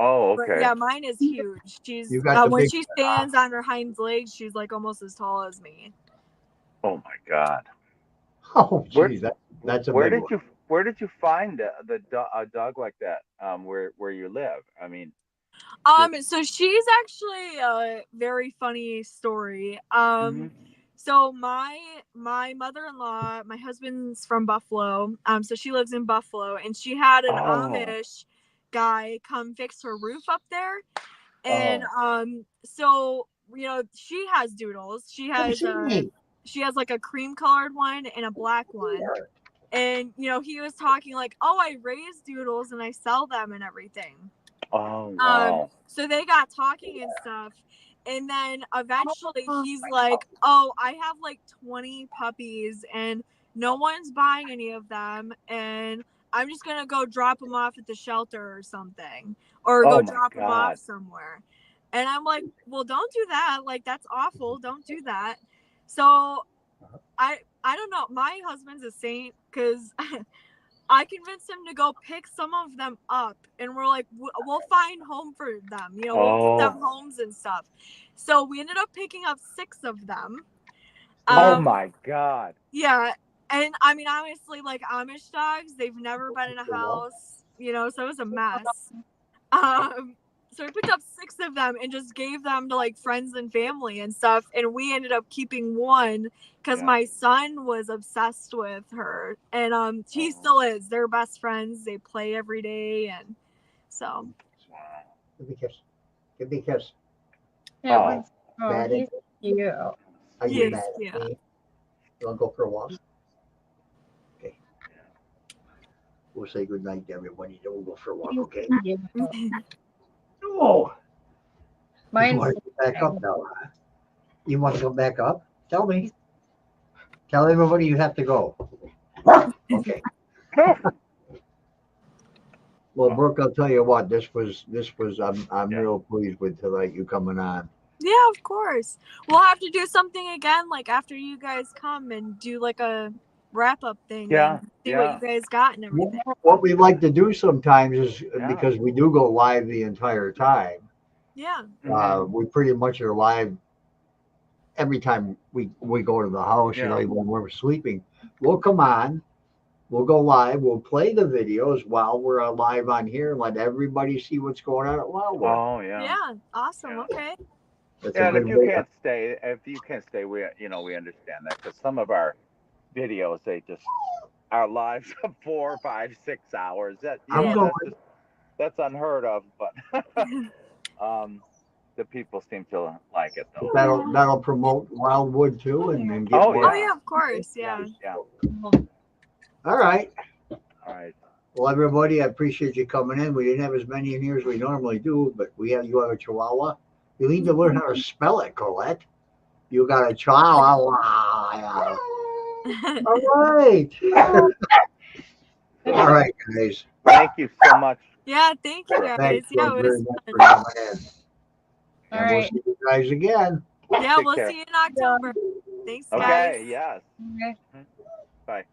Oh, But okay. yeah, mine is huge. She's You got the when big she stands on her hind legs, she's like almost as tall as me. Oh my God. Oh, Where- geez, that's a Where big did one. where did you find a dog like that? Where you live? I mean. So she's actually a very funny story. Mhm. So my mother-in-law, my husband's from Buffalo. So she lives in Buffalo, and she had an Oh. Amish guy come fix her roof up there. And Oh. so she has doodles. She has like a cream colored one and a black one. And he was talking like, "Oh, I raise doodles and I sell them and everything." Oh wow. So they got talking and stuff. And then eventually he's like, "Oh, I have like 20 puppies and no one's buying any of them. And I'm just going to go drop them off at the shelter or something, or Oh go my drop them off God. somewhere." And I'm like, "Well, don't do that. Like, that's awful. Don't do that." So I don't know. My husband's a saint because I convinced him to go pick some of them up, and we're like, we'll find home for them. We'll get them homes and stuff. So we ended up picking up 6 of them. Oh my God. Yeah, and I mean, honestly, like Amish dogs, they've never been in a house, so it was a mess. So we picked up 6 of them and just gave them to like friends and family and stuff, and we ended up keeping one because my son was obsessed with her, and he still is. They're best friends. They play every day, and so. Wow. Give me a kiss. Give me a kiss. Yeah, Bad he's cute. Are He you is, mad yeah. at me? You want to go for a walk? Okay. We'll say good night to everybody. Then we'll go for a walk, okay? Oh, you Mine's want to get back up now, huh? You want to come back up? Tell me. Tell everybody you have to go. Okay. Well, Brooke, I'll tell you what. This was. I'm real pleased with tonight. You coming on. Yeah, of course. We'll have to do something again, like after you guys come and do like a wrap up thing. Yeah, And see what you guys got and everything. What we like to do sometimes is because we do go live the entire time. Yeah. We pretty much are live every time we go to the house. Even when we're sleeping, we'll come on. We'll go live. We'll play the videos while we're live on here and let everybody see what's going on at Wildwood. Oh yeah. Yeah. Awesome. Okay. And if you can't stay, we understand that because some of our videos our lives of 4, 5, 6 hours. That's unheard of, but the people seem to like it though. That'll promote Wildwood too, and get Oh yeah, of course, yeah. All right. All right. Well, everybody, I appreciate you coming in. We didn't have as many in here as we normally do, but you have a Chihuahua. You need to learn how to spell it, Colette. You got a Chihuahua. All right. All right, guys. Thank you so much. Yeah, thank you guys. Thanks Yeah, it was for coming in. All And we'll see you guys again. Yeah, Take we'll care. see you in October. Thanks, guys. Okay. Yes. Okay. Bye.